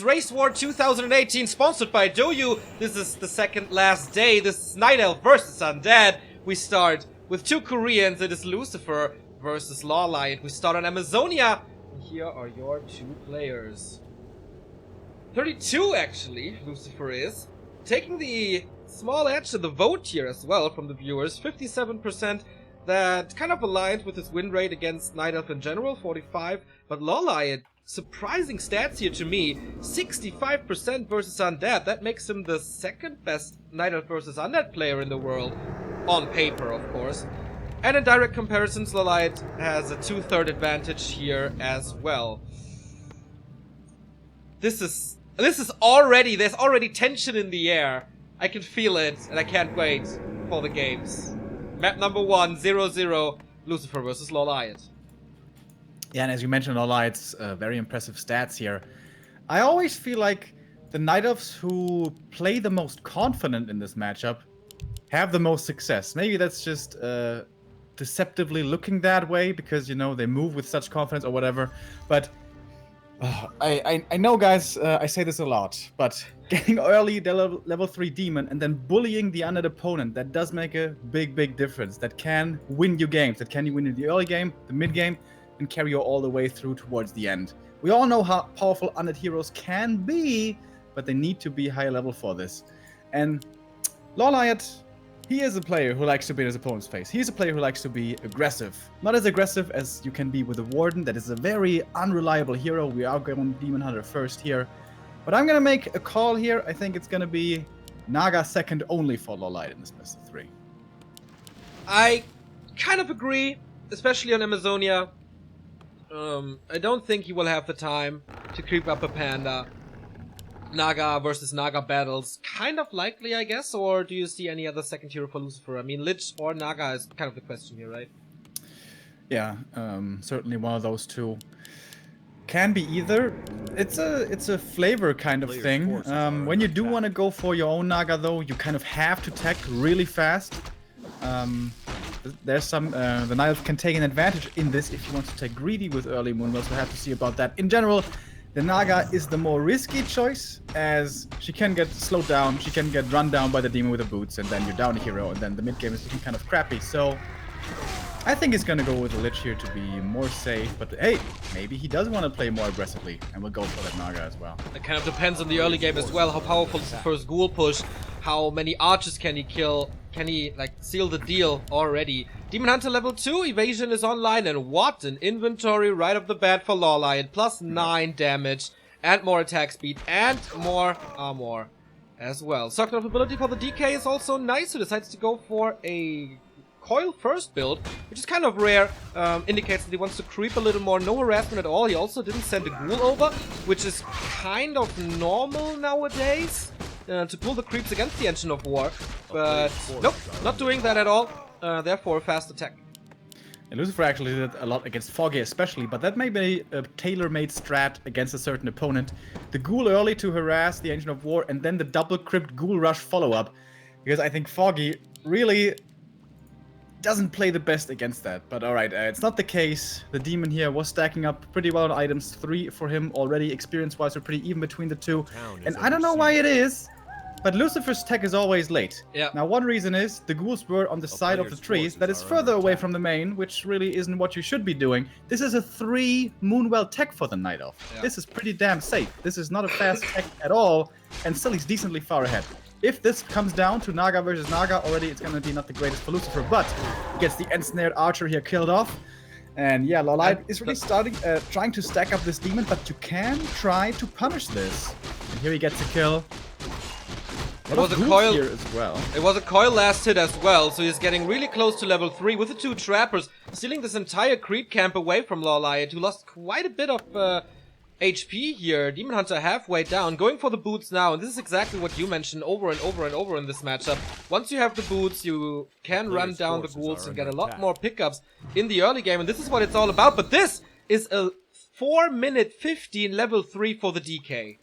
Race War 2018, sponsored by Douyu. This is the second last day. This is Night Elf versus Undead. We start with two Koreans. It is Lucifer versus Law Lion. We start on Amazonia. And here are your two players. 32 actually, Lucifer is. Taking the small edge to the vote here as well from the viewers. 57%. That kind of aligned with his win rate against Night Elf in general, 45. But Law Lion, surprising stats here to me, 65% versus Undead. That makes him the second best Night Elf versus Undead player in the world. On paper, of course. And in direct comparisons, Law Lion has a 2/3 advantage here as well. This is already, there's already tension in the air. I can feel it, and I can't wait for the games. Map number 1, 0-0, Lucifer versus Law Lion. Yeah, and as you mentioned, Law Lion's very impressive stats here. I always feel like the Night Elves who play the most confident in this matchup have the most success. Maybe that's just deceptively looking that way because, you know, they move with such confidence or whatever. But I know, guys, I say this a lot, but getting early the level 3 demon and then bullying the undead opponent, that does make a big difference. That can win you games. That can you win in the early game, the mid game, and carry you all the way through towards the end. We all know how powerful undead heroes can be, but they need to be high level for this. And Law Lion, he is a player who likes to be in his opponent's face. He's a player who likes to be aggressive. Not as aggressive as you can be with a Warden. That is a very unreliable hero. We are going Demon Hunter first here. But I'm going to make a call here. I think it's going to be Naga second only for Law Lion in this best of 3. I kind of agree, especially on Amazonia. I don't think he will have the time to creep up a panda. Naga versus Naga battles, kind of likely, I guess, or do you see any other second hero for Lucifer? I mean, Lich or Naga is kind of the question here, right? Yeah, certainly one of those two. Can be either. It's a flavor kind of thing. When you do want to go for your own Naga, though, you kind of have to tech really fast. There's some the Night Elf can take an advantage in this if he wants to take greedy with early moon. We'll also have to see about that. In general, the Naga is the more risky choice, as she can get slowed down, she can get run down by the demon with the boots, and then you're down a hero, and then the mid game is looking kind of crappy. So I think he's gonna go with the Lich here to be more safe, but hey, maybe he does want to play more aggressively, and we'll go for that Naga as well. It kind of depends on the early game as well, how powerful is the first ghoul push, how many archers can he kill, can he like seal the deal already. Demon Hunter level 2, evasion is online, and what an inventory right off the bat for Law Lion, plus 9 damage, and more attack speed, and more armor as well. Circle of ability for the DK is also nice, who decides to go for a coil first build, which is kind of rare, indicates that he wants to creep a little more, no harassment at all. He also didn't send a ghoul over, which is kind of normal nowadays, to pull the creeps against the Engine of War, but nope, not doing that at all, therefore fast attack. And Lucifer actually did a lot against Foggy especially, but that may be a tailor-made strat against a certain opponent. The ghoul early to harass the Engine of War, and then the double crypt ghoul rush follow-up, because I think Foggy really doesn't play the best against that. But alright, it's not the case. The demon here was stacking up pretty well on items. 3 for him already. Experience-wise, we're pretty even between the two. And I don't know why it is, but Lucifer's tech is always late. Yeah. Now, one reason is the ghouls were on the side of the trees that is further away from the main, which really isn't what you should be doing. This is a 3 Moonwell tech for the Night Elf. Yeah. This is pretty damn safe. This is not a fast tech at all, and still he's decently far ahead. If this comes down to Naga versus Naga, already it's going to be not the greatest for Lucifer, but he gets the ensnared archer here killed off. And yeah, Law Lion is really trying to stack up this demon, but you can try to punish this. And here he gets a kill. It was a coil here as well. It was a coil last hit as well, so he's getting really close to level 3 with the 2 trappers, stealing this entire creep camp away from Law Lion, who lost quite a bit of HP here. Demon Hunter halfway down, going for the boots now, and this is exactly what you mentioned over and over and over in this matchup. Once you have the boots, you can run down the ghouls and get a lot more pickups in the early game, and this is what it's all about. But this is a 4-minute 15 level 3 for the DK.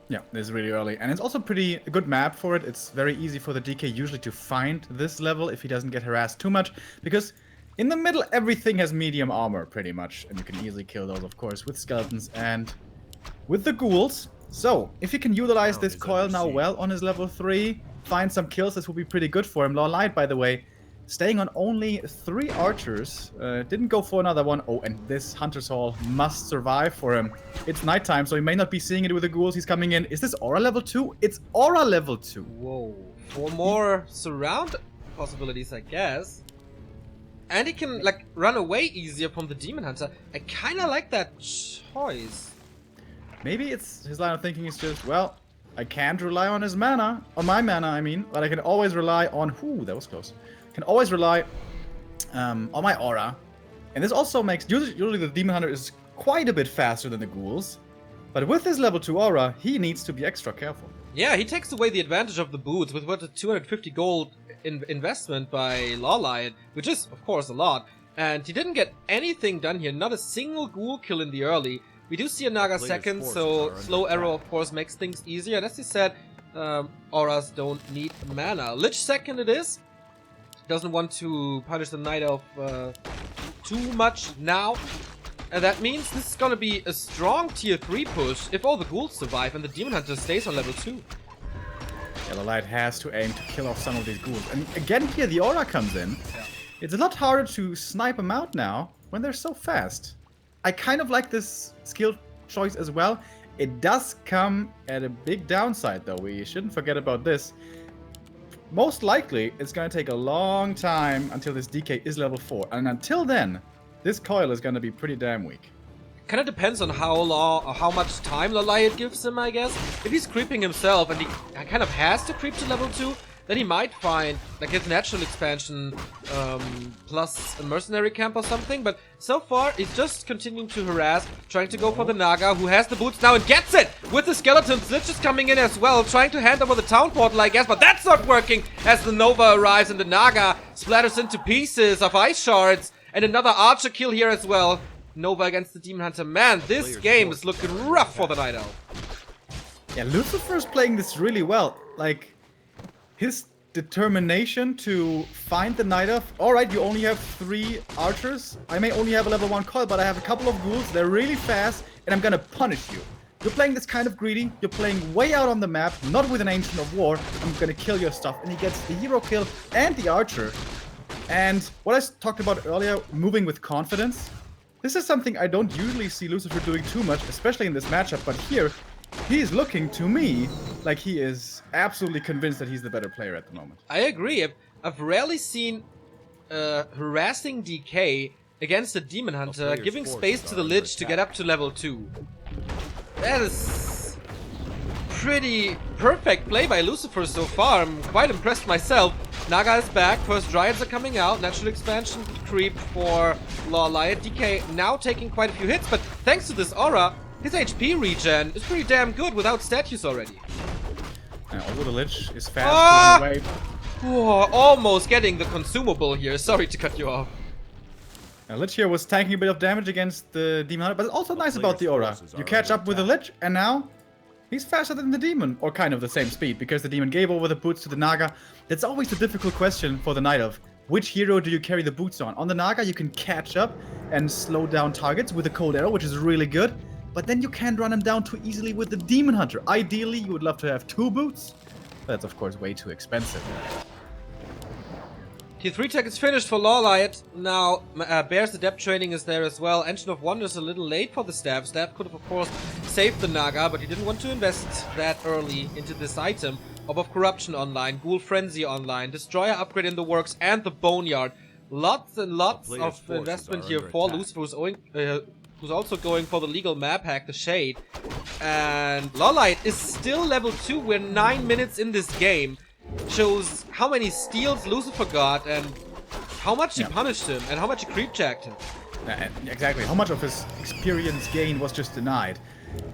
Yeah, this is really early, and it's also a good map for it. It's very easy for the DK usually to find this level if he doesn't get harassed too much, because in the middle, everything has medium armor, pretty much. And you can easily kill those, of course, with skeletons. And with the ghouls. So, if he can utilize this coil now well on his level 3, find some kills, this will be pretty good for him. Light, by the way, staying on only 3 archers. Didn't go for another one. Oh, and this Hunter's Hall must survive for him. It's nighttime, so he may not be seeing it with the ghouls. He's coming in. Is this Aura level 2? It's Aura level 2. Whoa. 4 more surround possibilities, I guess. And he can, like, run away easier from the Demon Hunter. I kind of like that choice. Maybe it's his line of thinking is just, well, I can't rely on his mana. On my mana, I mean. But I can always rely on... Ooh, that was close. Can always rely on my aura. And this also makes... Usually the Demon Hunter is quite a bit faster than the ghouls. But with his level 2 aura, he needs to be extra careful. Yeah, he takes away the advantage of the boots with what a 250 gold investment by Lawlight, which is, of course, a lot. And he didn't get anything done here. Not a single ghoul kill in the early. We do see a Naga second, so slow arrow, of course, makes things easier. And as he said, auras don't need mana. Lich second it is. Doesn't want to punish the Night Elf too much now. And that means this is gonna be a strong tier 3 push if all the ghouls survive and the Demon Hunter stays on level 2. Yellow Light has to aim to kill off some of these ghouls. And again here the aura comes in. Yeah. It's a lot harder to snipe them out now when they're so fast. I kind of like this skill choice as well. It does come at a big downside though. We shouldn't forget about this. Most likely it's going to take a long time until this DK is level 4. And until then, this coil is going to be pretty damn weak. Kind of depends on how much time Lawlight gives him, I guess. If he's creeping himself and he kind of has to creep to level 2, then he might find like his natural expansion plus a mercenary camp or something. But so far, he's just continuing to harass, trying to go for the Naga, who has the boots now and gets it! With the skeletons, Lich is coming in as well, trying to hand over the town portal, I guess, but that's not working as the Nova arrives and the Naga splatters into pieces of ice shards. And another archer kill here as well. Nova against the Demon Hunter. Man, this game is looking rough for the Night Elf. Yeah, Lucifer's playing this really well. Like, his determination to find the Night Elf. Alright, you only have 3 archers. I may only have a level 1 coil, but I have a couple of ghouls. They're really fast, and I'm gonna punish you. You're playing this kind of greedy. You're playing way out on the map, not with an Ancient of War. I'm gonna kill your stuff. And he gets the hero kill and the archer. And what I talked about earlier, moving with confidence. This is something I don't usually see Lucifer doing too much, especially in this matchup, but here, he's looking to me like he is absolutely convinced that he's the better player at the moment. I agree. I've rarely seen harassing DK against a Demon Hunter, giving space to the Lich to get up to level 2. That is pretty perfect play by Lucifer so far. I'm quite impressed myself. Naga is back, first Dryads are coming out, natural expansion creep for Lawlight. DK now taking quite a few hits, but thanks to this aura, his HP regen is pretty damn good without statues already. Although the Lich is fast away. Oh, almost getting the consumable here, sorry to cut you off. Lich here was tanking a bit of damage against the Demon Hunter, but it's also nice about the aura. You catch up with the Lich, and now he's faster than the Demon, or kind of the same speed, because the Demon gave over the boots to the Naga. That's always the difficult question for the Night Elf. Which hero do you carry the boots on? On the Naga, you can catch up and slow down targets with a cold arrow, which is really good. But then you can't run him down too easily with the Demon Hunter. Ideally, you would love to have 2 boots. That's, of course, way too expensive. Tier 3 tech is finished for Lawlight. Now, Bear's Adept training is there as well. Engine of Wonder is a little late for the Staff. Staff could have, of course, saved the Naga, but he didn't want to invest that early into this item. Orb of Corruption online, Ghoul Frenzy online, Destroyer upgrade in the works, and the Boneyard. Lots and lots of investment here for Lucifer, who's also going for the legal map hack, the Shade. And Lawlight is still level 2. We're 9 minutes in this game. Shows how many steals Lucifer got and how much he punished him and how much he creep jacked him. Exactly, how much of his experience gain was just denied.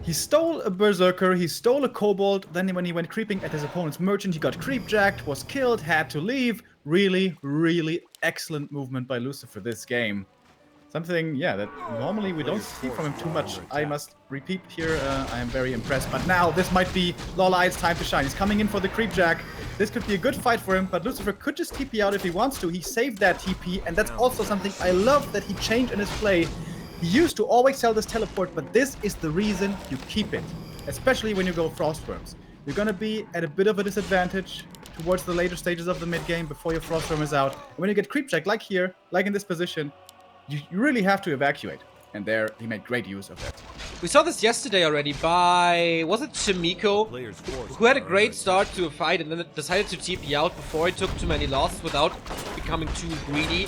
He stole a Berserker, he stole a Kobold, then when he went creeping at his opponent's merchant, he got creep jacked, was killed, had to leave. Really, really excellent movement by Lucifer this game. Something, yeah, that normally we don't see from him too much. I must repeat here, I am very impressed. But now, this might be Lawlight's time to shine. He's coming in for the creep jack. This could be a good fight for him, but Lucifer could just TP out if he wants to. He saved that TP, and that's also something I love that he changed in his play. He used to always sell this teleport, but this is the reason you keep it. Especially when you go Frostworms. You're gonna be at a bit of a disadvantage towards the later stages of the mid-game before your Frostworm is out. And when you get creep checked, like here, like in this position, you really have to evacuate. And there, he made great use of that. We saw this yesterday already by, was it Shimiko, who had a great start to a fight and then decided to TP out before he took too many losses without becoming too greedy.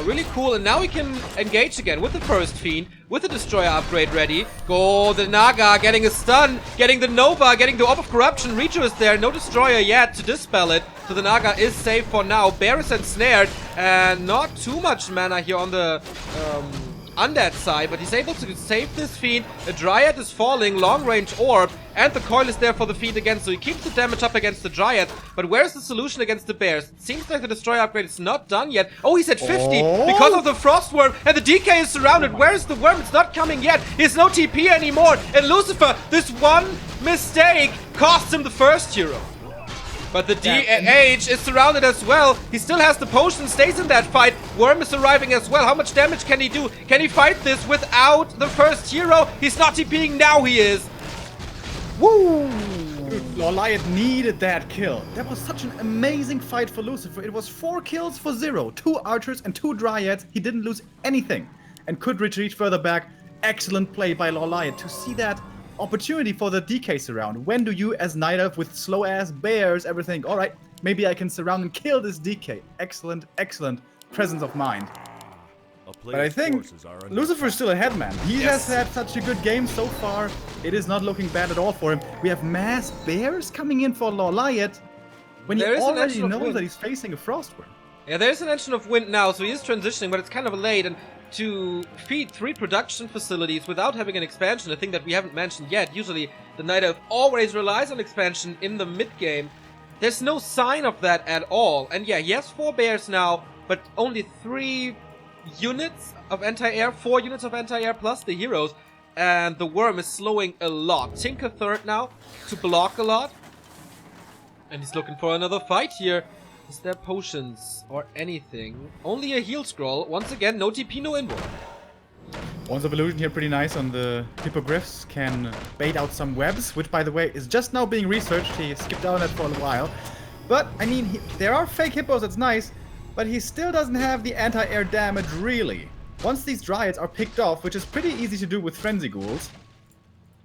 Really cool, and now we can engage again with the first Fiend, with the Destroyer upgrade ready. Go, the Naga, getting a stun, getting the Nova, getting the Orb of Corruption. Reacher is there, no Destroyer yet to dispel it. So the Naga is safe for now. Bear is ensnared, and not too much mana here on the Undead side, but he's able to save this Fiend. A Dryad is falling, long range orb, and the coil is there for the Fiend again, so he keeps the damage up against the Dryad. But where's the solution against the Bears? It seems like the Destroyer upgrade is not done yet. Oh, he's at 50 because of the Frostworm, and the DK is surrounded. Where's the Worm? It's not coming yet. He has no TP anymore, and Lucifer, this one mistake cost him the first hero. But the DH is surrounded as well. He still has the potion, stays in that fight. Worm is arriving as well. How much damage can he do? Can he fight this without the first hero? He's not TPing, now he is. Woo! Dude, Lorliot needed that kill. That was such an amazing fight for Lucifer. It was 4 kills for 0. 2 archers and 2 dryads. He didn't lose anything and could retreat further back. Excellent play by Lorliot to see that opportunity for the DK surround. When do you, as Night Elf with slow ass bears, ever think, alright, maybe I can surround and kill this DK? Excellent, excellent presence of mind. But I think Lucifer is still ahead, man. He has had such a good game so far. It is not looking bad at all for him. We have mass bears coming in for Lorliot when you already know that he's facing a Frostworm. Yeah, there's an engine of wind now, so he is transitioning, but it's kind of late. And to feed 3 production facilities without having an expansion, a thing that we haven't mentioned yet. Usually, the Night Elf always relies on expansion in the mid-game. There's no sign of that at all. And yeah, he has 4 bears now, but only 3 units of anti-air, 4 units of anti-air plus the heroes. And the Worm is slowing a lot. Tinker third now to block a lot. And he's looking for another fight here. Is there potions or anything? Only a heal scroll. Once again, no TP, no inboard. Wands of Illusion here pretty nice on the hippogriffs. Can bait out some webs, which by the way is just now being researched. He skipped out on that for a while. But, I mean, there are fake hippos, that's nice. But he still doesn't have the anti-air damage, really. Once these dryads are picked off, which is pretty easy to do with frenzy ghouls,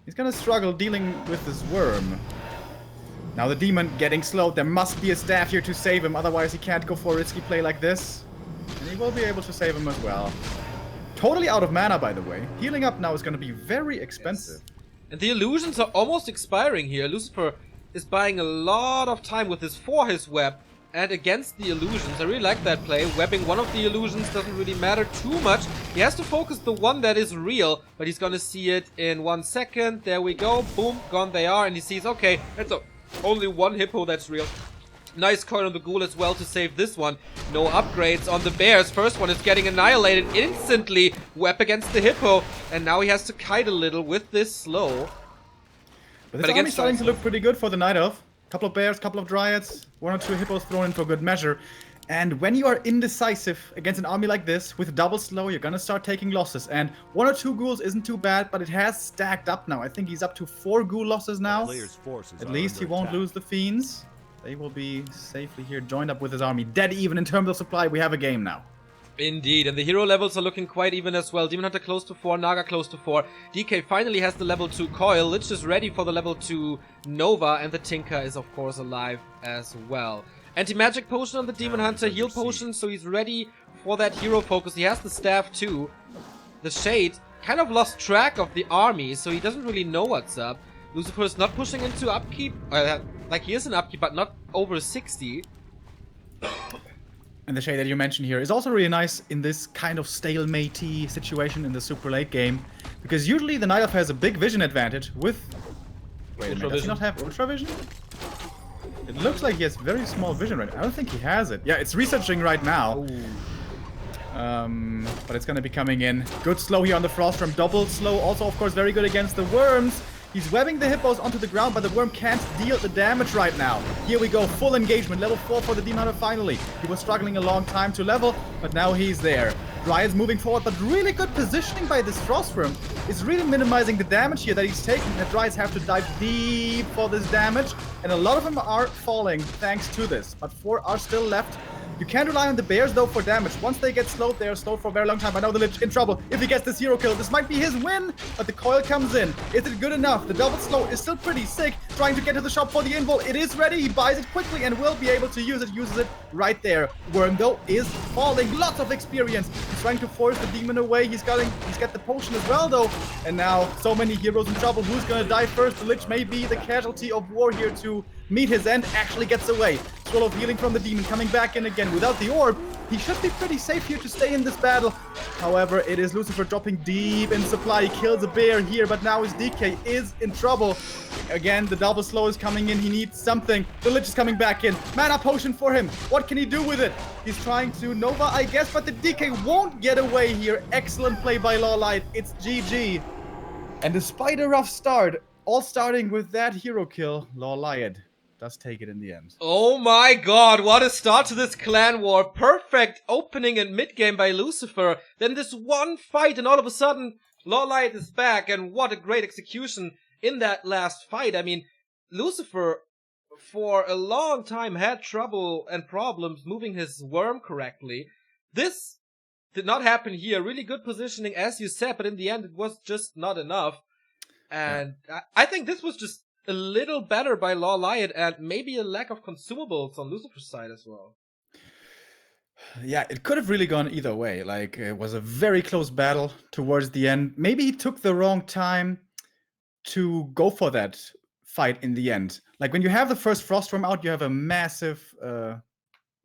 he's gonna struggle dealing with this worm. Now the demon getting slowed. There must be a staff here to save him, otherwise he can't go for a risky play like this. And he will be able to save him as well. Totally out of mana, by the way. Healing up now is going to be very expensive. And the illusions are almost expiring here. Lucifer is buying a lot of time with this for his web and against the illusions. I really like that play. Webbing one of the illusions doesn't really matter too much. He has to focus the one that is real, but he's going to see it in 1 second. There we go. Boom, gone they are. And he sees, okay, that's only one hippo that's real. Nice coin on the ghoul as well to save this one. No upgrades on the bears. First one is getting annihilated instantly. Web against the hippo. And now he has to kite a little with this slow. But this army's starting to look pretty good for the Night Elf. Couple of bears, couple of dryads, 1 or 2 hippos thrown in for good measure. And when you are indecisive against an army like this, with double slow, you're gonna start taking losses. And 1 or 2 ghouls isn't too bad, but it has stacked up now. I think he's up to 4 ghoul losses now. At least he won't lose the fiends. They will be safely here, joined up with his army. Dead even in terms of supply, we have a game now. Indeed, and the hero levels are looking quite even as well. Demon Hunter close to 4, Naga close to 4. DK finally has the level 2 coil. Lich is ready for the level 2 Nova, and the Tinker is of course alive as well. Anti-magic potion on the Demon Hunter, heal potion, so he's ready for that hero focus. He has the staff too. The Shade kind of lost track of the army, so he doesn't really know what's up. Lucifer is not pushing into upkeep, like he is in upkeep, but not over 60. And the Shade that you mentioned here is also really nice in this kind of stalemate-y situation in the super late game. Because usually the Night Elf has a big vision advantage with... Wait a minute, does he not have Ultra Vision? It looks like he has very small vision right now. I don't think he has it. Yeah, it's researching right now. But it's gonna be coming in. Good slow here on the Frostworm. Double slow. Also, of course, very good against the worms. He's webbing the hippos onto the ground, but the worm can't deal the damage right now. Here we go, full engagement. Level 4 for the Demon Hunter finally. He was struggling a long time to level, but now he's there. Dryad's moving forward, but really good positioning by this Frostworm is really minimizing the damage here that he's taking. The Dryads have to dive deep for this damage, and a lot of them are falling thanks to this. But 4 are still left. You can't rely on the bears though for damage. Once they get slowed, they are slowed for a very long time. I know the Lich in trouble. If he gets this hero kill, this might be his win, but the coil comes in. Is it good enough? The double slow is still pretty sick. Trying to get to the shop for the invul. It is ready. He buys it quickly and will be able to use it. Uses it right there. Worm though is falling. Lots of experience. He's trying to force the demon away. He's got the potion as well though. And now so many heroes in trouble. Who's gonna die first? The Lich may be the casualty of war here to meet his end. Actually gets away. Scroll of healing from the demon coming back in again. Without the orb, he should be pretty safe here to stay in this battle. However, it is Lucifer dropping deep in supply. He kills a bear here, but now his DK is in trouble. Again, the double slow is coming in. He needs something. The Lich is coming back in. Mana potion for him. What can he do with it? He's trying to Nova, I guess, but the DK won't get away here. Excellent play by Lawlight. It's GG. And despite a rough start, all starting with that hero kill, Lawlight does take it in the end. Oh my god, what a start to this clan war. Perfect opening and mid-game by Lucifer. Then this one fight and all of a sudden, Lawlight is back, and what a great execution in that last fight. I mean, Lucifer for a long time had trouble and problems moving his worm correctly. This did not happen here. Really good positioning, as you said, but in the end it was just not enough. And I think this was just a little better by Lawlight, and maybe a lack of consumables on Lucifer's side as well. Yeah, it could have really gone either way. Like, it was a very close battle towards the end. Maybe he took the wrong time to go for that fight in the end. Like, when you have the first Frostworm out, you have a massive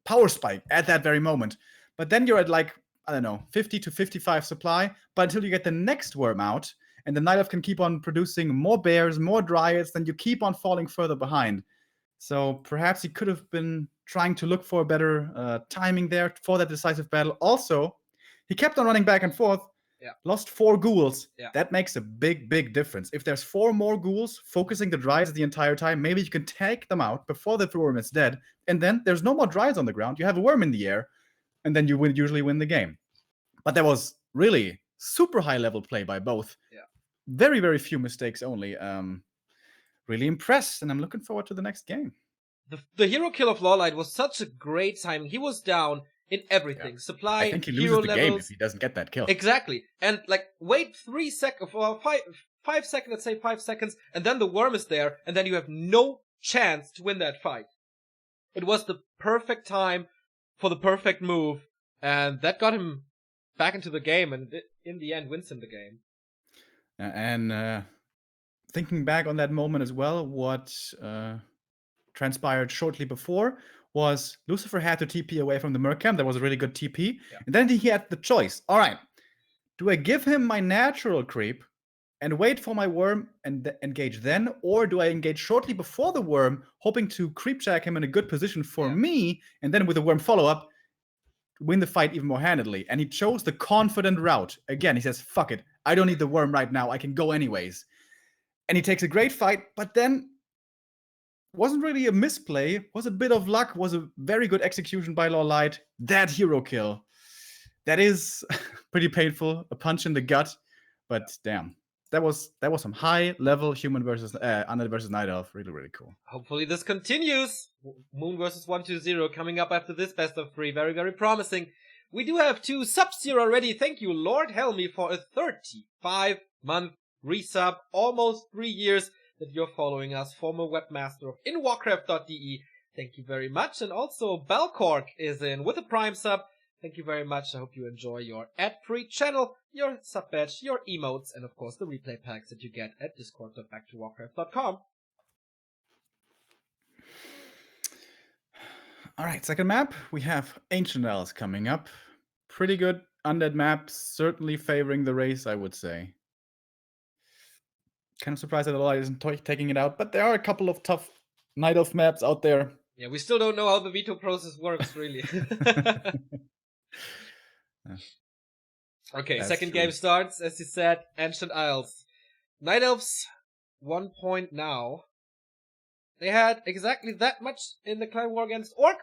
power spike at that very moment. But then you're at, like, I don't know, 50 to 55 supply. But until you get the next worm out, and the Night Elf can keep on producing more bears, more dryads, then you keep on falling further behind. So perhaps he could have been trying to look for better timing there for that decisive battle. Also, he kept on running back and forth, lost 4 ghouls. That makes a big, big difference. If there's 4 more ghouls focusing the dryads the entire time, maybe you can take them out before the worm is dead, and then there's no more dryads on the ground. You have a worm in the air, and then you usually win the game. But that was really super high level play by both. Very, very few mistakes only. Really impressed, and I'm looking forward to the next game. The hero kill of Lawlight was such a great timing. He was down in everything. Supply, I think he hero loses the levels. game if he doesn't get that kill. Exactly. And like, wait 3 seconds, or 5 seconds, let's say 5 seconds, and then the worm is there, and then you have no chance to win that fight. It was the perfect time for the perfect move, and that got him back into the game, and in the end wins him the game. And thinking back on that moment as well, what transpired shortly before was Lucifer had to TP away from the Merc camp. That was a really good TP. And then he had the choice. All right, do I give him my natural creep and wait for my worm and engage then? Or do I engage shortly before the worm, hoping to creep check him in a good position for me, and then with the worm follow-up, win the fight even more handedly? And he chose the confident route. Again, he says, fuck it. I don't need the worm right now. I can go anyways. And he takes a great fight, but then wasn't really a misplay. Was a bit of luck. Was a very good execution by Lawlight. That hero kill. That is pretty painful. A punch in the gut. But damn. That was some high-level human versus Undead versus Night Elf. Really, really cool. Hopefully this continues. Moon versus 120 coming up after this best of 3. Very, very promising. We do have 2 subs here already. Thank you, Lord Helmy, for a 35-month resub. Almost 3 years that you're following us. Former webmaster of InWarcraft.de. Thank you very much. And also Belcork is in with a Prime sub. Thank you very much. I hope you enjoy your ad-free channel, your sub badge, your emotes, and of course the replay packs that you get at discord.backtowarcraft.com. All right, second map. We have Ancient Elves coming up. Pretty good Undead map. Certainly favoring the race, I would say. Kind of surprised that Lawlight isn't taking it out, but there are a couple of tough Night Elf maps out there. Yeah, we still don't know how the veto process works, really. Okay, second game starts, as you said, Ancient Isles. Night Elves, 1 point now. They had exactly that much in the clan war against Orc.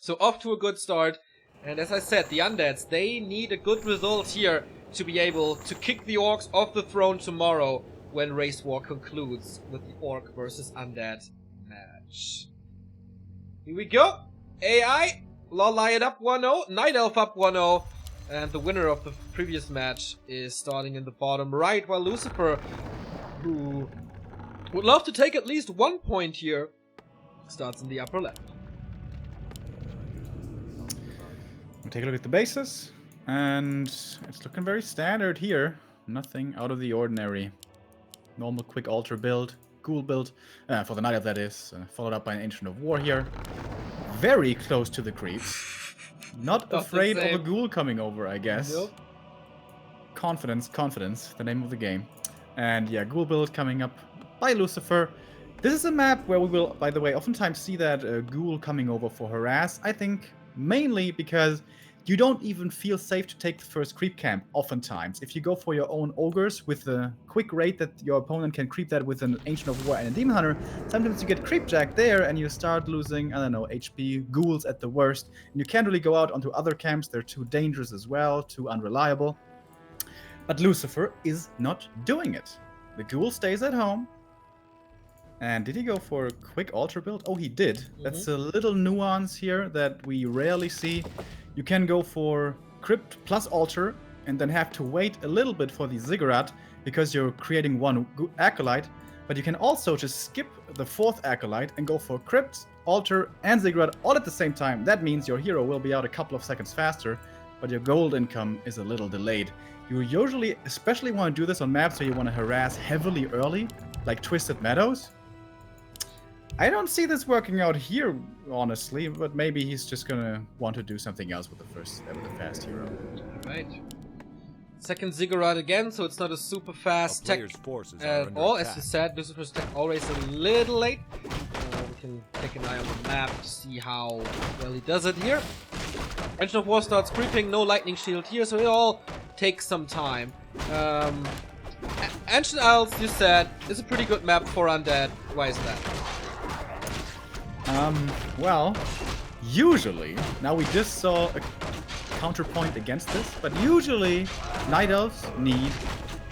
So off to a good start. And as I said, the Undeads, they need a good result here to be able to kick the Orcs off the throne tomorrow when Race War concludes with the Orc versus Undead match. Here we go. AI, Lawlion up 1-0, Night Elf up 1-0. And the winner of the previous match is starting in the bottom right, while Lucifer, who would love to take at least 1 point here, starts in the upper left. We'll take a look at the bases, and it's looking very standard here. Nothing out of the ordinary. Normal quick altar build, ghoul build, for the Night Elf that is, followed up by an Ancient of War here. Very close to the creeps. Not afraid of a ghoul coming over, I guess. Nope. Confidence, the name of the game. And yeah, ghoul build coming up by Lucifer. This is a map where we will, by the way, oftentimes see that ghoul coming over for harass. I think mainly because you don't even feel safe to take the first creep camp oftentimes. If you go for your own ogres with a quick rate that your opponent can creep that with an Ancient of War and a Demon Hunter, sometimes you get creepjacked there and you start losing, I don't know, HP, ghouls at the worst. And you can't really go out onto other camps, they're too dangerous as well, too unreliable. But Lucifer is not doing it. The ghoul stays at home. And did he go for a quick altar build? Oh, he did. Mm-hmm. That's a little nuance here that we rarely see. You can go for crypt plus altar and then have to wait a little bit for the ziggurat because you're creating one acolyte, but you can also just skip the fourth acolyte and go for crypt, altar, and ziggurat all at the same time. That means your hero will be out a couple of seconds faster, but your gold income is a little delayed. You usually especially want to do this on maps where you want to harass heavily early, like Twisted Meadows. I don't see this working out here, honestly, but maybe he's just gonna want to do something else with the fast hero. Right. Second ziggurat again, so it's not a super fast tech at all. As you said, Lucifer's tech always a little late. We can take an eye on the map to see how well he does it here. Ancient of War starts creeping, no lightning shield here, so it all takes some time. Ancient Isles, you said, is a pretty good map for Undead. Why is that? Well, usually, now we just saw a counterpoint against this, but usually Night Elves need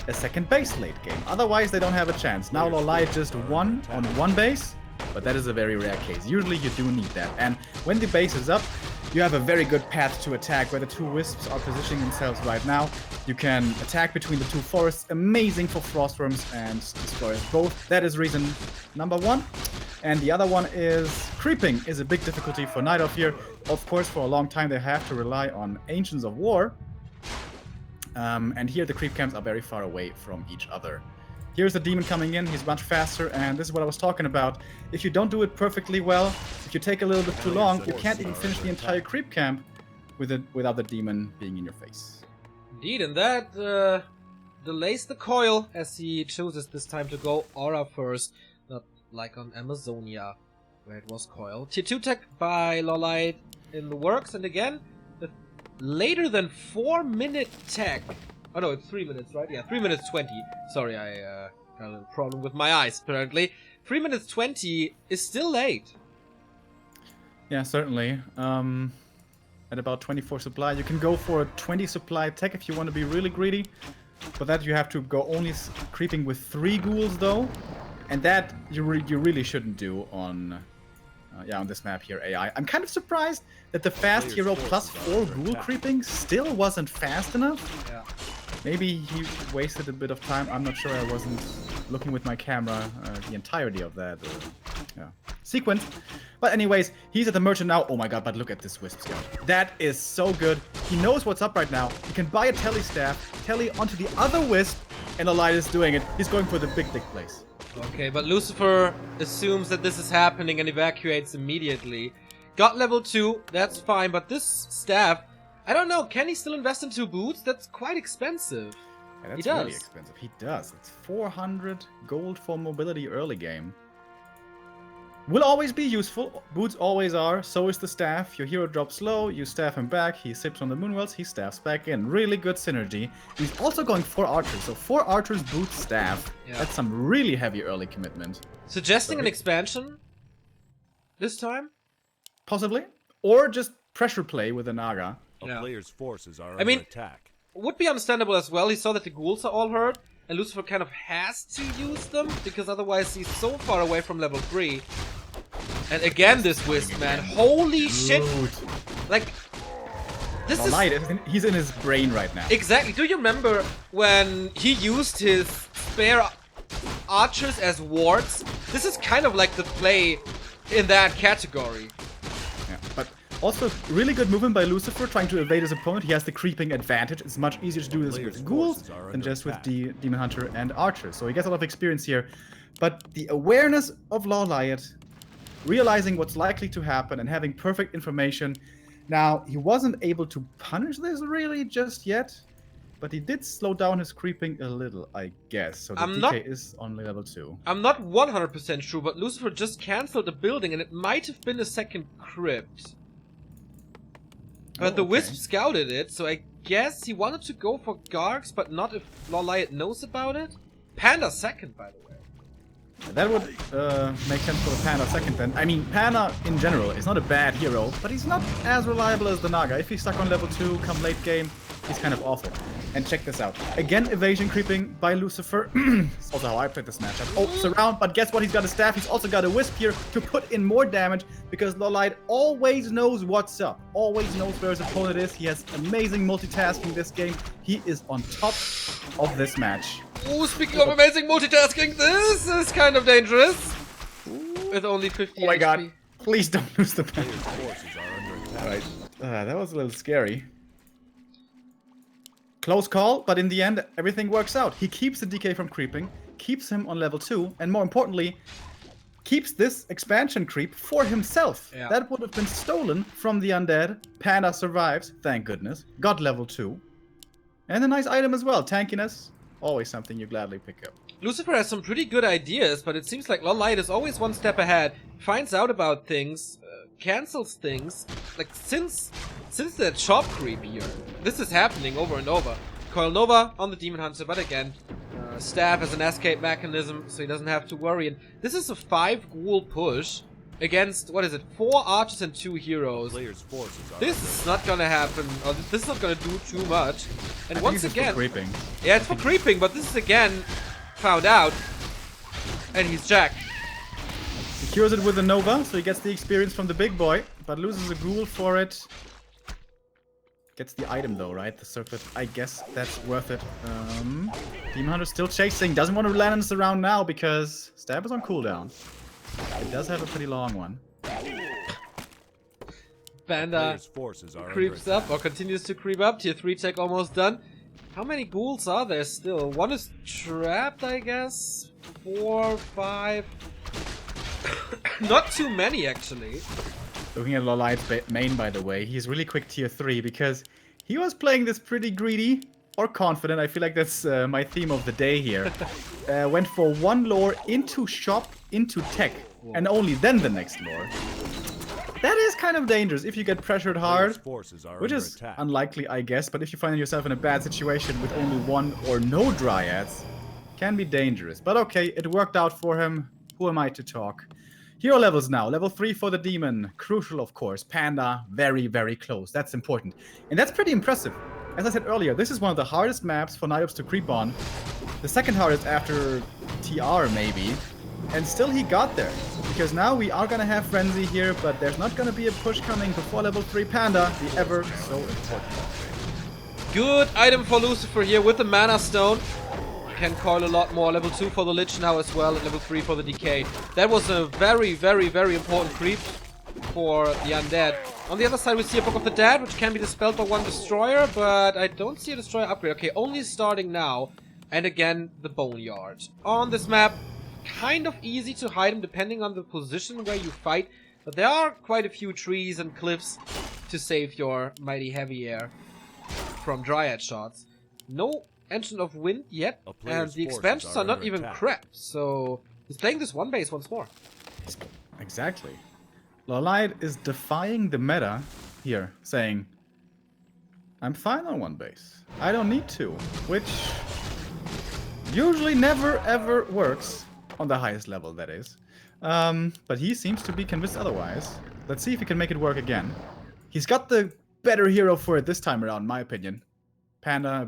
a second base late game. Otherwise, they don't have a chance. Now Lolai just won on one base, but that is a very rare case. Usually you do need that. And when the base is up, you have a very good path to attack where the two wisps are positioning themselves right now. You can attack between the two forests, amazing for frostworms and destroyers both. That is reason number one. And the other one is creeping is a big difficulty for Night Elf here. Of course, for a long time they have to rely on Ancients of War. And here the creep camps are very far away from each other. Here's the demon coming in, he's much faster, and this is what I was talking about. If you don't do it perfectly well, if you take a little bit too long, you can't even finish the entire creep camp without the demon being in your face. Indeed, and that delays the coil as he chooses this time to go Aura first. Not like on Amazonia, where it was coil. Tier 2 tech by Lolite in the works, and again, the later than 4-minute tech. Oh no, it's 3 minutes, right? Yeah, 3 minutes 20. Sorry, I got a little problem with my eyes, apparently. 3 minutes 20 is still late. Yeah, certainly. At about 24 supply, you can go for a 20 supply tech if you want to be really greedy. For that, you have to go only creeping with 3 ghouls, though. And that you really shouldn't do on this map here, AI. I'm kind of surprised that the fast hero plus 4 ghoul creeping still wasn't fast enough. Yeah. Maybe he wasted a bit of time. I'm not sure. I wasn't looking with my camera the entirety of that sequence. But anyways, he's at the merchant now. Oh my god, but look at this Wisp Scout. That is so good. He knows what's up right now. He can buy a Telly staff, Telly onto the other Wisp, and Elite is doing it. He's going for the big dick place. Okay, but Lucifer assumes that this is happening and evacuates immediately. Got level 2, that's fine, but this staff, I don't know, can he still invest in 2 boots? That's quite expensive. Yeah, that's really expensive. He does. It's 400 gold for mobility early game. Will always be useful. Boots always are. So is the staff. Your hero drops low, you staff him back, he sips on the moonwells, he staffs back in. Really good synergy. He's also going 4 archers. So 4 archers, boots, staff. Yeah. That's some really heavy early commitment. Suggesting an expansion this time? Possibly. Or just pressure play with the Naga. Yeah. A player's forces are I mean, under attack. would be understandable as well. He saw that the ghouls are all hurt, and Lucifer kind of has to use them, because otherwise he's so far away from level 3. And again, this Wisp, man. Holy shit! Like, this is... He's in his brain right now. Exactly. Do you remember when he used his spare archers as wards? This is kind of like the play in that category. Yeah, but also really good movement by Lucifer trying to evade his opponent. He has the creeping advantage. It's much easier to do this with ghouls than just with the Demon Hunter and Archer. So he gets a lot of experience here. But the awareness of Lawliot, realizing what's likely to happen and having perfect information. Now, he wasn't able to punish this really just yet, but he did slow down his creeping a little, I guess. So the DK is only level 2. I'm not 100% sure, but Lucifer just cancelled a building, and it might have been a second crypt. But the Wisp scouted it, so I guess he wanted to go for Gargs, but not if Lawliot knows about it. Panda second, by the way. That would make sense for the Panda second then. I mean, Panda in general is not a bad hero, but he's not as reliable as the Naga. If he's stuck on level 2 come late game, he's kind of awful. And check this out. Again, evasion creeping by Lucifer. It's also how I played this matchup. Oh, surround, but guess what? He's got a staff. He's also got a Wisp here to put in more damage, because Lawlight always knows what's up. Always knows where his opponent is. He has amazing multitasking this game. He is on top of this match. Oh, speaking of amazing multitasking, this is kind of dangerous. With only 50 Oh my HP. god. Please don't lose the match. Forces are under attack. Alright. That was a little scary. Close call, but in the end, everything works out. He keeps the DK from creeping, keeps him on level 2, and more importantly, keeps this expansion creep for himself. Yeah. That would have been stolen from the Undead. Panda survives, thank goodness. Got level 2. And a nice item as well, tankiness. Always something you gladly pick up. Lucifer has some pretty good ideas, but it seems like Lawlight is always one step ahead. Finds out about things, cancels things. Like, since that shop creep here, this is happening over and over. Coil Nova on the Demon Hunter, but again, Staff as an escape mechanism, so he doesn't have to worry. And this is a 5 ghoul push against, what is it, 4 archers and 2 heroes. Player's forces are This is not gonna happen, or this is not gonna do too much. And once again, creeping. yeah, it's for creeping, but this is again found out, and he's jacked. He cures it with a Nova, so he gets the experience from the big boy, but loses a ghoul for it. Gets the item though, right? The circlet. I guess that's worth it. Demon Hunter still chasing. Doesn't want to land in this around now because Stab is on cooldown. It does have a pretty long one. Panda forces are creeps up, or continues to creep up. Tier 3 tech almost done. How many ghouls are there still? One is trapped, I guess. 4, 5. Not too many, actually. Looking at Lawlight's main, by the way, he's really quick tier 3 because he was playing this pretty greedy or confident. I feel like that's my theme of the day here. Went for 1 lore into shop, into tech, and only then the next lore. That is kind of dangerous if you get pressured hard, which is unlikely, I guess, but if you find yourself in a bad situation with only 1 or no dryads, can be dangerous. But okay, it worked out for him. Who am I to talk? Hero levels now. Level 3 for the demon. Crucial, of course. Panda, very, very close. That's important. And that's pretty impressive. As I said earlier, this is one of the hardest maps for Niops to creep on. The second hardest after TR, maybe. And still he got there. Because now we are going to have Frenzy here, but there's not going to be a push coming before level 3 Panda, the ever so important. Good item for Lucifer here with the Mana Stone. Can coil a lot more. Level 2 for the Lich now as well, and level 3 for the Decay. That was a very, very, very important creep for the Undead. On the other side, we see a Book of the Dead, which can be dispelled by 1 Destroyer, but I don't see a Destroyer upgrade. Okay, only starting now. And again, the Boneyard. On this map, kind of easy to hide him depending on the position where you fight, but there are quite a few trees and cliffs to save your mighty heavy air from Dryad shots. No Engine of Wind yet, and the expansions are not even prepped, so he's playing this one base once more. Exactly. Lawlight is defying the meta here, saying, I'm fine on one base. I don't need to, which usually never ever works on the highest level, that is. But he seems to be convinced otherwise. Let's see if he can make it work again. He's got the better hero for it this time around, in my opinion. Panda, a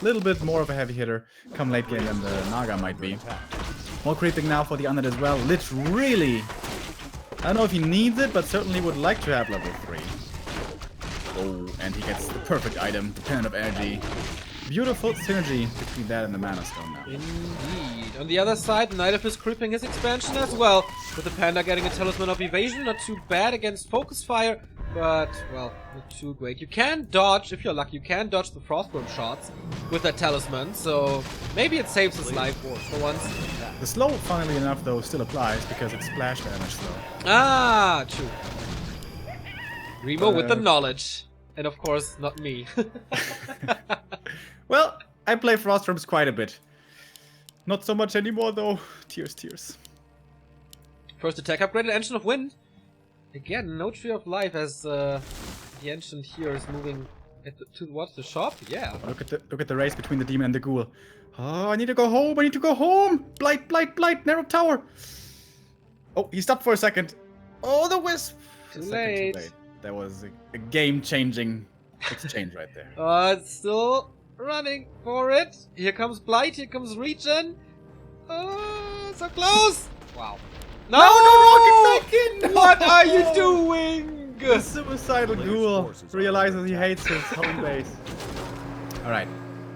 little bit more of a heavy hitter come late game than the Naga might be. More creeping now for the Undead as well. Lich really, I don't know if he needs it, but certainly would like to have level 3. Oh, and he gets the perfect item, the Pen of Energy. Beautiful synergy between that and the Mana Stone now. Indeed. On the other side, Night is creeping his expansion as well, with the Panda getting a Talisman of Evasion. Not too bad against Focus Fire, but, well, not too great. You can dodge, if you're lucky, you can dodge the Frostworm shots with that Talisman, so maybe it saves his life for once. The slow, funnily enough, though, still applies because it's splash damage slow. Ah, true. Remo with the knowledge. And of course, not me. Well, I play Frostworms quite a bit. Not so much anymore, though. Tears, tears. First attack upgraded, Ancient of Wind. Again, no Tree of Life as the Ancient here is moving towards the shop. Yeah. Look at the race between the demon and the ghoul. Oh, I need to go home. I need to go home. Blight, blight, blight. Narrow tower. Oh, he stopped for a second. Oh, the wisp. Too late. That was a game-changing exchange right there. It's still running for it. Here comes Blight. Here comes Regen. Oh, so close. Wow. No! Rocket back in! What are you doing? The suicidal ghoul realizes he hates his home base. Alright.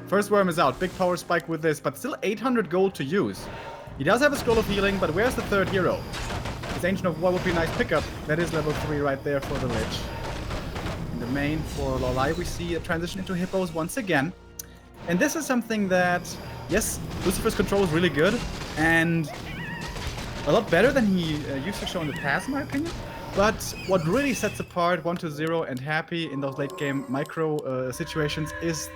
First worm is out. Big power spike with this, but still 800 gold to use. He does have a Scroll of Healing, but where's the third hero? His Ancient of War would be a nice pickup. That is level 3 right there for the Lich. In the main for Lorelei, we see a transition into Hippos once again. And this is something that, yes, Lucifer's control is really good, and a lot better than he used to show in the past, in my opinion. But what really sets apart 1-0 and Happy in those late game micro situations is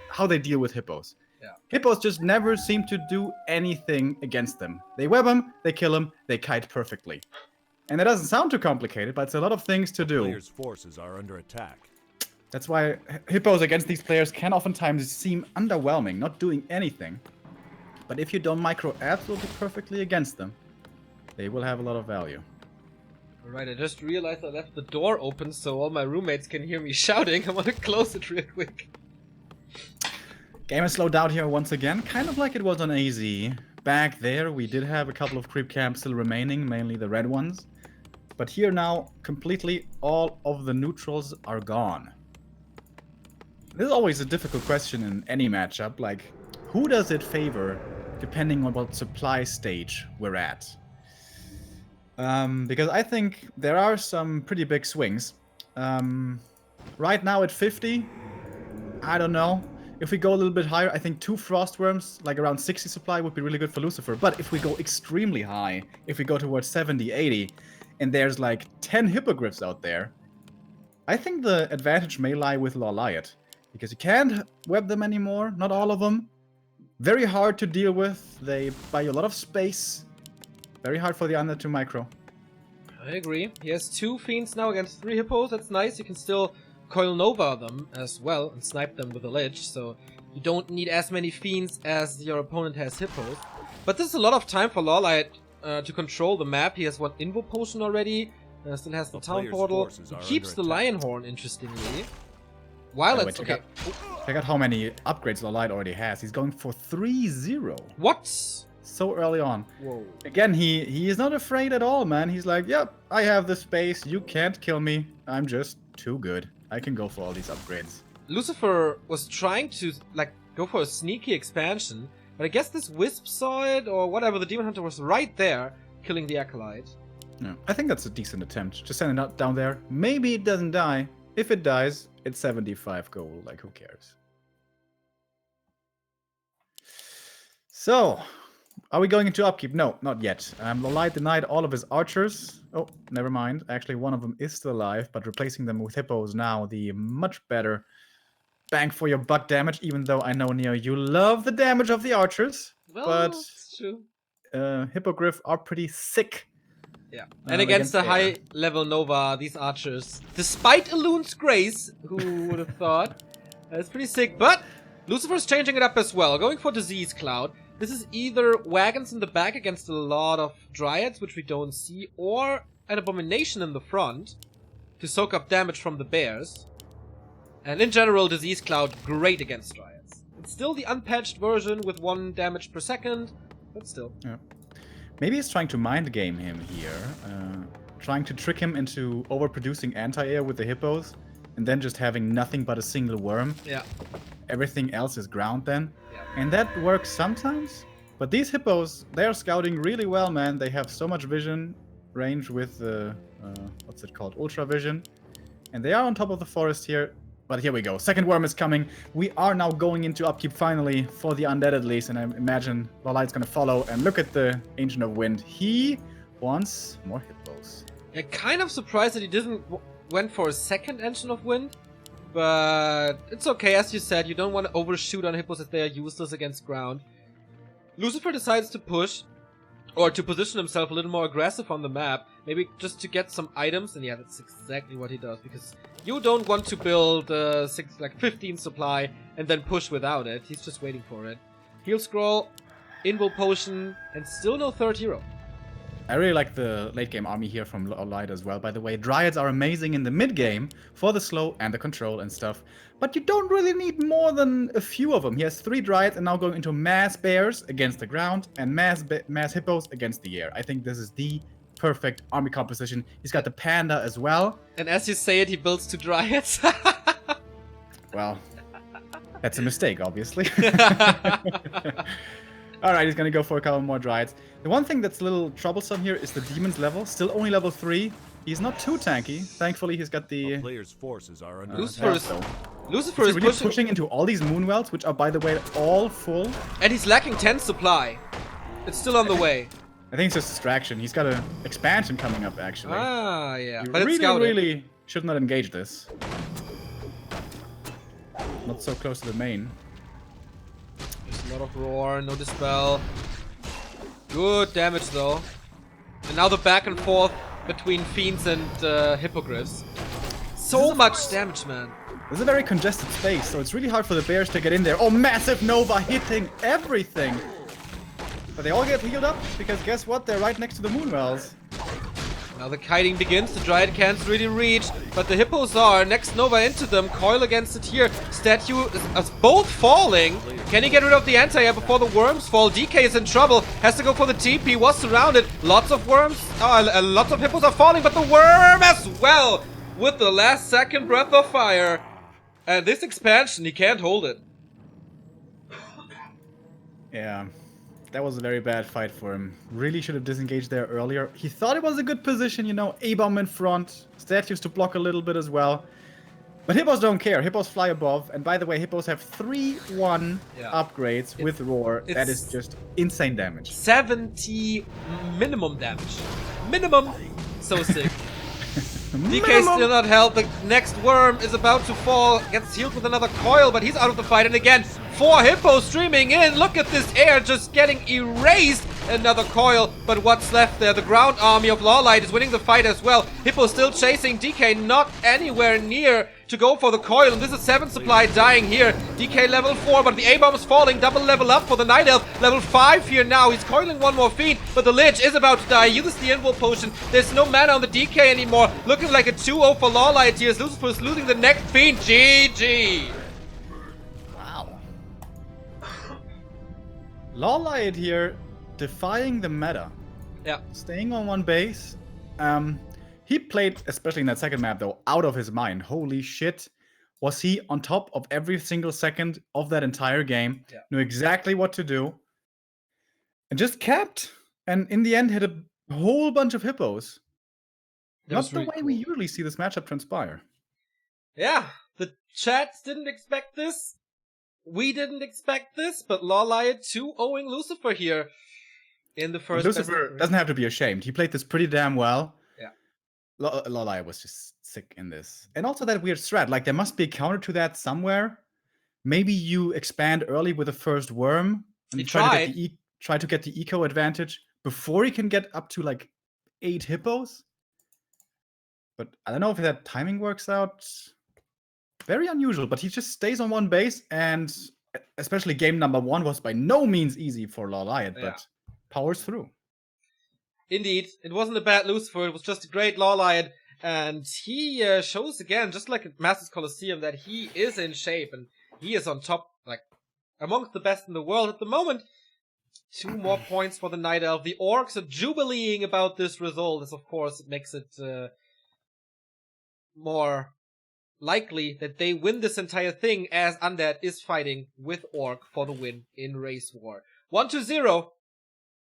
how they deal with Hippos. Yeah. Hippos just never seem to do anything against them. They web them, they kill them, they kite perfectly. And that doesn't sound too complicated, but it's a lot of things to do. Players' forces are under attack. That's why Hippos against these players can oftentimes seem underwhelming, not doing anything. But if you don't micro absolutely perfectly against them, they will have a lot of value. Alright, I just realized I left the door open so all my roommates can hear me shouting. I want to close it real quick. Game is slowed down here once again, kind of like it was on AZ. Back there, we did have a couple of creep camps still remaining, mainly the red ones. But here now, completely all of the neutrals are gone. This is always a difficult question in any matchup, like, who does it favor depending on what supply stage we're at? Because I think there are some pretty big swings. Right now at 50, I don't know. If we go a little bit higher, I think 2 Frostworms, like around 60 supply, would be really good for Lucifer. But if we go extremely high, if we go towards 70, 80, and there's like 10 Hippogriffs out there, I think the advantage may lie with Lawliot. Because you can't web them anymore, not all of them. Very hard to deal with, they buy you a lot of space. Very hard for the Undead to micro. I agree. He has 2 Fiends now against 3 Hippos, that's nice. You can still Coil Nova them as well and snipe them with a Lich, so you don't need as many Fiends as your opponent has Hippos. But this is a lot of time for Lawlight to control the map. He has 1 Invo Potion already, still has the Town Portal. He keeps the Lion Horn, interestingly. While it's okay. Check out how many upgrades Lawlight already has. He's going for 3-0. What? So early on. Whoa. Again, he is not afraid at all, man. He's like, yep, I have the space. You can't kill me. I'm just too good. I can go for all these upgrades. Lucifer was trying to, like, go for a sneaky expansion, but I guess this Wisp saw it, or whatever, the Demon Hunter was right there, killing the Acolyte. Yeah, I think that's a decent attempt. Just send it down there. Maybe it doesn't die. If it dies, it's 75 gold. Like, who cares? So, are we going into upkeep? No, not yet. Lawlight denied all of his archers. Oh, never mind. Actually, one of them is still alive, but replacing them with hippos now, the much better bang for your buck damage, even though I know, Neo, you love the damage of the archers. Well, but it's true. Hippogriff are pretty sick. Yeah. And against the high-level Nova, these archers, despite Eloon's Grace, who would have thought, it's pretty sick. But Lucifer's changing it up as well, going for Disease Cloud. This is either wagons in the back against a lot of Dryads, which we don't see, or an Abomination in the front. to soak up damage from the bears. And in general, Disease Cloud, great against Dryads. It's still the unpatched version with 1 damage per second, but still. Yeah. Maybe he's trying to mind game him here. Trying to trick him into overproducing anti-air with the hippos, and then just having nothing but a single worm. Yeah. Everything else is ground then. Yeah. And that works sometimes. But these hippos, they're scouting really well, man. They have so much vision range with the, what's it called? Ultra vision. And they are on top of the forest here. But here we go. Second worm is coming. We are now going into upkeep finally for the Undead at least. And I imagine Lorlight's going to follow. And look at the Ancient of Wind. He wants more hippos. Yeah, kind of surprised that he didn't went for a second Ancient of Wind. But it's okay, as you said. You don't want to overshoot on hippos if they are useless against ground. Lucifer decides to push. Or to position himself a little more aggressive on the map. Maybe just to get some items. And yeah, that's exactly what he does. Because you don't want to build 15 supply and then push without it. He's just waiting for it. Heal Scroll, Invul Potion, and still no third hero. I really like the late game army here from Light as well, by the way. Dryads are amazing in the mid game for the slow and the control and stuff. But you don't really need more than a few of them. He has 3 Dryads and now going into mass bears against the ground and mass hippos against the air. I think this is the perfect army composition. He's got the panda as well. And as you say it, he builds 2 Dryads. Well, that's a mistake, obviously. Alright, he's gonna go for a couple more Dryads. The one thing that's a little troublesome here is the demon's level. Still only level 3. He's not too tanky. Thankfully, he's got the... Player's forces are under Lucifer is really pushing into all these moonwells, which are, by the way, all full. And he's lacking 10 supply. It's still on the way. I think it's just distraction. He's got an expansion coming up, actually. Ah, yeah. You But it's really, scouted. really should not engage this. Not so close to the main. There's a lot of roar, no dispel. Good damage though. And now the back and forth between fiends and hippogriffs. So much damage, man. This is a very congested space, so it's really hard for the bears to get in there. Oh, massive Nova hitting everything! But they all get healed up, because guess what? They're right next to the moonwells. Now the kiting begins, the Dryad can't really reach, but the hippos are. Next Nova into them, coil against it here. Statue is both falling. Can he get rid of the anti-air before the worms fall? DK is in trouble, has to go for the TP, was surrounded. Lots of worms, lots of hippos are falling, but the worm as well! With the last second breath of fire. And this expansion, he can't hold it. Yeah, that was a very bad fight for him. Really should have disengaged there earlier. He thought it was a good position, you know, A-bomb in front, statues to block a little bit as well. But hippos don't care. Hippos fly above. And by the way, hippos have 3-1 upgrades with roar. That is just insane damage. 70 minimum damage. Minimum. So sick. DK still not held. The next worm is about to fall. Gets healed with another coil, but he's out of the fight. And again, 4 hippos streaming in. Look at this air just getting erased. Another coil, but what's left there? The ground army of Lawlight is winning the fight as well. Hippo still chasing. DK not anywhere near to go for the coil. And this is 7 supply dying here. DK level 4, but the A-bomb is falling. Double level up for the Night Elf. Level 5 here now. He's coiling one more fiend, but the Lich is about to die. Uses the Invul Potion. There's no mana on the DK anymore. Looking like a 2-0 for Lawlight here. Lucifer is losing the next fiend. GG. Wow. Lawlight here defying the meta. Yeah. Staying on one base. He played, especially in that second map though, out of his mind. Holy shit. Was he on top of every single second of that entire game. Yeah. Knew exactly what to do. And just kept. And in the end hit a whole bunch of hippos. Not the way we usually see this matchup transpire. Yeah. The chats didn't expect this. We didn't expect this, but Lawlight 2-0ing Lucifer here. In the first Lucifer doesn't have to be ashamed. He played this pretty damn well. Yeah. Lawlight was just sick in this. And also that weird strat. Like, there must be a counter to that somewhere. Maybe you expand early with the first worm. And try to get the eco advantage before he can get up to, like, 8 hippos. But I don't know if that timing works out. Very unusual. But he just stays on one base. And especially game number 1 was by no means easy for Lawlight. Yeah. But powers through. Indeed, it wasn't a bad Lucifer, it was just a great Lawlight. And he shows again, just like at Masters Coliseum, that he is in shape and he is on top, like, amongst the best in the world at the moment. 2 more points for the Night Elf. The Orcs are jubileeing about this result, as of course it makes it more likely that they win this entire thing, as Undead is fighting with Orc for the win in Race War. 1-0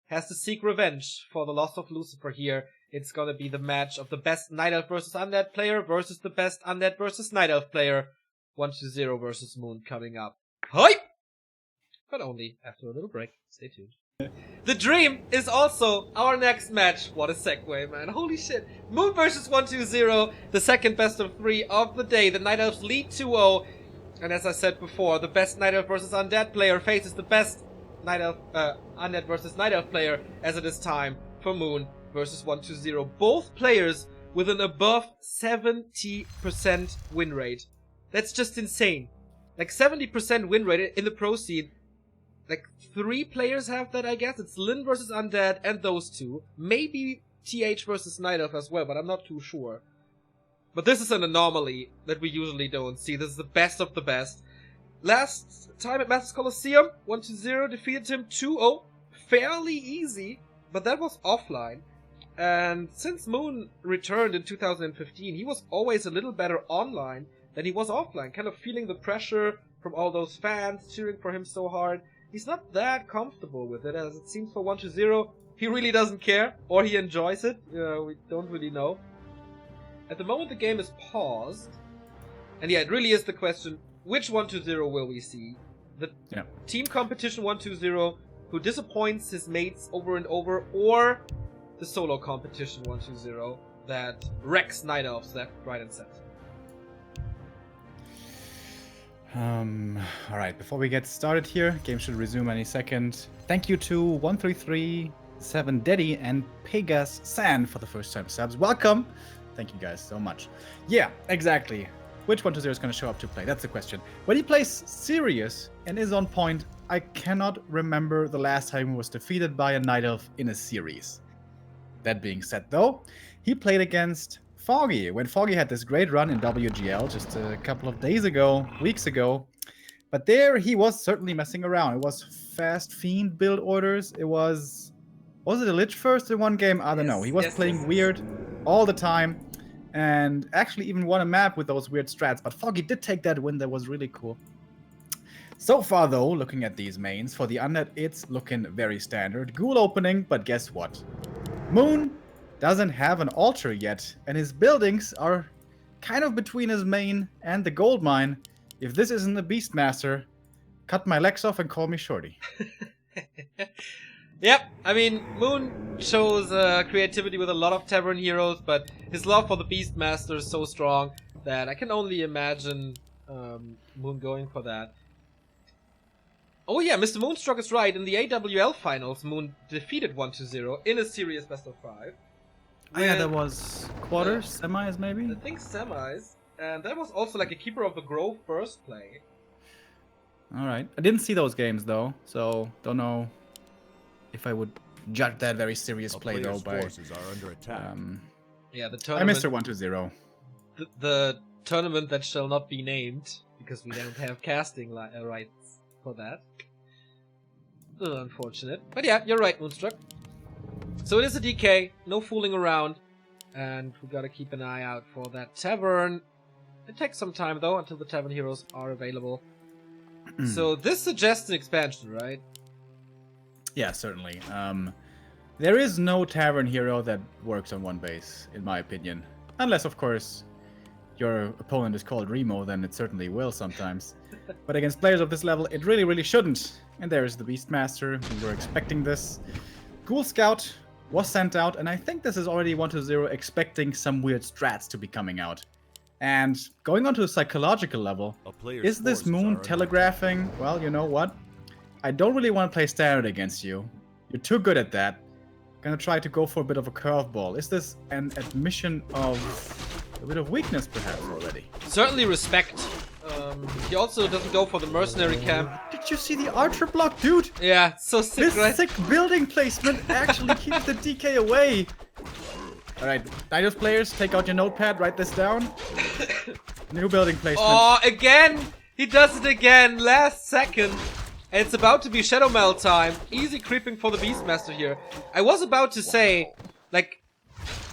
has to seek revenge for the loss of Lucifer here. It's gonna be the match of the best Night Elf versus Undead player versus the best Undead versus Night Elf player. 1-0 versus Moon coming up. Hype! But only after a little break. Stay tuned. The Dream is also our next match. What a segue, man. Holy shit. Moon versus 1-2-0. The second best of 3 of the day. The Night Elves lead 2-0. And as I said before, the best Night Elf versus Undead player faces the best Night Elf, Undead versus Night Elf player, as it is time for Moon versus 1-2-0. Both players with an above 70% win rate. That's just insane. Like 70% win rate in the pro scene. Like 3 players have that, I guess. It's Lin versus Undead and those 2. Maybe TH versus Night Elf as well, but I'm not too sure. But this is an anomaly that we usually don't see. This is the best of the best. Last time at Masters Coliseum, 1-0 defeated him 2-0. Fairly easy, but that was offline. And since Moon returned in 2015, he was always a little better online than he was offline. Kind of feeling the pressure from all those fans cheering for him so hard. He's not that comfortable with it, as it seems for 1-0. He really doesn't care, or he enjoys it. We don't really know. At the moment, the game is paused. And yeah, it really is the question, which 1-0 will we see? The team competition 1-2-0, who disappoints his mates over and over, or the solo competition 1-2-0 that wrecks Night Elves left, right, and center? Alright, before we get started here, game should resume any second. Thank you to 133, 7 and Pegas San for the first time subs. Welcome! Thank you guys so much. Yeah, exactly. Which 1-2-0 is going to show up to play? That's the question. When he plays serious and is on point, I cannot remember the last time he was defeated by a Night Elf in a series. That being said though, he played against Foggy, when Foggy had this great run in WGL just a couple of weeks ago. But there he was certainly messing around. It was fast fiend build orders. It was it a Lich first in one game? I don't know. He was playing weird all the time. And actually even won a map with those weird strats. But Foggy did take that win. That was really cool. So far though, looking at these mains, for the Undead, it's looking very standard. Ghoul opening, but guess what? Moon doesn't have an altar yet, and his buildings are kind of between his main and the gold mine. If this isn't a Beastmaster, cut my legs off and call me Shorty. Yep, I mean, Moon shows creativity with a lot of Tavern heroes, but his love for the Beastmaster is so strong that I can only imagine Moon going for that. Oh yeah, Mr. Moonstruck is right. In the AWL finals, Moon defeated 1-0 in a serious best of 5. Oh yeah, that was quarters, semis maybe? I think semis. And that was also like a Keeper of the Grove first play. Alright. I didn't see those games though, so don't know if I would judge that very serious play though by... forces are under attack. Yeah, the I tournament... missed her 1-0. The tournament that shall not be named, because we don't have casting rights for that. Unfortunate. But yeah, you're right, Moonstruck. So it is a DK, no fooling around, and we gotta keep an eye out for that Tavern. It takes some time though until the Tavern heroes are available. So this suggests an expansion, right? Yeah, certainly. There is no Tavern hero that works on one base, in my opinion. Unless, of course, your opponent is called Remo, then it certainly will sometimes. But against players of this level, it really, really shouldn't. And there is the Beastmaster. We were expecting this. Ghoul Scout was sent out, and I think this is already 1-0 expecting some weird strats to be coming out. And going on to a psychological level, is this Moon telegraphing, well, you know what? I don't really want to play standard against you. You're too good at that. Gonna try to go for a bit of a curveball. Is this an admission of a bit of weakness, perhaps, already? Certainly respect. He also doesn't go for the mercenary camp. Did you see the archer block, dude? Yeah, so sick, This right? sick building placement actually keeps the DK away. Alright, Dinos players, take out your notepad, write this down. New building placement. Oh, again! He does it again, last second. And it's about to be Shadow Meld time. Easy creeping for the Beastmaster here. I was about to say, like,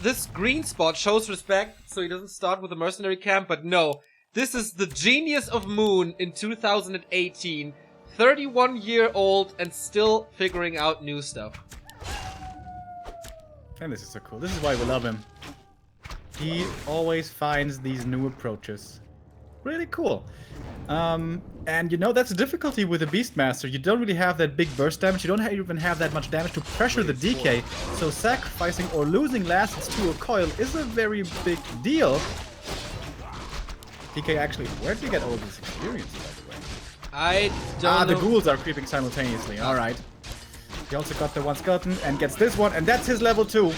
this green spot shows respect, so he doesn't start with the mercenary camp, but no. This is the genius of Moon in 2018. 31-year-old and still figuring out new stuff. And this is so cool. This is why we love him. He always finds these new approaches. Really cool. And you know, that's the difficulty with the Beastmaster. You don't really have that big burst damage. You don't even have that much damage to pressure the DK. So sacrificing or losing last hits to a coil is a very big deal. DK actually, where did you get all this experience, by the way? I don't know. The ghouls are creeping simultaneously. Alright. He also got the one skeleton and gets this one, and that's his level 2.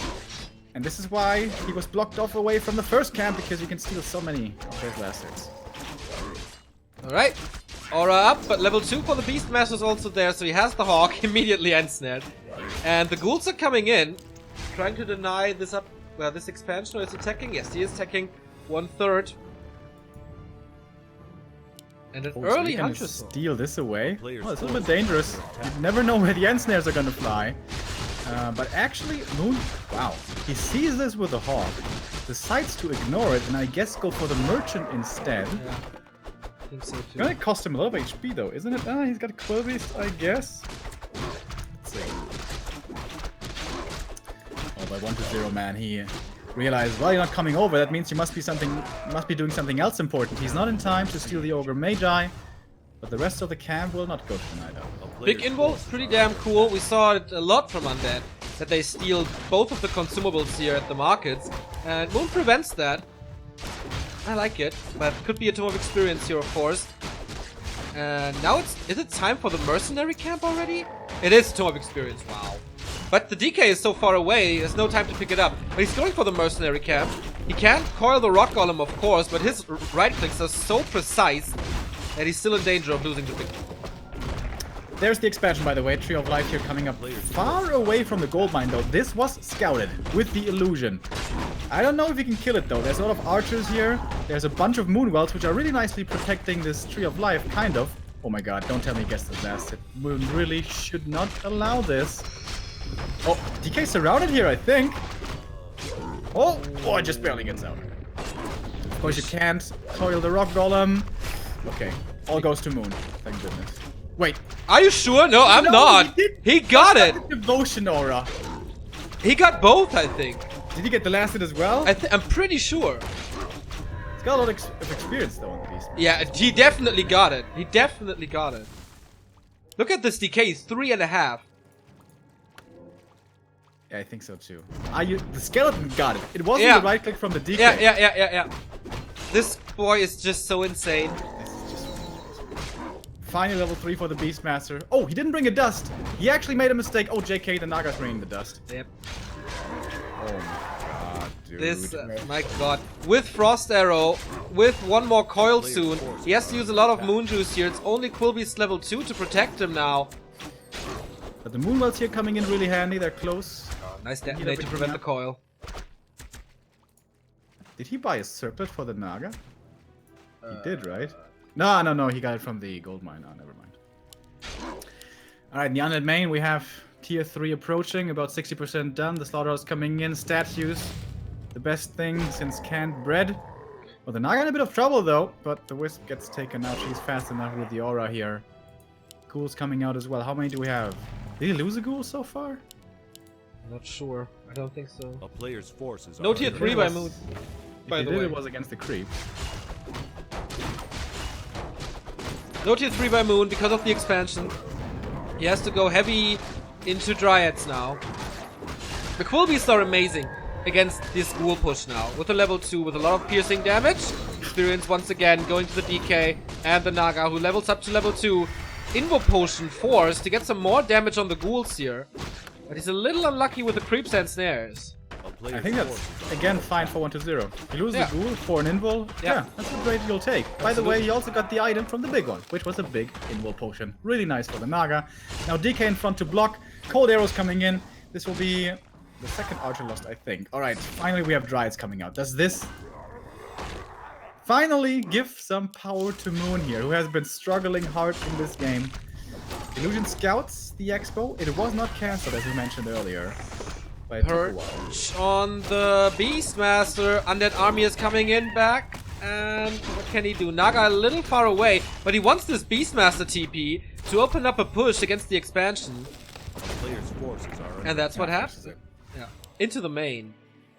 And this is why he was blocked off away from the first camp, because you can steal so many of his last hits. Alright. Aura up, but level 2 for the Beastmaster is also there, so he has the Hawk immediately ensnared. And the ghouls are coming in, trying to deny this up. Well, this expansion is attacking. Yes, he is attacking 1/3. And an early Hunter Sword. Steal this away. Oh, it's a little bit dangerous. You never know where the end snares are gonna fly. But actually, Moon, wow, he sees this with the Hawk, decides to ignore it, and I guess go for the Merchant instead. Yeah, I think so too. Gonna cost him a lot of HP though, isn't it? Ah, he's got Quill Beast, I guess. Let's see. Oh, by 1-0, man, he realized, well, you're not coming over. That means you must be doing something else important. He's not in time to steal the Ogre Magi, but the rest of the camp will not go to the Night Owl. Big invul, pretty damn cool. We saw it a lot from Undead, that they steal both of the consumables here at the markets, and Moon prevents that. I like it, but could be a Tome of Experience here, of course. And now is it time for the Mercenary camp already? It is Tome of Experience, wow. But the DK is so far away, there's no time to pick it up. But he's going for the Mercenary camp. He can't coil the Rock Golem, of course, but his right clicks are so precise that he's still in danger of losing the big. There's the expansion, by the way. Tree of Life here coming up far away from the gold mine, though. This was scouted with the illusion. I don't know if you can kill it, though. There's a lot of archers here. There's a bunch of Moonwells, which are really nicely protecting this Tree of Life, kind of. Oh my god, don't tell me he gets the last hit. Moon really should not allow this. Oh, DK surrounded here, I think. Oh, it just barely gets out. Of course, you can't coil the Rock Golem. Okay, all goes to Moon. Thank goodness. Wait. Are you sure? No, I'm not. He got it. Devotion aura. He got both, I think. Did he get the last hit as well? I'm pretty sure. He's got a lot of experience though on the beast. Yeah, he definitely got it. He definitely got it. Look at this DK, 3.5. Yeah, I think so too. The skeleton got it. It wasn't the right click from the DK. Yeah. This boy is just so insane. Finally level 3 for the Beastmaster. Oh, he didn't bring a dust. He actually made a mistake. Oh, JK, the Naga's bringing the dust. Yep. Oh my god, dude. This, my god. With Frost Arrow, with one more coil soon, he has to use a lot of Moon Juice here. It's only Quill Beast level 2 to protect him now. But the Moonwells here coming in really handy. They're close. Nice detonate to prevent the coil. Did he buy a circlet for the Naga? He did, right? No, he got it from the gold mine. Oh, never mind. Alright, in the Undead main, we have tier 3 approaching, about 60% done. The slaughterhouse coming in, statues. The best thing since canned bread. Well, the Naga in a bit of trouble, though, but the Wisp gets taken out. She's fast enough with the aura here. Ghouls coming out as well. How many do we have? Did he lose a ghoul so far? Not sure. I don't think so. A player's forces No are tier under 3 by Moon. By the way, it was against the creep. No tier 3 by Moon because of the expansion. He has to go heavy into Dryads now. The Quill Beasts are amazing against this ghoul push now. With a level 2, with a lot of piercing damage. Experience once again going to the DK and the Naga, who levels up to level 2. Invo Potion force to get some more damage on the ghouls here. But he's a little unlucky with the creeps and snares. I think that's, again, fine for 1-0. You lose the ghoul for an invul. Yeah, that's a trade you'll take. By the way, he also got the item from the big one, which was a big invul potion. Really nice for the Naga. Now DK in front to block. Cold arrows coming in. This will be The second archer lost, I think. Alright, finally we have Dryads coming out. Does this finally give some power to Moon here, who has been struggling hard in this game? Illusion Scouts the expo. It was not cancelled, as we mentioned earlier. But it took a while. Perch on the Beastmaster. Undead army is coming in back. And what can he do? Naga a little far away, but he wants this Beastmaster TP to open up a push against the expansion. The player's forces are And that's what happened. Yeah. Into the main.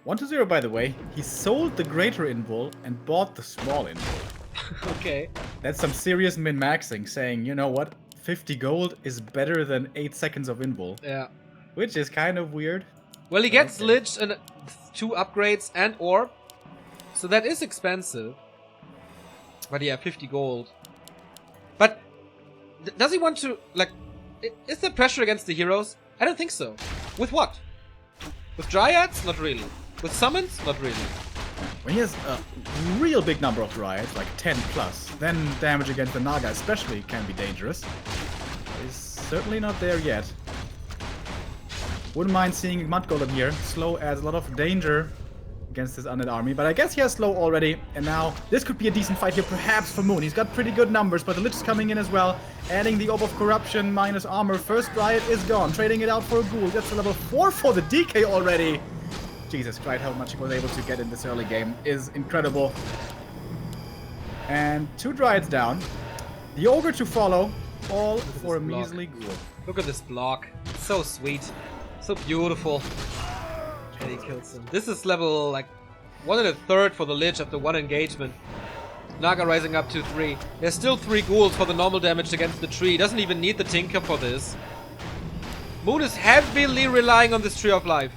1-0, by the way. He sold the greater invul and bought the small invul. Okay. That's some serious min-maxing, saying, you know what? 50 gold is better than 8 seconds of invul. Yeah. Which is kind of weird. Well, he gets Lich and 2 upgrades and Orb. So that is expensive. But yeah, 50 gold. But does he want to, like, is there pressure against the heroes? I don't think so. With what? With Dryads? Not really. With summons? Not really. When he has a real big number of Dryads, like 10 plus, then damage against the Naga especially can be dangerous. He's certainly not there yet. Wouldn't mind seeing Mud Golem here. Slow adds a lot of danger against this Undead army, but I guess he has slow already, and now this could be a decent fight here, perhaps for Moon. He's got pretty good numbers, but the Lich is coming in as well, adding the Orb of Corruption minus armor. First Dryad is gone, trading it out for a Ghoul. Gets a level 4 for the DK already. Jesus Christ, how much he was able to get in this early game is incredible. And 2 Dryads down. The Ogre to follow, all for a measly Ghoul. Look at this block. It's so sweet. So beautiful. And he kills him. This is level, like, 1 1/3 for the Lich after 1 engagement. Naga rising up to 3. There's still 3 ghouls for the normal damage against the tree. Doesn't even need the Tinker for this. Moon is heavily relying on this Tree of Life.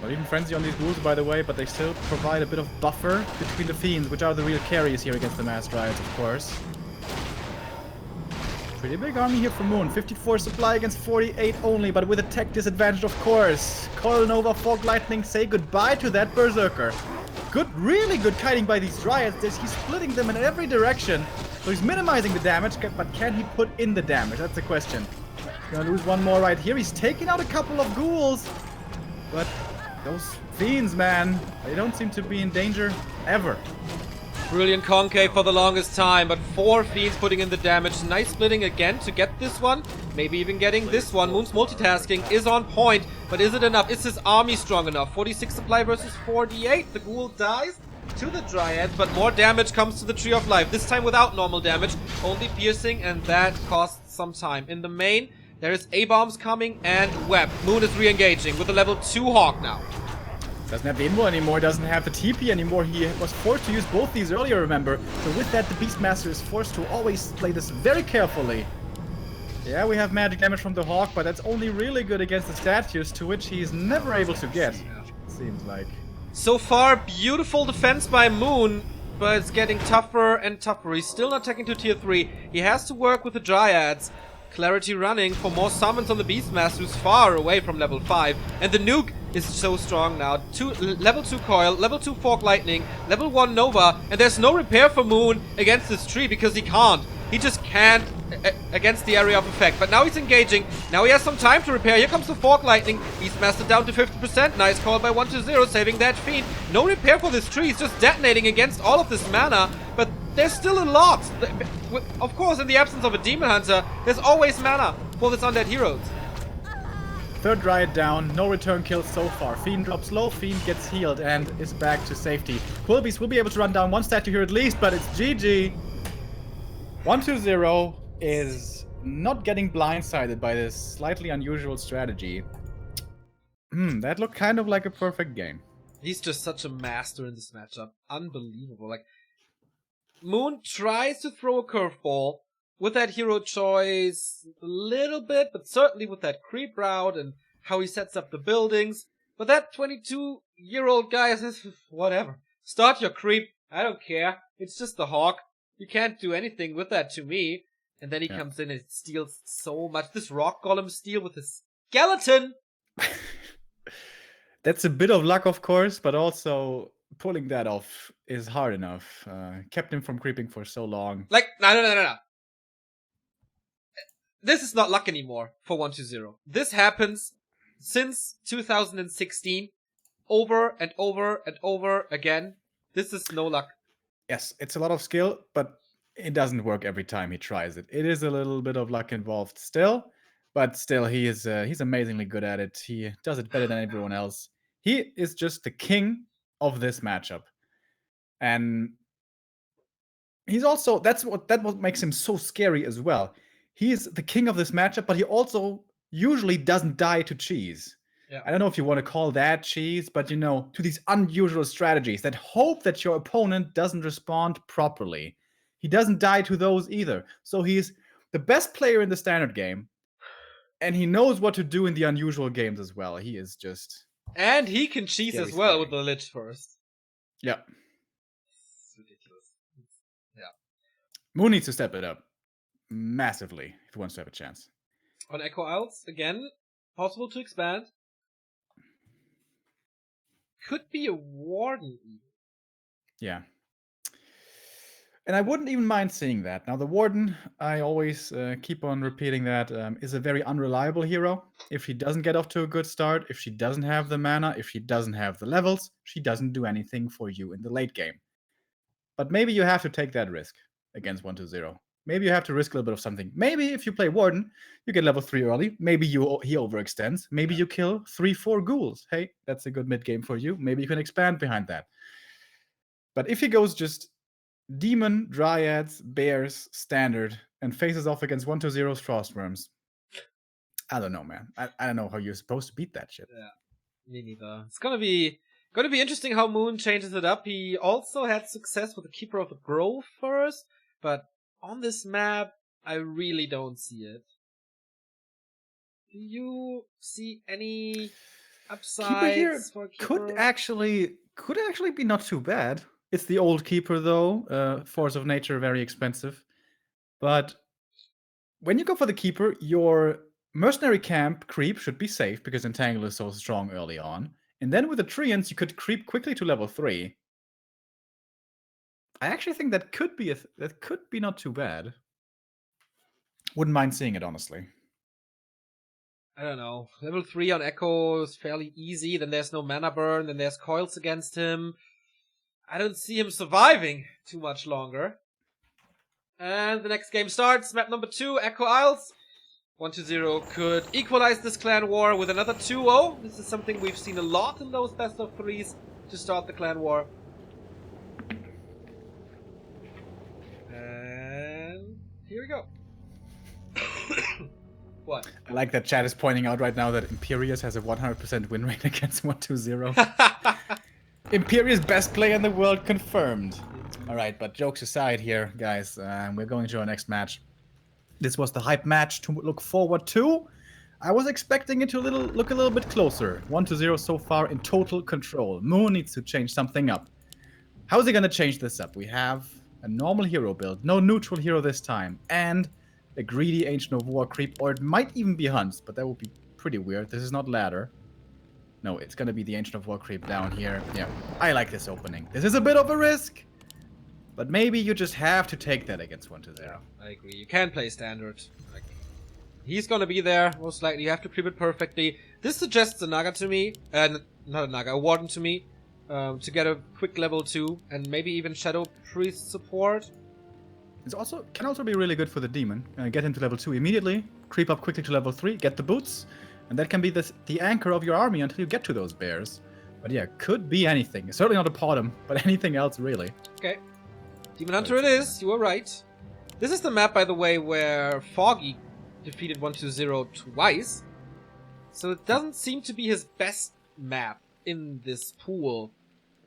Not even frenzy on these ghouls, by the way, but they still provide a bit of buffer between the fiends, which are the real carriers here against the Mass Dryads, of course. Pretty big army here for Moon. 54 supply against 48 only, but with a tech disadvantage, of course. Coil Nova, Fog Lightning, say goodbye to that Berserker. Good, really good kiting by these Dryads. He's splitting them in every direction. So he's minimizing the damage, but can he put in the damage? That's the question. He's gonna lose one more right here. He's taking out a couple of ghouls. But those fiends, man, they don't seem to be in danger ever. Brilliant concave for the longest time, but 4 fiends putting in the damage. Nice splitting again to get this one. Maybe even getting this one. Moon's multitasking is on point, but is it enough? Is his army strong enough? 46 supply versus 48. The Ghoul dies to the Dryads, but more damage comes to the Tree of Life. This time without normal damage, only piercing, and that costs some time. In the main, there is A-bombs coming and Web. Moon is re-engaging with a level 2 Hawk now. Doesn't have the Invul anymore, doesn't have the TP anymore. He was forced to use both these earlier, remember. So with that, the Beastmaster is forced to always play this very carefully. Yeah, we have magic damage from the Hawk, but that's only really good against the statues, to which he's never able to get, it seems like. So far, beautiful defense by Moon, but it's getting tougher and tougher. He's still not taking to tier 3. He has to work with the Dryads. Clarity running for more summons on the Beastmaster, who's far away from level 5. And the nuke is so strong now. Level 2 Coil, level 2 Fork Lightning, level 1 Nova, and there's no repair for Moon against this tree because he can't. He just can't against the area of effect. But now he's engaging. Now he has some time to repair. Here comes the Fork Lightning. Beastmaster down to 50%. Nice call by 1-0, saving that fiend. No repair for this tree. He's just detonating against all of this mana. But there's still a lot. Of course, in the absence of a Demon Hunter, there's always mana for this Undead heroes. Third Dryad down, no return kills so far. Fiend drops low, Fiend gets healed and is back to safety. Quillbeast will be able to run down one statue here at least, but it's GG. 1-0 is not getting blindsided by this slightly unusual strategy. That looked kind of like a perfect game. He's just such a master in this matchup. Unbelievable. Like, Moon tries to throw a curveball with that hero choice a little bit, but certainly with that creep route and how he sets up the buildings. But that 22-year-old guy says, whatever. Start your creep. I don't care. It's just the Hawk. You can't do anything with that to me. And then he comes in and steals so much. This Rock Golem steal with his skeleton. That's a bit of luck, of course, but also pulling that off is hard enough. Kept him from creeping for so long. Like, no. This is not luck anymore for 1-0. This happens since 2016, over and over and over again. This is no luck. Yes, it's a lot of skill, but it doesn't work every time he tries it. It is a little bit of luck involved still, but still he's amazingly good at it. He does it better than everyone else. He is just the king of this matchup. And he's also that's what makes him so scary as well. He's the king of this matchup, but he also usually doesn't die to cheese. Yeah. I don't know if you want to call that cheese, but to these unusual strategies that hope that your opponent doesn't respond properly. He doesn't die to those either. So he's the best player in the standard game, and he knows what to do in the unusual games as well. He is just... And he can cheese as well with the Lich first. Yeah. It's ridiculous. Yeah. Moon needs to step it up massively if he wants to have a chance. On Echo Isles, again, possible to expand. Could be a Warden. Yeah. And I wouldn't even mind seeing that. Now, the Warden, I always keep on repeating that, is a very unreliable hero. If she doesn't get off to a good start, if she doesn't have the mana, if she doesn't have the levels, she doesn't do anything for you in the late game. But maybe you have to take that risk against 1-2-0. Maybe you have to risk a little bit of something. Maybe if you play Warden, you get level 3 early. Maybe he overextends. Maybe you kill 3-4 ghouls. Hey, that's a good mid game for you. Maybe you can expand behind that. But if he goes just Demon, Dryads, Bears, Standard, and faces off against 1-2-0's Frostworms, I don't know, man. I don't know how you're supposed to beat that shit. Yeah, me neither. It's gonna be interesting how Moon changes it up. He also had success with the Keeper of the Grove first, but on this map, I really don't see it. Do you see any upsides Keeper here for Keeper? could actually be not too bad. It's the old Keeper though, Force of Nature, very expensive. But when you go for the Keeper, your Mercenary Camp creep should be safe because Entangle is so strong early on. And then with the Treants, you could creep quickly to level 3. I actually think that could be not too bad. Wouldn't mind seeing it, honestly. I don't know. Level 3 on Echo is fairly easy. Then there's no mana burn. Then there's coils against him. I don't see him surviving too much longer. And the next game starts. Map number 2, Echo Isles. 1-2-0 could equalize this clan war with another 2-0. This is something we've seen a lot in those best of 3s to start the clan war. And here we go. What? I like that chat is pointing out right now that Imperius has a 100% win rate against 1-2-0. Imperius best player in the world confirmed. Alright, but jokes aside here, guys, we're going to our next match. This was the hype match to look forward to. I was expecting it to look a little bit closer. 1-0 so far in total control. Moon needs to change something up. How's he gonna change this up? We have a normal hero build, no neutral hero this time, and a greedy Ancient of War creep, or it might even be Hunts, but that would be pretty weird. This is not ladder. No, it's gonna be the Ancient of War creep down here. Yeah, I like this opening. This is a bit of a risk, but maybe you just have to take that against 1-0. I agree. You can play standard. Like, he's gonna be there, most likely. You have to creep it perfectly. This suggests a Naga to me. Not a Naga, a Warden to me. To get a quick level 2, and maybe even Shadow Priest support. It can also be really good for the Demon. Get him to level 2 immediately, creep up quickly to level 3, get the boots, and that can be the anchor of your army until you get to those bears. But yeah, could be anything. Certainly not a Potom, but anything else really. Okay. Demon Hunter it is, you were right. This is the map, by the way, where Foggy defeated 1-2-0 twice. So it doesn't seem to be his best map in this pool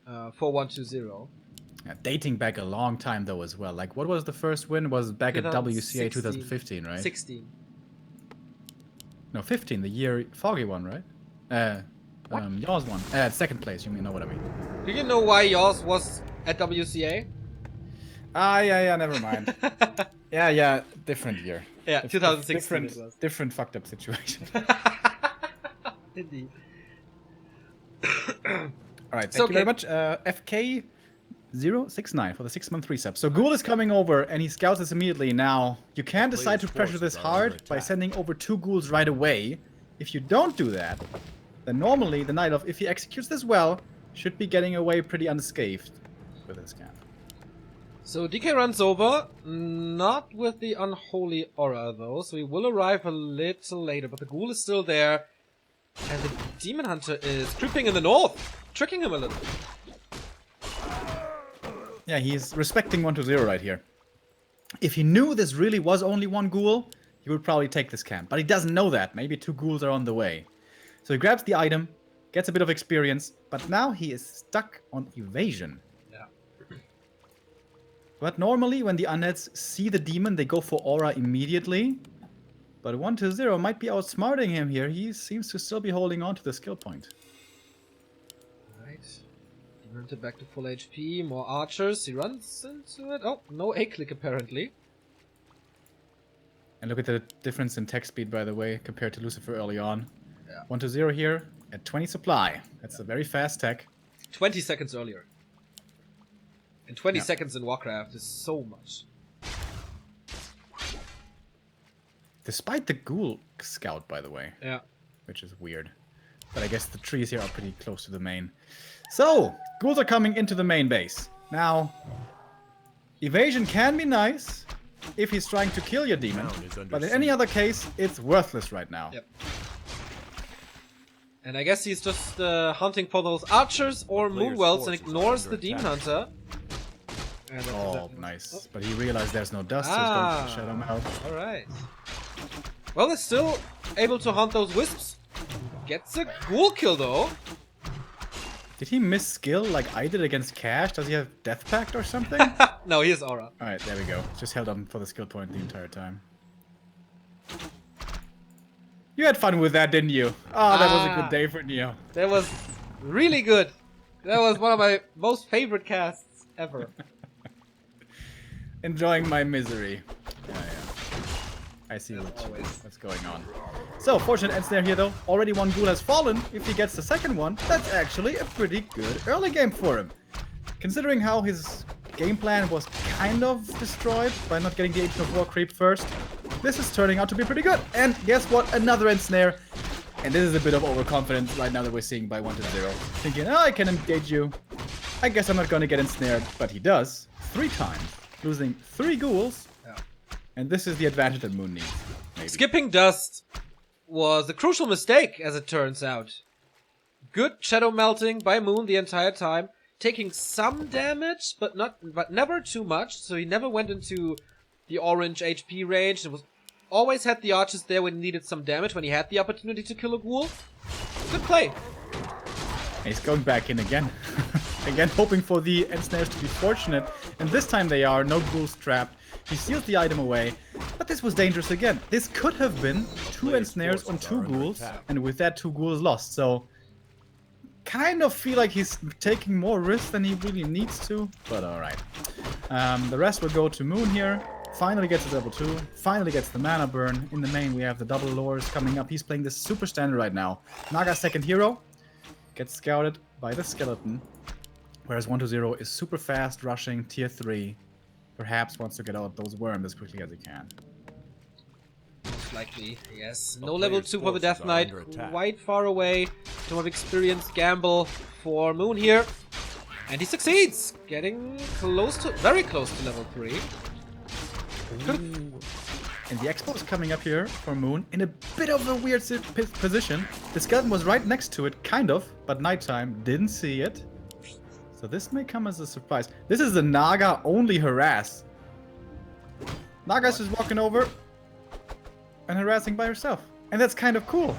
for 1-2-0. Yeah, dating back a long time though as well. Like, what was the first win? Was back at WCA 2015, right? 16. No, 15, the year Foggy won, right? Yours won. Second place, you know what I mean. Do you know why yours was at WCA? Yeah, never mind. yeah, different year. Yeah, 2016 different fucked up situation. Indeed. Alright, thank you very much. FK069 for the 6-month resub. So Ghoul is coming over and he scouts this immediately. Now, you can decide to pressure this hard by sending over 2 ghouls right away If you don't do that, then normally the Night Elf, if he executes this well, should be getting away pretty unscathed with his camp. So DK runs over, not with the Unholy Aura though, so he will arrive a little later, but the Ghoul is still there, and the Demon Hunter is creeping in the north, tricking him a little. Yeah, he's respecting 1-0 right here. If he knew this really was only one Ghoul, he would probably take this camp, but he doesn't know that. Maybe 2 Ghouls are on the way. So he grabs the item, gets a bit of experience, but now he is stuck on evasion. Yeah. But normally when the Undeads see the demon, they go for aura immediately. But 1-0 might be outsmarting him here. He seems to still be holding on to the skill point. Right. Demon Hunter back to full HP, more archers, he runs into it. Oh, no A-click apparently. And look at the difference in tech speed, by the way, compared to Lucifer early on. Yeah. 1-0 here at 20 supply. That's a very fast tech. 20 seconds earlier. And 20 seconds in Warcraft is so much. Despite the Ghoul Scout, by the way. Yeah. Which is weird. But I guess the trees here are pretty close to the main. So, Ghouls are coming into the main base. Now, evasion can be nice if he's trying to kill your demon. But in any other case, it's worthless right now. Yep. And I guess he's just hunting for those archers or moonwells and ignores the Demon Hunter. And oh, nice. But he realized there's no dust, so he's going to shut him out. Alright. Well, they're still able to hunt those wisps. Gets a Ghoul kill, though. Did he miss skill like I did against Cash? Does he have Death Pact or something? No, he has Aura. Alright, there we go. Just held on for the skill point the entire time. You had fun with that, didn't you? Oh, that was a good day for Neo. That was really good. That was one of my most favorite casts ever. Enjoying my misery. Yeah. I see what's going on. So, fortunate end snare here though. Already one Ghoul has fallen. If he gets the second one, that's actually a pretty good early game for him. Considering how his game plan was kind of destroyed by not getting the Ancient of War creep first, this is turning out to be pretty good. And guess what? Another end snare. And this is a bit of overconfidence right now that we're seeing by 1-0. Thinking, oh, I can engage you. I guess I'm not going to get ensnared. But he does 3 times, losing 3 Ghouls. Yeah. And this is the advantage that Moon needs. Maybe. Skipping Dust was a crucial mistake, as it turns out. Good shadow melting by Moon the entire time, taking some damage, but never too much. So he never went into the orange HP range. It was always had the archers there when he needed some damage, when he had the opportunity to kill a Ghoul. Good play. And he's going back in again. Again, hoping for the ensnares to be fortunate. And this time they are. No Ghouls trapped. He steals the item away. But this was dangerous again. This could have been 2 ensnares on 2 Ghouls. And with that, 2 Ghouls lost. So, kind of feel like he's taking more risks than he really needs to. But alright. The rest will go to Moon here. Finally gets a level 2. Finally gets the mana burn. In the main, we have the double lures coming up. He's playing this super standard right now. Naga's second hero gets scouted by the skeleton. Whereas 1-0 is super fast, rushing tier 3. Perhaps wants to get out those worms as quickly as he can. Most likely, yes. No level 2 for the Death Knight. Quite far away. Don't have experience gamble for Moon here. And he succeeds! Getting close to, very close to level 3. And the expo is coming up here for Moon in a bit of a weird position. The skeleton was right next to it, kind of, but nighttime didn't see it. So this may come as a surprise. This is the Naga only harass. Naga's just walking over and harassing by herself. And that's kind of cool.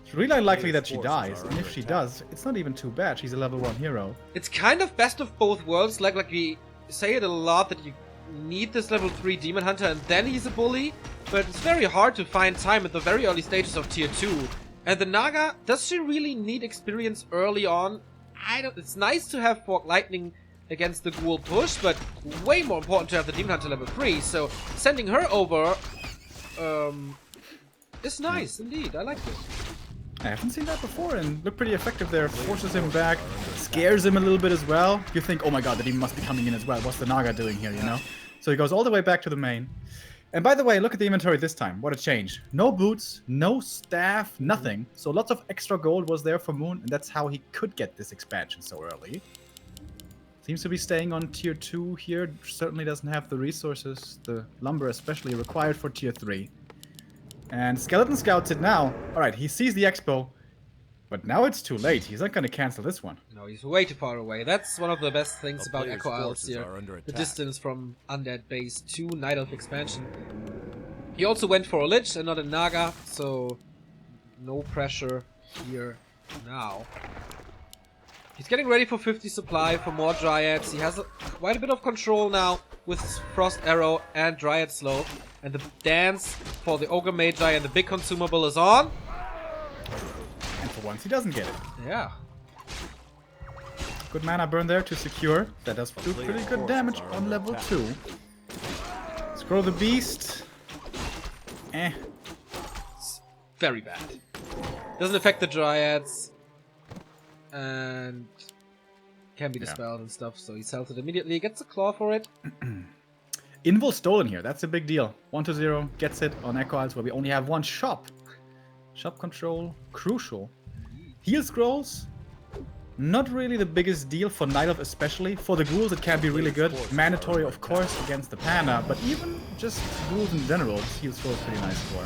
It's really unlikely that she dies, and if she does, it's not even too bad. She's a level 1 hero. It's kind of best of both worlds, like we say it a lot that you need this level 3 Demon Hunter and then he's a bully, but it's very hard to find time at the very early stages of tier 2. And the Naga, does she really need experience early on? It's nice to have Fork Lightning against the Ghoul push, but way more important to have the Demon Hunter level 3, so sending her over is nice indeed. I like this. I haven't seen that before and looked pretty effective there. Forces him back, scares him a little bit as well. You think, oh my god, the demon must be coming in as well. What's the Naga doing here, you know? So he goes all the way back to the main. And by the way, look at the inventory this time. What a change. No boots, no staff, nothing. So lots of extra gold was there for Moon, and that's how he could get this expansion so early. Seems to be staying on tier 2 here. Certainly doesn't have the resources, the lumber especially, required for tier 3. And Skeleton scouts it now. Alright, he sees the expo. But now it's too late. He's not going to cancel this one. No, he's way too far away. That's one of the best things A about player's Echo Isles forces here. are under The attack. distance from Undead base to Night Elf expansion. He also went for a Lich and not a Naga, so no pressure here now. He's getting ready for 50 supply for more Dryads. He has quite a bit of control now with Frost Arrow and Dryad Slow. And the dance for the Ogre Magi and the big consumable is on. And for once, he doesn't get it. Yeah. Good mana burn there to secure. That does do pretty good damage on level 2. Scroll the Beast. It's very bad. Doesn't affect the Dryads. And can be dispelled and stuff, so he sells it immediately. Gets a claw for it. Invul stolen here. That's a big deal. 1-0 gets it on Echo Isles where we only have one shop. Shop control, crucial. Heal scrolls, not really the biggest deal for Night Elf especially. For the ghouls it can be really good. Mandatory of course against the Panda, but even just ghouls in general, heal scrolls pretty nice for.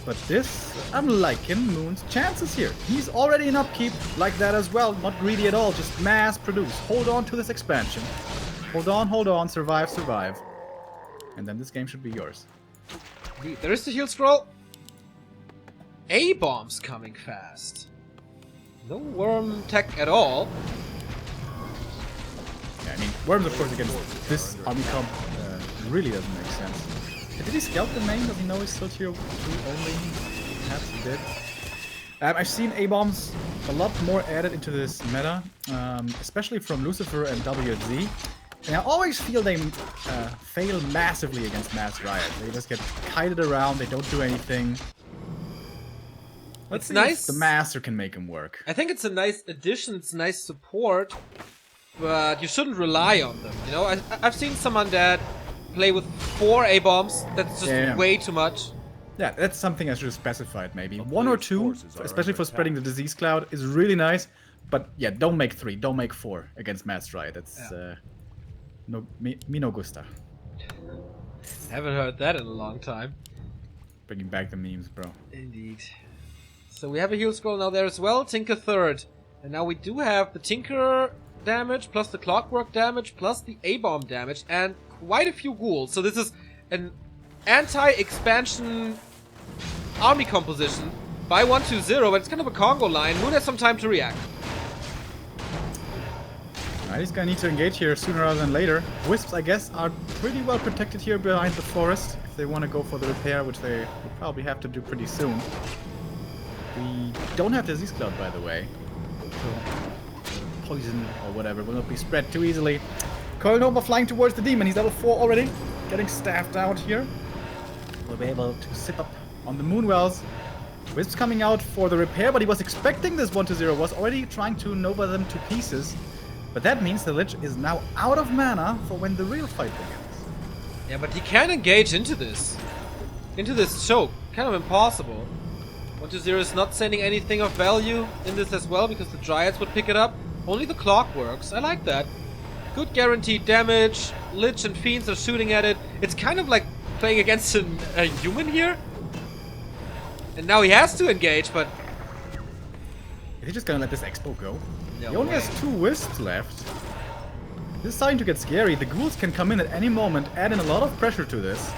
But this, I'm liking Moon's chances here. He's already in upkeep, like that as well. Not greedy at all, just mass produce. Hold on to this expansion. Hold on, survive, survive. And then this game should be yours. Indeed. There is the heal scroll. A-bombs coming fast. No worm tech at all. Yeah, I mean, worms of course against this army comp really doesn't make sense. Did he scout the main? Does he know he's still tier 2 only? Perhaps he did. I've seen A-bombs a lot more added into this meta, especially from Lucifer and WZ. And I always feel they fail massively against Mass Riot. They just get kited around, they don't do anything. Let's see nice. if the Master can make them work. I think it's a nice addition, it's nice support, but you shouldn't rely on them, you know? I've seen some Undead play with 4 A-bombs, that's just way too much. Yeah, that's something I should have specified maybe. 1 or 2, especially for spreading the disease cloud, is really nice. But yeah, don't make 3, don't make 4 against Mass Riot. That's no, me no gusta. Haven't heard that in a long time. Bringing back the memes, bro. Indeed. So we have a heal scroll now there as well, Tinker third. And now we do have the Tinker damage, plus the Clockwork damage, plus the A-bomb damage, and quite a few ghouls. So this is an anti-expansion army composition by 1-2-0, but it's kind of a Congo line. Moon has some time to react. Alright, he's gonna need to engage here sooner rather than later. Wisps, I guess, are pretty well protected here behind the forest if they want to go for the repair, which they will probably have to do pretty soon. We don't have Disease Cloud, by the way. So poison or whatever will not be spread too easily. Coil Nova flying towards the demon. He's level 4 already. Getting staffed out here. We'll be able to sip up on the Moonwells. Wisps coming out for the repair, but he was expecting this 1-0. Was already trying to Nova them to pieces. But that means the Lich is now out of mana for when the real fight begins. Yeah, but he can engage into this. Into this choke. Kind of impossible. 1-0 is not sending anything of value in this as well, because the Dryads would pick it up. Only the clock works. I like that. Good guaranteed damage. Lich and Fiends are shooting at it. It's kind of like playing against a human here. And now he has to engage, but... Is he just gonna let this Expo go? No he only way. has 2 Wisps left. This is starting to get scary. The ghouls can come in at any moment, add in a lot of pressure to this.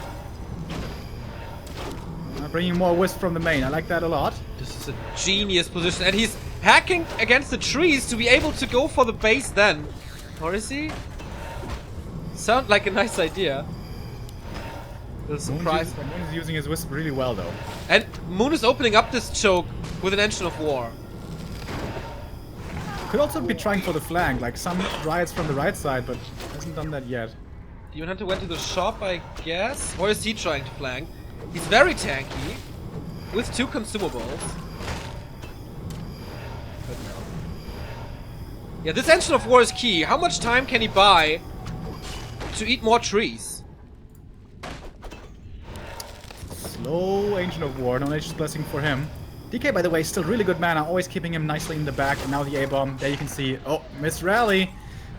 Bringing more Wisp from the main. I like that a lot. This is a genius position. And he's hacking against the trees to be able to go for the base then. Or is he? Sound like a nice idea. A surprise. Moon is using his Wisp really well, though. And Moon is opening up this choke with an Engine of War. Could also be trying for the flank, like some Dryads from the right side, but hasn't done that yet. Demon Hunter went to the shop, I guess. Or is he trying to flank? He's very tanky, with 2 consumables. But no. Yeah, this Engine of War is key. How much time can he buy to eat more trees? No Ancient of War, no Nature's Blessing for him. DK, by the way, still really good mana, always keeping him nicely in the back. And now the A-bomb. There you can see. Oh, missed rally.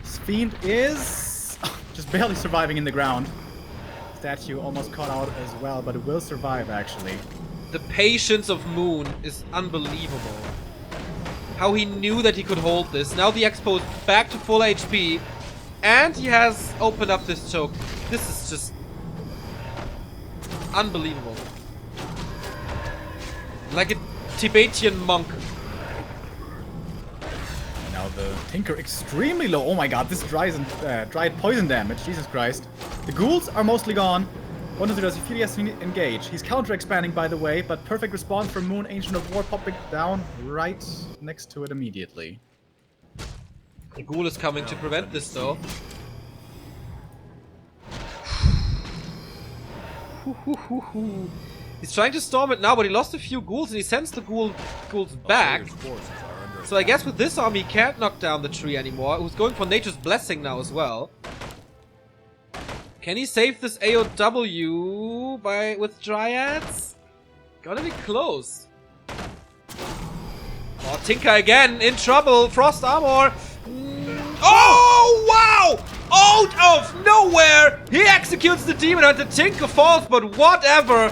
Fiend is just barely surviving in the ground. Statue almost caught out as well, but it will survive, actually. The patience of Moon is unbelievable. How he knew that he could hold this. Now the Expo is back to full HP. And he has opened up this choke. This is just unbelievable. Like a Tibetan monk. Now the Tinker extremely low. Oh my god, this dried poison damage. Jesus Christ. The ghouls are mostly gone. One of the does he has to engage. He's counter-expanding, by the way, but perfect response from Moon. Ancient of War popping down right next to it immediately. The ghoul is coming to prevent this, though. He's trying to storm it now, but he lost a few ghouls and he sends the ghouls back. So I guess with this army he can't knock down the tree anymore. Who's going for Nature's Blessing now as well. Can he save this AOW with Dryads? Gonna be close. Oh, Tinker again in trouble. Frost Armor. Oh, wow! Out of nowhere! He executes the Demon Hunter. Tinker falls, but whatever.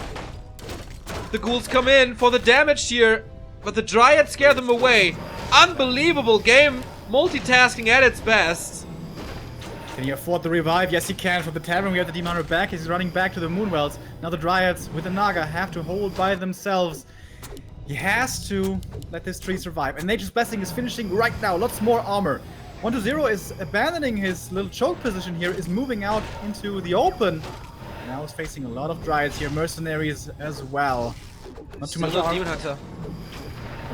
The ghouls come in for the damage here, but the Dryad scare them away. Unbelievable game. Multitasking at its best. Can he afford the revive? Yes, he can. From the tavern, we have the Demon Hunter back. He's running back to the Moonwells. Now the Dryads with the Naga have to hold by themselves. He has to let this tree survive. And Nature's Blessing is finishing right now. Lots more armor. 1-0 is abandoning his little choke position here, is moving out into the open. Now he's facing a lot of Dryads here, mercenaries as well. Not too much armor. Demon Hunter.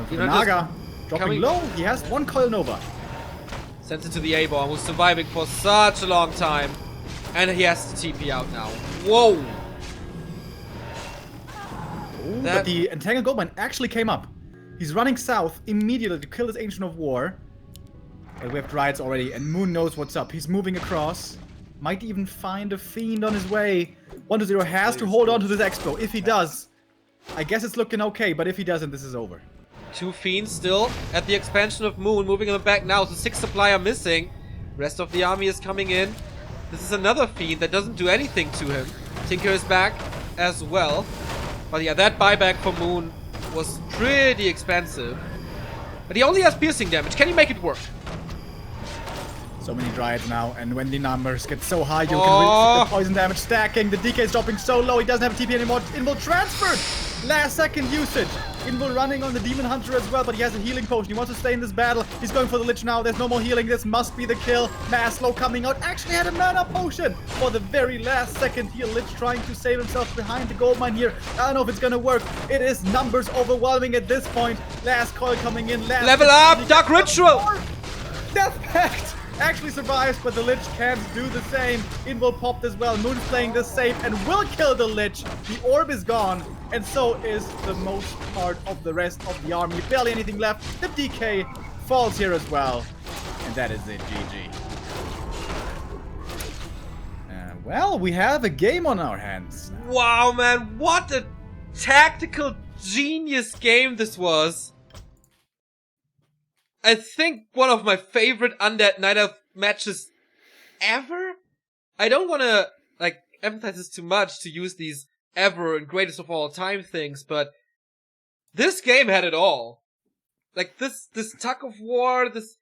The Naga dropping low. He has one Coil Nova. Sends it to the A-bomb, who's surviving for such a long time. And he has to TP out now. Whoa! Ooh, but the Entangled Goldmine actually came up. He's running south immediately to kill this Ancient of War. But we have Dryads already, and Moon knows what's up. He's moving across. Might even find a Fiend on his way. 1-0 has to hold on to this Expo. If he does, I guess it's looking okay, but if he doesn't, this is over. 2 Fiends still at the expansion of Moon, moving them back now. So 6 supply are missing. Rest of the army is coming in. This is another Fiend that doesn't do anything to him. Tinker is back as well. But yeah, that buyback for Moon was pretty expensive. But he only has piercing damage. Can he make it work? So many Dryads now, and when the numbers get so high, you can really see the poison damage stacking. The DK is dropping so low, he doesn't have TP anymore. Invul transferred! Last second usage. Invul running on the Demon Hunter as well, but he has a healing potion. He wants to stay in this battle. He's going for the Lich now. There's no more healing. This must be the kill. Maslow coming out. Actually had a mana potion for the very last second here. Lich trying to save himself behind the goldmine here. I don't know if it's gonna work. It is numbers overwhelming at this point. Last coil coming in. Level up! Dark Ritual! Death Pact! Actually survives, but the Lich can't do the same. Invul popped as well. Moon's playing this safe and will kill the Lich. The orb is gone, and so is the most part of the rest of the army. Barely anything left. The DK falls here as well. And that is it, GG. Well, we have a game on our hands. Wow, man, what a tactical genius game this was. I think one of my favorite Undead Night Elf matches ever. I don't want to, like, emphasize this too much to use these ever and greatest of all time things, but this game had it all. Like, this tug of war, this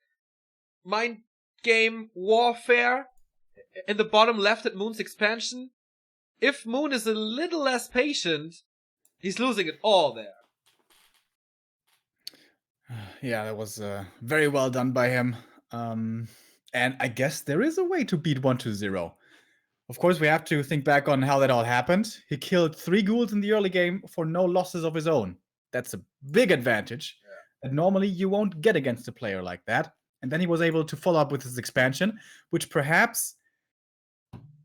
mind game warfare in the bottom left at Moon's expansion. If Moon is a little less patient, he's losing it all there. Yeah, that was very well done by him. And I guess there is a way to beat 1-0. Of course, we have to think back on how that all happened. He killed 3 ghouls in the early game for no losses of his own. That's a big advantage that normally you won't get against a player like that. And then he was able to follow up with his expansion, which perhaps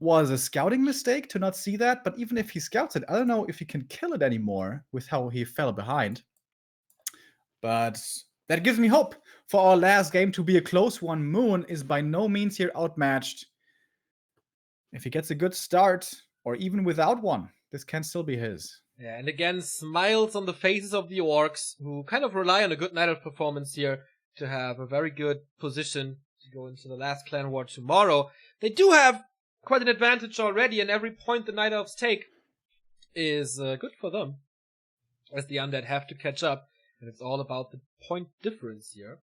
was a scouting mistake to not see that. But even if he scouts it, I don't know if he can kill it anymore with how he fell behind. But that gives me hope for our last game to be a close one. Moon is by no means here outmatched. If he gets a good start, or even without one, this can still be his. Yeah, and again, smiles on the faces of the orcs, who kind of rely on a good Night Elf performance here to have a very good position to go into the last clan war tomorrow. They do have quite an advantage already, and every point the Night Elves take is good for them, as the Undead have to catch up, and it's all about the point difference here.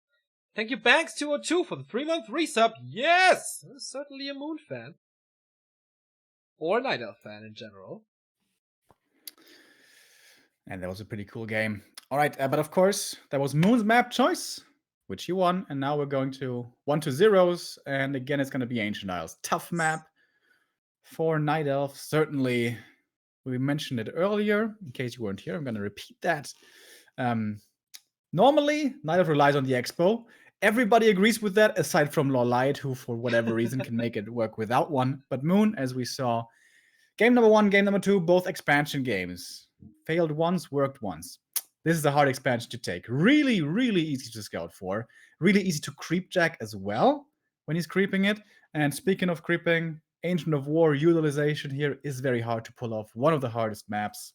Thank you, Banks202, for the 3-month resub. Yes! Certainly a Moon fan. Or a Night Elf fan in general. And that was a pretty cool game. All right, but of course, that was Moon's map choice, which he won. And now we're going to 1-0s. And again, it's going to be Ancient Isles. Tough map for Night Elf. Certainly, we mentioned it earlier. In case you weren't here, I'm going to repeat that. Normally, Night Elf relies on the Expo. Everybody agrees with that, aside from Lorlight, who for whatever reason can make it work without one. But Moon, as we saw, game number 1, game number 2, both expansion games. Failed once, worked once. This is a hard expansion to take. Really, really easy to scout for. Really easy to creep jack as well when he's creeping it. And speaking of creeping, Ancient of War utilization here is very hard to pull off. One of the hardest maps.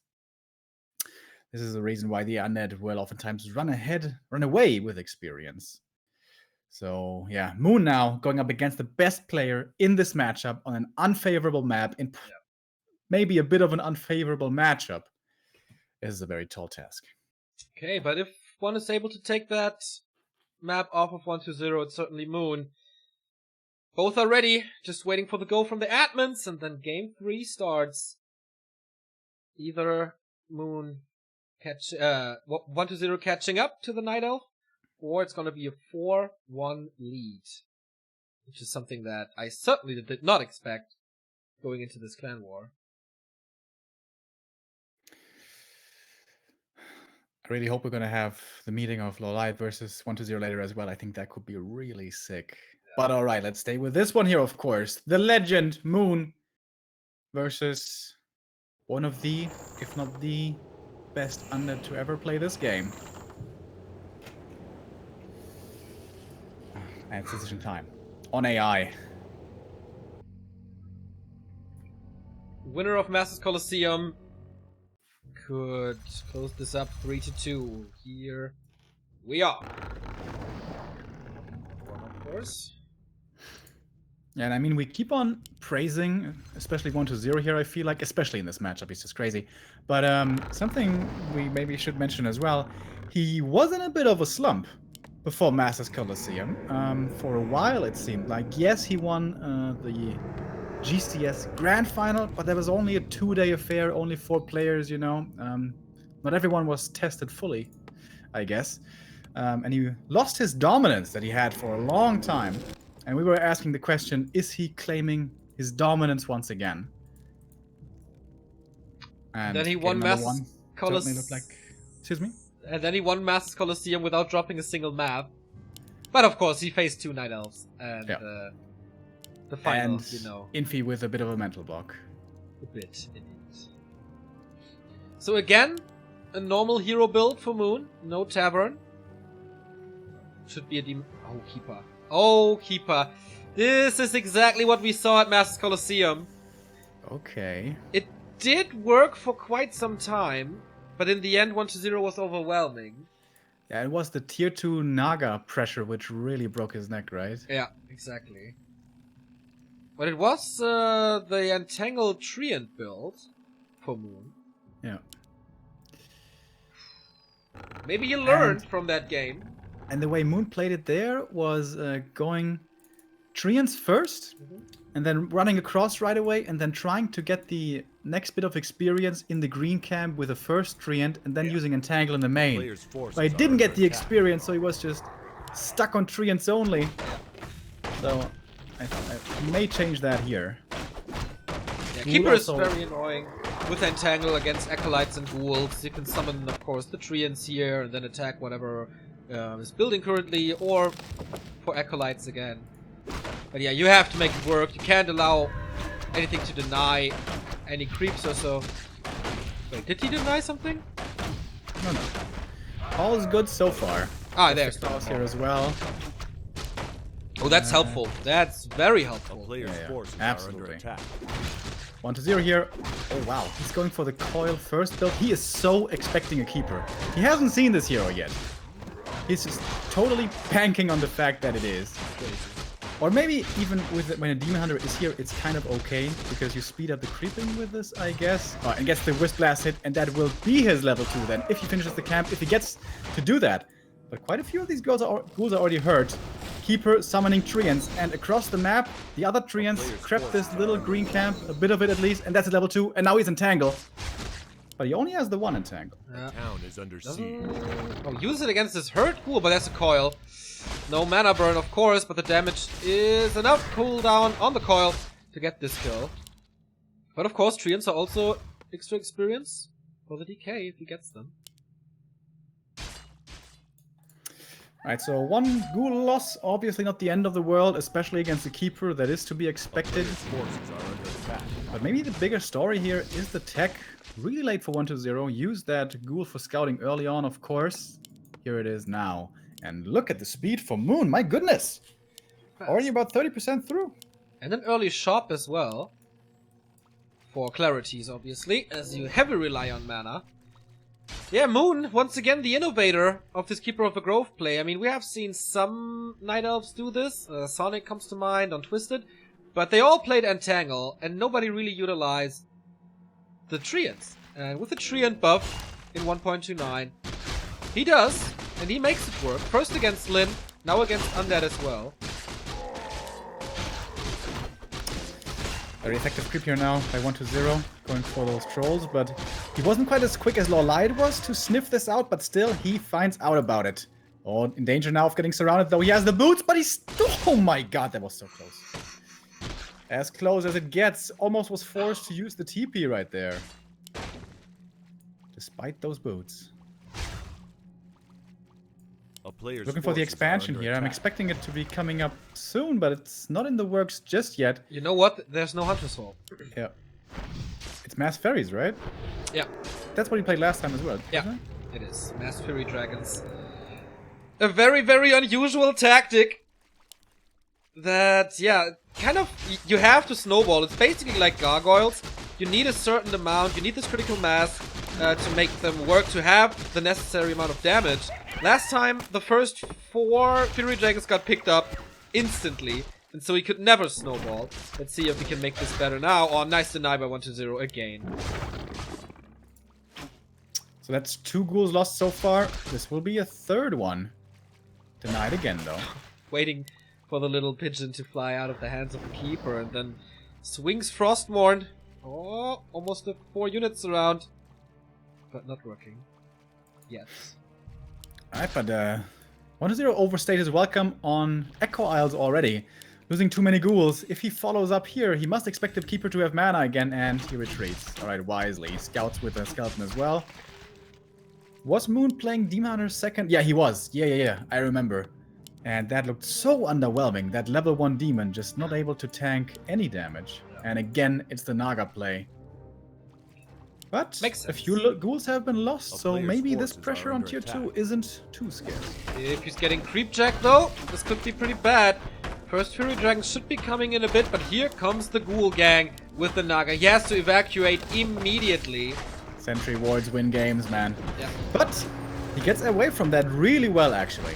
This is the reason why the Undead will oftentimes run away with experience. So yeah, Moon now going up against the best player in this matchup on an unfavorable map in maybe a bit of an unfavorable matchup. This is a very tall task. Okay, but if one is able to take that map off of 1-0, it's certainly Moon. Both are ready, just waiting for the go from the admins, and then game 3 starts. Either Moon 1-0 catching up to the Night Elf, or it's going to be a 4-1 lead, which is something that I certainly did not expect going into this clan war. I really hope we're going to have the meeting of Lorlight versus 1-0 later as well. I think that could be really sick. Yeah. But all right, let's stay with this one here, of course. The legend, Moon, versus one of the, if not the, best Undead to ever play this game. And it's decision time. On AI. Winner of Masters Colosseum could close this up 3-2. Here we are. One, of course. Yeah, and I mean, we keep on praising, especially 1-0 here, I feel like, especially in this matchup, he's just crazy. But something we maybe should mention as well, he was in a bit of a slump before Masters Colosseum. For a while, it seemed like. Yes, he won the GCS Grand Final, but that was only a 2-day affair, only 4 players, you know. Not everyone was tested fully, I guess. And he lost his dominance that he had for a long time. And we were asking the question, is he claiming his dominance once again? And then he won Masters Colosseum. Excuse me? And then he won Masters Colosseum without dropping a single map. But of course, he faced 2 Night Elves. And the final, and you know. Infi with a bit of a mental block. A bit, indeed. So again, a normal hero build for Moon. No Tavern. Should be a demon. Oh, Keeper. Oh, Keeper. This is exactly what we saw at Masters Colosseum. Okay. It did work for quite some time, but in the end 1-0 was overwhelming. Yeah, it was the tier 2 Naga pressure which really broke his neck, right? Yeah, exactly. But it was the Entangled Treant build for Moon. Yeah. Maybe he learned from that game. And the way Moon played it there was going Treants first, and then running across right away, and then trying to get the next bit of experience in the green camp with the first Treant, and then using Entangle in the main. But he didn't get the experience, so he was just stuck on Treants only. So I may change that here. Yeah, Keeper is very annoying. With Entangle against Acolytes and Ghouls, you can summon, of course, the Treants here, and then attack whatever is building currently, or for Acolytes again. But yeah, you have to make it work. You can't allow anything to deny any creeps or so. Wait, did he deny something? No. All is good so far. Ah, there's the cross here as well. Oh, that's helpful. That's very A helpful. player's Yeah, forces are absolutely. under attack. 1-0 here. Oh wow, he's going for the coil first build. He is so expecting a keeper. He hasn't seen this hero yet. He's just totally banking on the fact that it is. Or maybe even with when a Demon Hunter is here, it's kind of okay because you speed up the creeping with this, I guess. Oh, and gets the Wisp Blast hit, and that will be his level 2 then if he finishes the camp, if he gets to do that. But quite a few of these ghouls are already hurt. Keeper summoning Treants, and across the map, the other Treants crept this little green camp, a bit of it at least, and that's a level 2, and now he's Entangle. But he only has the one Entangle. The town is under siege. Oh, use it against this hurt? Cool, but that's a coil. No mana burn, of course, but the damage is enough cooldown on the coil to get this kill. But of course, Treants are also extra experience for the DK if he gets them. Alright, so one ghoul loss, obviously not the end of the world, especially against the Keeper, that is to be expected. Forces are under attack. But maybe the bigger story here is the tech. Really late for 1-0, use that ghoul for scouting early on, of course. Here it is now. And look at the speed for Moon, my goodness! Already about 30% through. And an early shop as well. For clarities, obviously, as you heavily rely on mana. Yeah, Moon, once again the innovator of this Keeper of the Grove play. I mean, we have seen some Night Elves do this. Sonic comes to mind on Twisted. But they all played Entangle, and nobody really utilized the Treants. And with the Treant buff in 1.29, he does, and he makes it work. First against Lyn, now against Undead as well. Very effective creep here now by 1-0, going for those trolls, but he wasn't quite as quick as Lorelei was to sniff this out, but still he finds out about it. Oh, in danger now of getting surrounded, though he has the boots, but he's still... Oh my god, that was so close. As close as it gets, almost was forced to use the TP right there. Despite those boots. A player's Looking for the forces are expansion under here. I'm attack. expecting it to be coming up soon, but it's not in the works just yet. You know what? There's no Hunter's Hall. Yeah. It's Mass Fairies, right? Yeah. That's what he played last time as well. Yeah. wasn't It is. Mass Fury Dragons. A very, very unusual tactic. That, yeah, kind of, you have to snowball. It's basically like gargoyles. You need a certain amount, you need this critical mass to make them work, to have the necessary amount of damage. Last time, the first 4 Fury Dragons got picked up instantly, and so he could never snowball. Let's see if we can make this better now. Oh, nice deny by 1-0 again. So that's 2 ghouls lost so far. This will be a third one. Denied again, though. Waiting for the little pigeon to fly out of the hands of the Keeper, and then swings Frostmourne. Oh, almost the 4 units around. But not working. Yet. Alright, but 1-0 overstayed his welcome on Echo Isles already. Losing too many ghouls. If he follows up here, he must expect the Keeper to have mana again, and he retreats. Alright, wisely. Scouts with a skeleton as well. Was Moon playing Demon Hunter second? Yeah, he was. Yeah. I remember. And that looked so underwhelming. That level 1 demon just not able to tank any damage. And again, it's the Naga play. But Makes a sense. few ghouls have been lost, A so player's maybe this forces pressure are on under tier 2 attack. isn't too scary. If he's getting creep jack though, this could be pretty bad. First Fury Dragon should be coming in a bit, but here comes the Ghoul Gang with the Naga. He has to evacuate immediately. Sentry wards win games, man. Yeah. But he gets away from that really well, actually.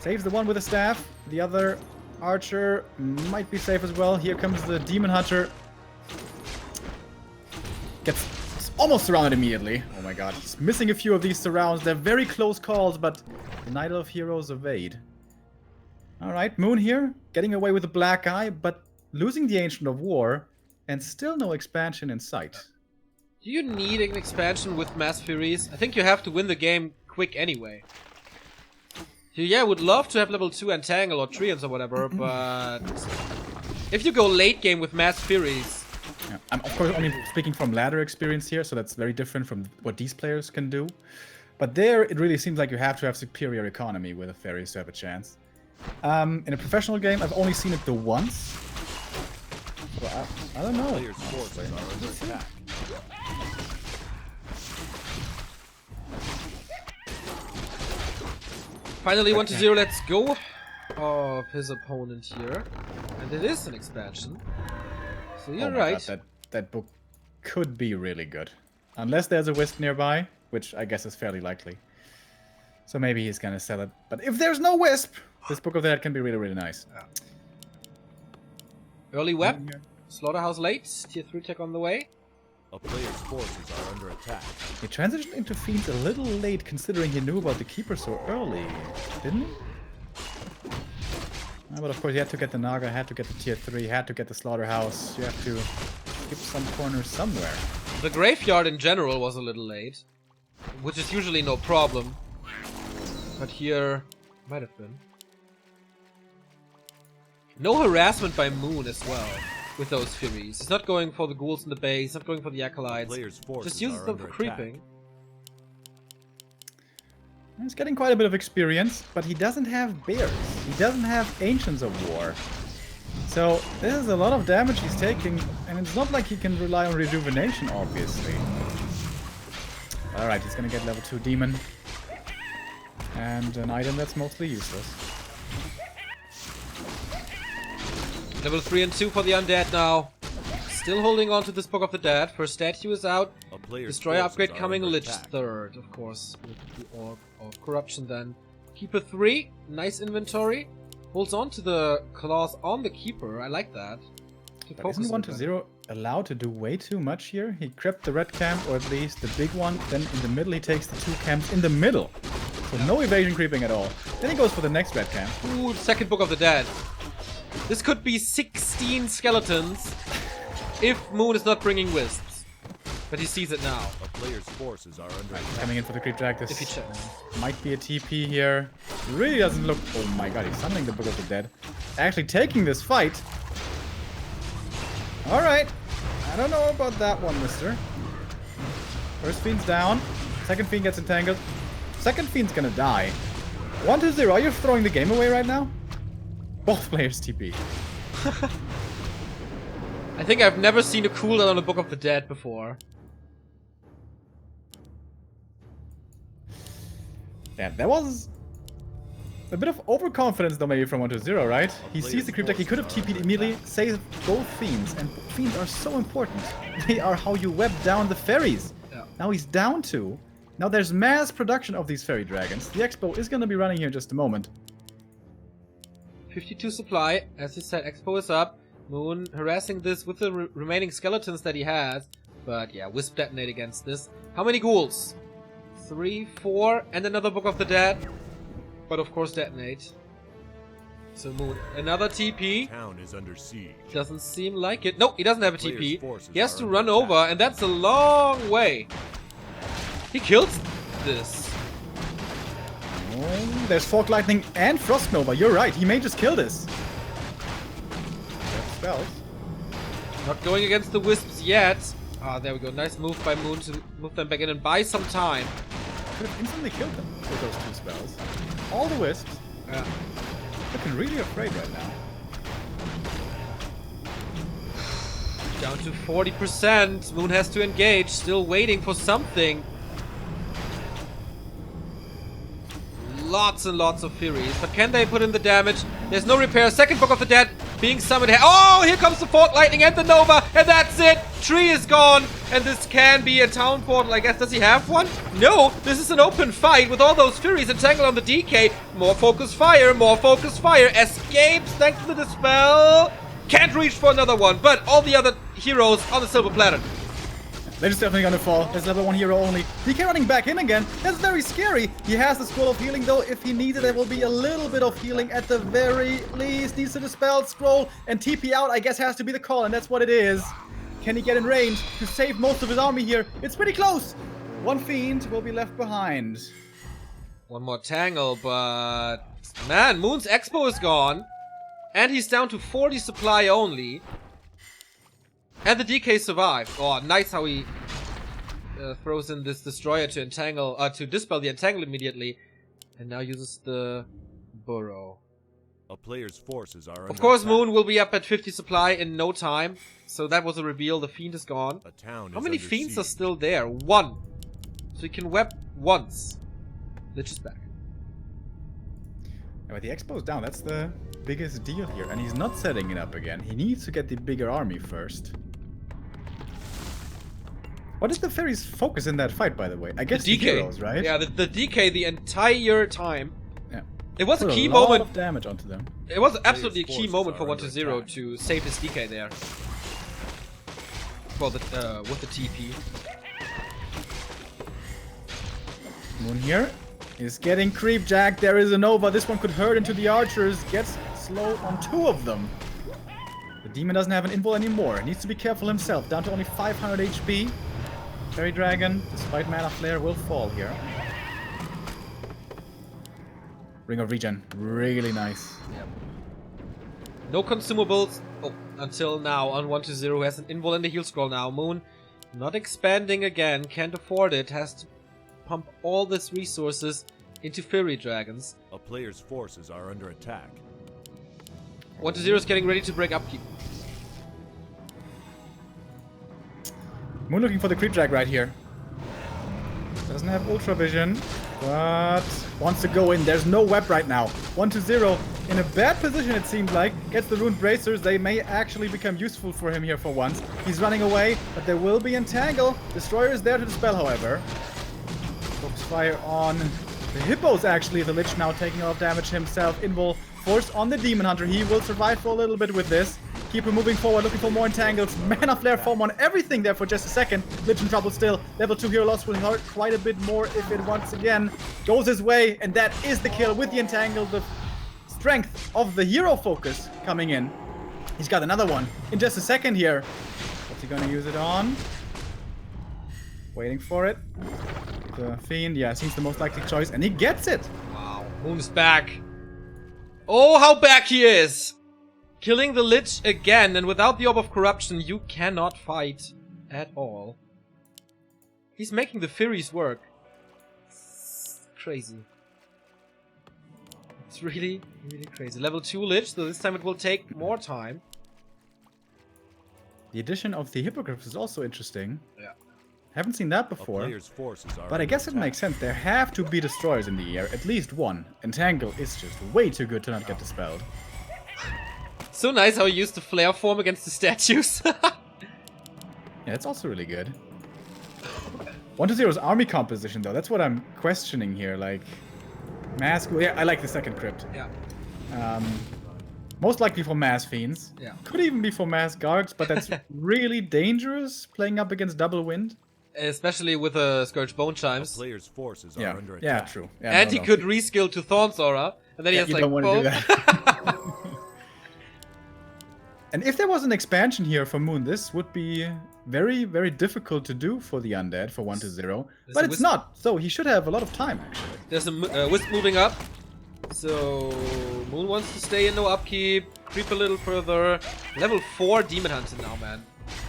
Saves the one with the staff. The other archer might be safe as well. Here comes the Demon Hunter. Gets almost surrounded immediately. Oh my god, he's missing a few of these surrounds. They're very close calls, but the Night Elf heroes evade. Alright, Moon here, getting away with a black eye, but losing the Ancient of War, and still no expansion in sight. Do you need an expansion with Mass Furies? I think you have to win the game quick anyway. Yeah, would love to have level 2 Entangle or Treants or whatever, but if you go late game with Mass Furies, Yeah. I'm of course only speaking from ladder experience here, so that's very different from what these players can do. But there, it really seems like you have to have superior economy with a Fairies to have a chance. In a professional game, I've only seen it the once. So I don't know. Player's forces are under attack. finally 1-0, let's go. of his opponent here. And it is an expansion. So you're Oh my right. God, that book could be really good. Unless there's a Wisp nearby, which I guess is fairly likely. So maybe he's gonna sell it. But if there's no Wisp, this Book of the Dead can be really, really nice. Early web. Slaughterhouse late. Tier 3 tech on the way. A player's forces are under attack. He transitioned into Fiends a little late considering he knew about the Keeper so early, didn't he? But of course he had to get the Naga, had to get the tier 3, had to get the Slaughterhouse. You have to skip some corners somewhere. The Graveyard in general was a little late. Which is usually no problem. But here... might have been. No harassment by Moon as well. With those Furies. He's not going for the ghouls in the base, he's not going for the Acolytes. Just uses them for creeping. He's getting quite a bit of experience, but he doesn't have Bears. He doesn't have Ancients of War. So this is a lot of damage he's taking, and it's not like he can rely on Rejuvenation, obviously. Alright, he's gonna get level 2 Demon. And an item that's mostly useless. Level 3 and 2 for the Undead now. Still holding on to this Book of the Dead. First statue is out. Destroyer upgrade coming Lich third, of course. With the Orb of Corruption then. Keeper 3. Nice inventory. Holds on to the claws on the Keeper. I like that. Isn't 1-0 allowed to do way too much here? He crept the red camp, or at least the big one. Then in the middle he takes the 2 camps in the middle. So no evasion creeping at all. Then he goes for the next red camp. Ooh, second Book of the Dead. This could be 16 skeletons if Moon is not bringing Wisps. But he sees it now. A player's forces are under attack. Coming in for the creep drag. This If he checks. might be a TP here. Really doesn't look... Oh my god, he's summoning the Book of the Dead. Actually taking this fight. Alright. I don't know about that one, mister. First Fiend's down. Second Fiend gets entangled. Second Fiend's gonna die. 1-0. Are you throwing the game away right now? Both players TP. I think I've never seen a cooldown on a Book of the Dead before. Yeah, that was a bit of overconfidence though maybe from 1-0, right? He sees the creep deck, he could have TP'd immediately, saved both Fiends, and Fiends are so important. They are how you web down the fairies. Yeah. Now he's down 2. Now there's mass production of these fairy dragons. The Expo is gonna be running here in just a moment. 52 supply. As he said, Expo is up. Moon harassing this with the remaining skeletons that he has. But yeah, Wisp detonate against this. How many ghouls? 3, 4, and another Book of the Dead. But of course detonate. So Moon, another TP. Town is under siege. Doesn't seem like it. No, he doesn't have a TP. Player's forces He has are to under run attack. over, and that's a long way. He kills this. Oh, there's Fork Lightning and Frost Nova. You're right, he may just kill this. Spells. Not going against the Wisps yet. Ah, there we go. Nice move by Moon to move them back in and buy some time. Could have instantly killed them with those 2 spells. All the Wisps. Yeah. Looking really afraid right now. Down to 40%. Moon has to engage. Still waiting for something. Lots and lots of Furies. But can they put in the damage? There's no repair. Second Book of the Dead being summoned here. Oh, here comes the Fork Lightning and the Nova. And that's it. Tree is gone. And this can be a town portal, I guess. Does he have one? No. This is an open fight with all those Furies entangled on the DK. More focus fire. More focus fire. Escapes thanks to the dispel. Can't reach for another one. But all the other heroes on the silver planet. They're just definitely gonna fall. There's level 1 hero only. DK running back in again. That's very scary. He has the scroll of healing though. If he needs it, there will be a little bit of healing at the very least. Needs to dispel, scroll, and TP out, I guess, has to be the call, and that's what it is. Can he get in range to save most of his army here? It's pretty close. 1 Fiend will be left behind. One more Tangle, but... Man, Moon's Expo is gone. And he's down to 40 supply only. And the DK survived. Oh, nice how he throws in this Destroyer to entangle, to dispel the entangle immediately. And now uses the Burrow. A player's forces are under Of course, attack. Moon will be up at 50 supply in no time. So that was a reveal. The Fiend is gone. A town How is many under Fiends are siege. still there? 1. So he can web once. Lich is back. But the expo's down. That's the biggest deal here. And he's not setting it up again. He needs to get the bigger army first. What is the Fairy's focus in that fight, by the way? I guess the heroes, right? Yeah, the DK the entire time. Yeah. It was a key lot moment. Of damage onto them. It was absolutely a key forces moment for are 1 to under 0 attack. to save his DK there. For the with the TP. Moon here is getting creep jacked. There is a Nova. This one could hurt into the archers. Gets slowed on 2 of them. The demon doesn't have an invul anymore. Needs to be careful himself. Down to only 500 HP. Fairy Dragon, despite Mana Flare, will fall here. Ring of Regen. Really nice. Yep. No consumables until now on 1 to 0. Has an invul in the heal scroll now. Moon not expanding again. Can't afford it. Has to pump all this resources into Fairy Dragons. A player's forces are under attack. 1 to 0 is getting ready to break upkeep. Moon looking for the creep drag right here. Doesn't have ultra vision, but wants to go in. There's no web right now. 1 to 0 in a bad position, it seems like. Gets the runed bracers. They may actually become useful for him here for once. He's running away, but there will be entangle. Destroyer is there to dispel, however. Focus fire on the hippos, actually. The Lich now taking a lot of damage himself. Invul force on the Demon Hunter. He will survive for a little bit with this. Keep him moving forward, looking for more entangles. Mana Flare form on everything there for just a second. Lich in trouble still. Level 2 hero loss will hurt quite a bit more if it once again goes his way. And that is the kill with the entangle. The strength of the hero focus coming in. He's got another one in just a second here. What's he gonna use it on? Waiting for it. The Fiend, yeah, seems the most likely choice. And he gets it. Wow. Moon's back. Oh, how back he is! Killing the Lich again, and without the Orb of Corruption, you cannot fight at all. He's making the Furies work. It's crazy. It's really, really crazy. Level 2 Lich, so this time it will take more time. The addition of the Hippogriffs is also interesting. Yeah. Haven't seen that A before. player's forces are But I under guess it attack. makes sense. There have to be destroyers in the air. At least one. Entangle is just way too good to not get dispelled. So nice how he used the flare form against the statues. Yeah, it's also really good. 1 to 0's army composition, though. That's what I'm questioning here. Like, mass. Yeah, I like the second crypt. Yeah. Most likely for mass fiends. Yeah. Could even be for mass guards, but that's really dangerous playing up against double wind. Especially with Scourge Bone A Chimes. player's forces Yeah, are under attack. yeah, true. Yeah, And no, he no. could reskill to Thorn's Aura. And then he Yeah, has you like don't want to do both. that. And if there was an expansion here for Moon, this would be very, very difficult to do for the Undead for 1 to 0. There's But a it's wisp- not, so he should have a lot of time, actually. There's a Wisp moving up. So Moon wants to stay in no upkeep. Creep a little further. Level 4 Demon Hunter now, man.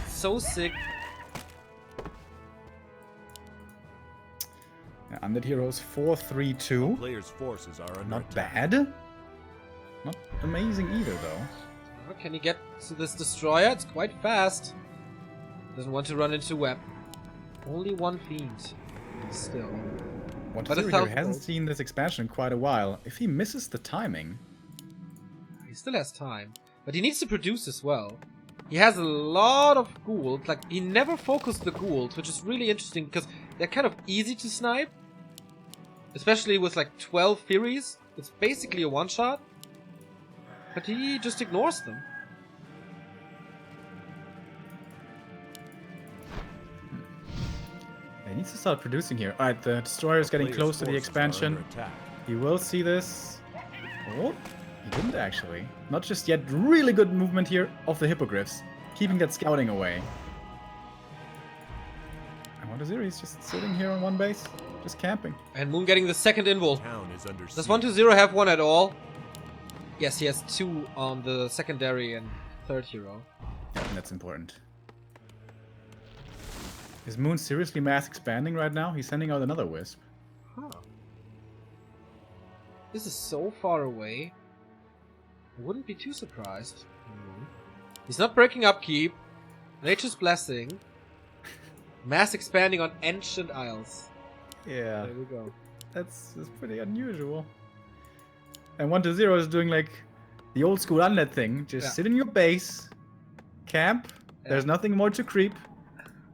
So sick. Yeah, Undead Heroes 4-3-2. Player's forces are under Not attack. bad. Not amazing either, though. Can he get to this Destroyer? It's quite fast. Doesn't want to run into Web. Only one Fiend. Still. 1 to But 0 it's here helpful. hasn't seen this expansion in quite a while. If he misses the timing... He still has time. But he needs to produce as well. He has a lot of ghouls. Like, he never focused the ghouls, which is really interesting because they're kind of easy to snipe. Especially with like 12 Furies. It's basically a one-shot. But he just ignores them. He needs to start producing here. Alright, the Destroyer is getting Player's close to the forces are expansion. under attack. He will see this. Oh, he didn't actually. Not just yet. Really good movement here of the Hippogriffs. Keeping that scouting away. And 1 to 0, he's just sitting here on one base. Just camping. And Moon getting the second invul. Town is under Does siege. 1 to 0 have one at all? Yes, he has 2 on the secondary and third hero. Yeah, and that's important. Is Moon seriously mass expanding right now? He's sending out another Wisp. Huh. This is so far away. I wouldn't be too surprised. He's not breaking upkeep. Nature's Blessing. Mass expanding on Ancient Isles. Yeah, There we go. that's pretty unusual. And 1-0 is doing like the old school Undead thing. Just sit in your base, camp, there's nothing more to creep,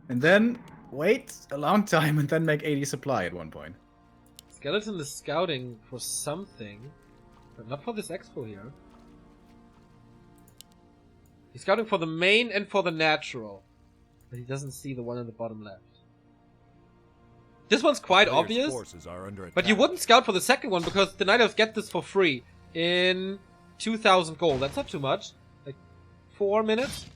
and then wait a long time and then make 80 supply at one point. Skeleton is scouting for something, but not for this expo here. He's scouting for the main and for the natural, but he doesn't see the one in the bottom left. This one's quite obvious, but you wouldn't scout for the second one because the Night Elves get this for free in 2,000 gold. That's not too much. Like 4 minutes.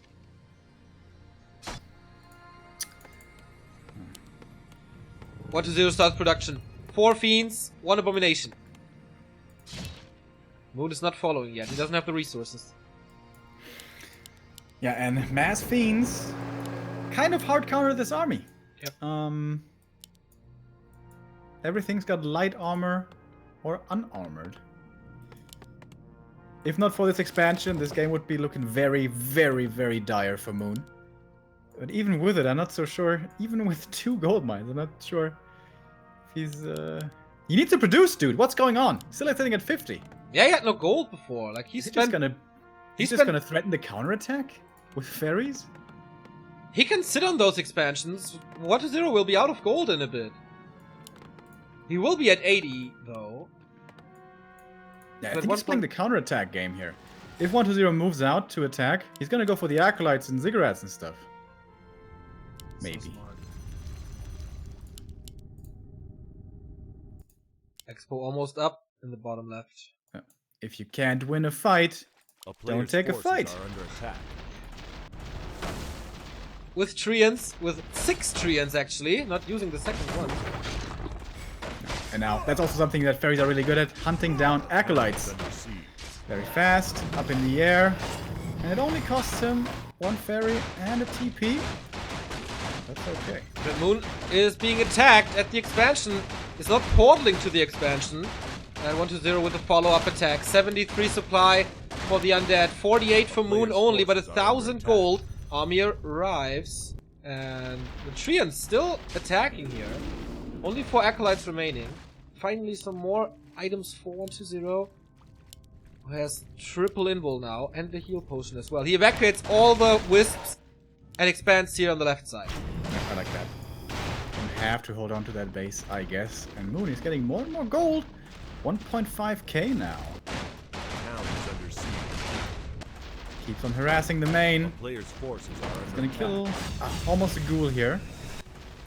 One to zero starts production. 4 fiends, 1 abomination. Moon is not following yet. He doesn't have the resources. Yeah, and mass fiends kind of hard counter this army. Yep. Everything's got light armor or unarmored. If not for this expansion, this game would be looking very, very, very dire for Moon. But even with it, I'm not so sure. Even with 2 gold mines, I'm not sure if he's... You need to produce, dude. What's going on? Still sitting at 50. Yeah, he had no gold before. Like He's just gonna threaten the counterattack with fairies? He can sit on those expansions. 1-0 will be out of gold in a bit. He will be at 80, though. Yeah, I think he's playing the counterattack game here. If 1-0 moves out to attack, he's gonna go for the acolytes and ziggurats and stuff. Maybe. So Expo almost up in the bottom left. If you can't win a fight, don't take a fight. With treants, with 6 treants actually, not using the second one. And now, that's also something that fairies are really good at, hunting down acolytes. Very fast, up in the air. And it only costs him 1 fairy and a TP. That's okay. The Moon is being attacked at the expansion. It's not portaling to the expansion. And 1-0 with a follow-up attack. 73 supply for the Undead. 48 for Moon only, but 1,000 gold. Army arrives. And the Treants still attacking here. Only 4 acolytes remaining. Finally some more items for 1-0. Who has triple invul now and the heal potion as well. He evacuates all the wisps and expands here on the left side. Yeah, I like that. You have to hold on to that base, I guess. And Moon is getting more and more gold. 1.5k now. Keeps on harassing the main. Player's forces are He's gonna kill almost a ghoul here.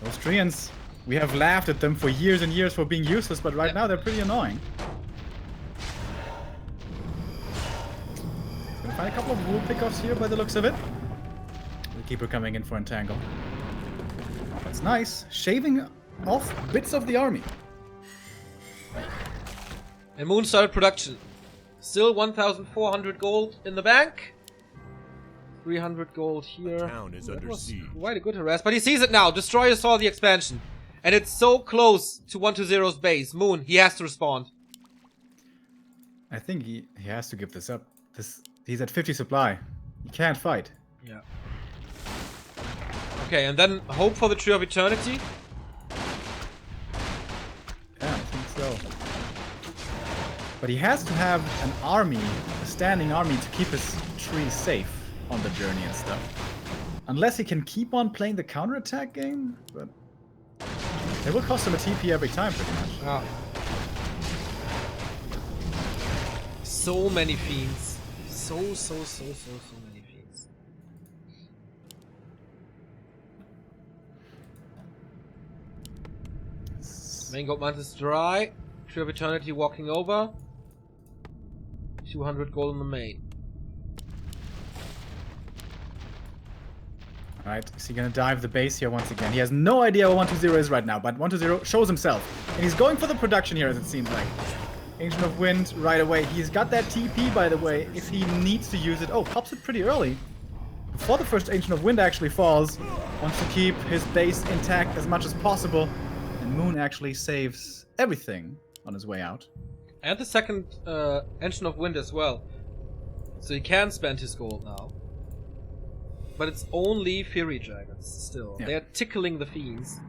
Those treants, we have laughed at them for years and years for being useless, but right now they're pretty annoying. He's gonna find a couple of ghoul pickoffs here by the looks of it. The keeper coming in for entangle. That's nice. Shaving off bits of the army. And Moon started production. Still 1,400 gold in the bank. 300 gold here. Town is under siege. Quite a good harass, but he sees it now. Destroyer saw the expansion. And it's so close to 1-0's base. Moon, he has to respond. I think he has to give this up. He's at 50 supply. He can't fight. Yeah. Okay, and then hope for the Tree of Eternity. Yeah, I think so. But he has to have an army, a standing army, to keep his tree safe on the journey and stuff. Unless he can keep on playing the counterattack game, but it will cost him a TP every time, pretty much. Ah. So many fiends. So many fiends. Main gold mines is dry. Tree of Eternity walking over. 200 gold in the main. Alright, is he gonna dive the base here once again? He has no idea what 1-0 is right now, but 1-0 shows himself. And he's going for the production here, as it seems like. Ancient of Wind right away. He's got that TP, by the way, if he needs to use it. Oh, pops it pretty early. Before the first Ancient of Wind actually falls. Wants to keep his base intact as much as possible. And Moon actually saves everything on his way out. And the second Ancient of Wind as well. So he can spend his gold now. But it's only Fury Dragons still. Yeah. They're tickling the fiends.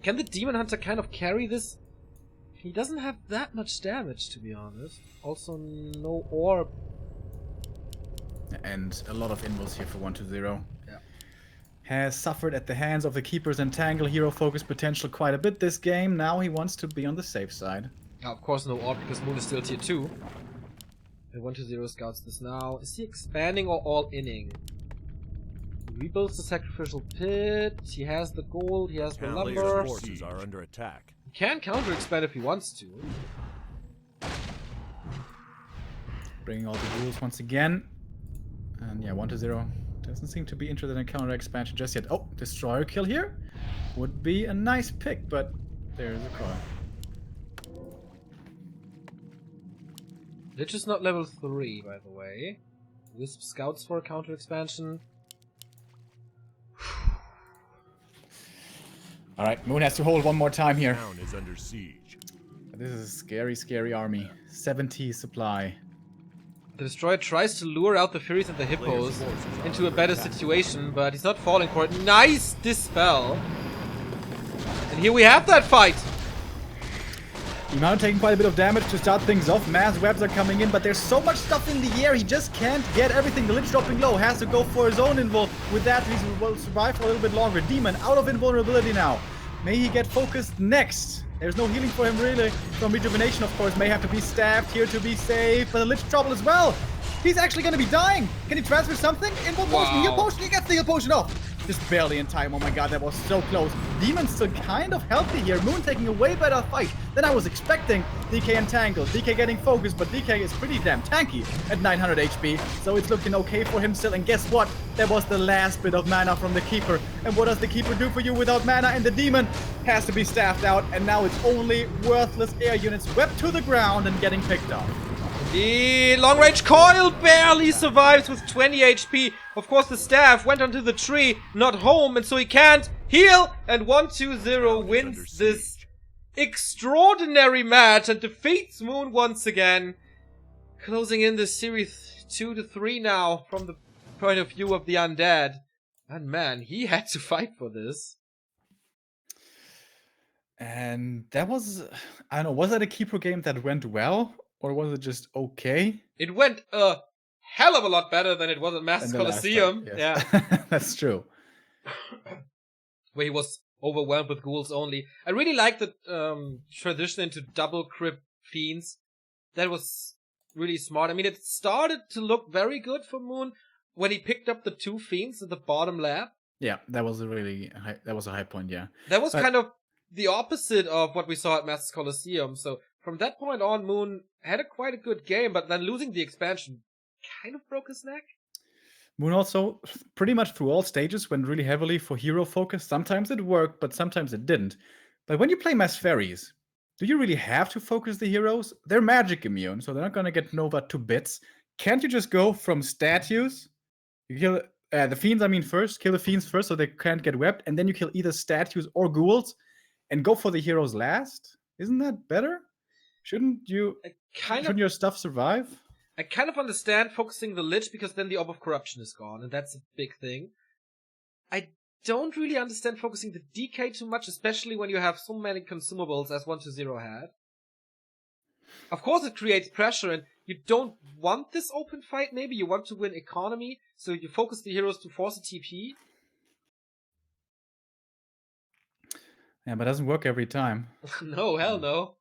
Can the Demon Hunter kind of carry this He doesn't have that much damage, to be honest. Also, no orb. And a lot of invulns here for 1-0. Yeah. Has suffered at the hands of the Keeper's Entangle hero focus potential quite a bit this game. Now he wants to be on the safe side. Yeah, of course no orb because Moon is still tier 2. And 1-0 scouts this now. Is he expanding or all-inning? He rebuilds the sacrificial pit. He has the gold. He has the Countless lumber. forces are under attack. He can counter-expand if he wants to. Bringing all the rules once again. And yeah, 1-0. Doesn't seem to be interested in counter expansion just yet. Oh, destroyer kill here would be a nice pick, but there's a call. Lich is not level 3, by the way. Wisp scouts for a counter expansion. Alright, Moon has to hold one more time here. Town is under siege. This is a scary, scary army. 70 supply. The destroyer tries to lure out the Furies and the Hippos into a better situation, but he's not falling for it. Nice dispel! And here we have that fight! Imano taking quite a bit of damage to start things off. Mass webs are coming in, but there's so much stuff in the air, he just can't get everything. The Lich dropping low, has to go for his own invul. With that, he will survive for a little bit longer. Demon out of invulnerability now. May he get focused next. There's no healing for him really. From rejuvenation, of course, may have to be stabbed here to be safe. But the Lich trouble as well. He's actually going to be dying. Can he transfer something? Invul potion, heal potion, he gets the heal potion off. Just barely in time. Oh my god, that was so close. Demon's still kind of healthy here. Moon taking a way better fight than I was expecting. DK entangled, DK getting focused, but DK is pretty damn tanky at 900 HP. So it's looking okay for him still. And guess what? That was the last bit of mana from the Keeper. And what does the Keeper do for you without mana? And the Demon has to be staffed out. And now it's only worthless air units swept to the ground and getting picked up. The long-range coil barely survives with 20 HP. Of course, the staff went onto the tree, not home, and so he can't heal. And 1-2-0 wins this extraordinary match and defeats Moon once again. Closing in the series 2-3 now from the point of view of the Undead. And man, he had to fight for this. And that was, I don't know, was that a Keeper game that went well? Or was it just okay? It went a hell of a lot better than it was at Masters Coliseum. Yes. Yeah. That's true. Where he was overwhelmed with ghouls only. I really like the transition into double crypt fiends. That was really smart. I mean, it started to look very good for Moon when he picked up the 2 fiends at the bottom lab. Yeah, that was a really high, that was a high point, yeah. That was kind of the opposite of what we saw at Masters Coliseum. So from that point on, Moon had quite a good game, but then losing the expansion kind of broke his neck. Moon also, pretty much through all stages, went really heavily for hero focus. Sometimes it worked, but sometimes it didn't. But when you play Mass Fairies, do you really have to focus the heroes? They're magic immune, so they're not going to get Nova to bits. Can't you just go from statues? You kill the fiends, I mean, first. Kill the fiends first so they can't get webbed, and then you kill either statues or ghouls, and go for the heroes last? Isn't that better? Shouldn't your stuff survive? I kind of understand focusing the Lich because then the Orb of Corruption is gone, and that's a big thing. I don't really understand focusing the DK too much, especially when you have so many consumables as 1-2-0 had. Of course it creates pressure, and you don't want this open fight maybe, you want to win economy, so you focus the heroes to force a TP. Yeah, but it doesn't work every time. No, hell no.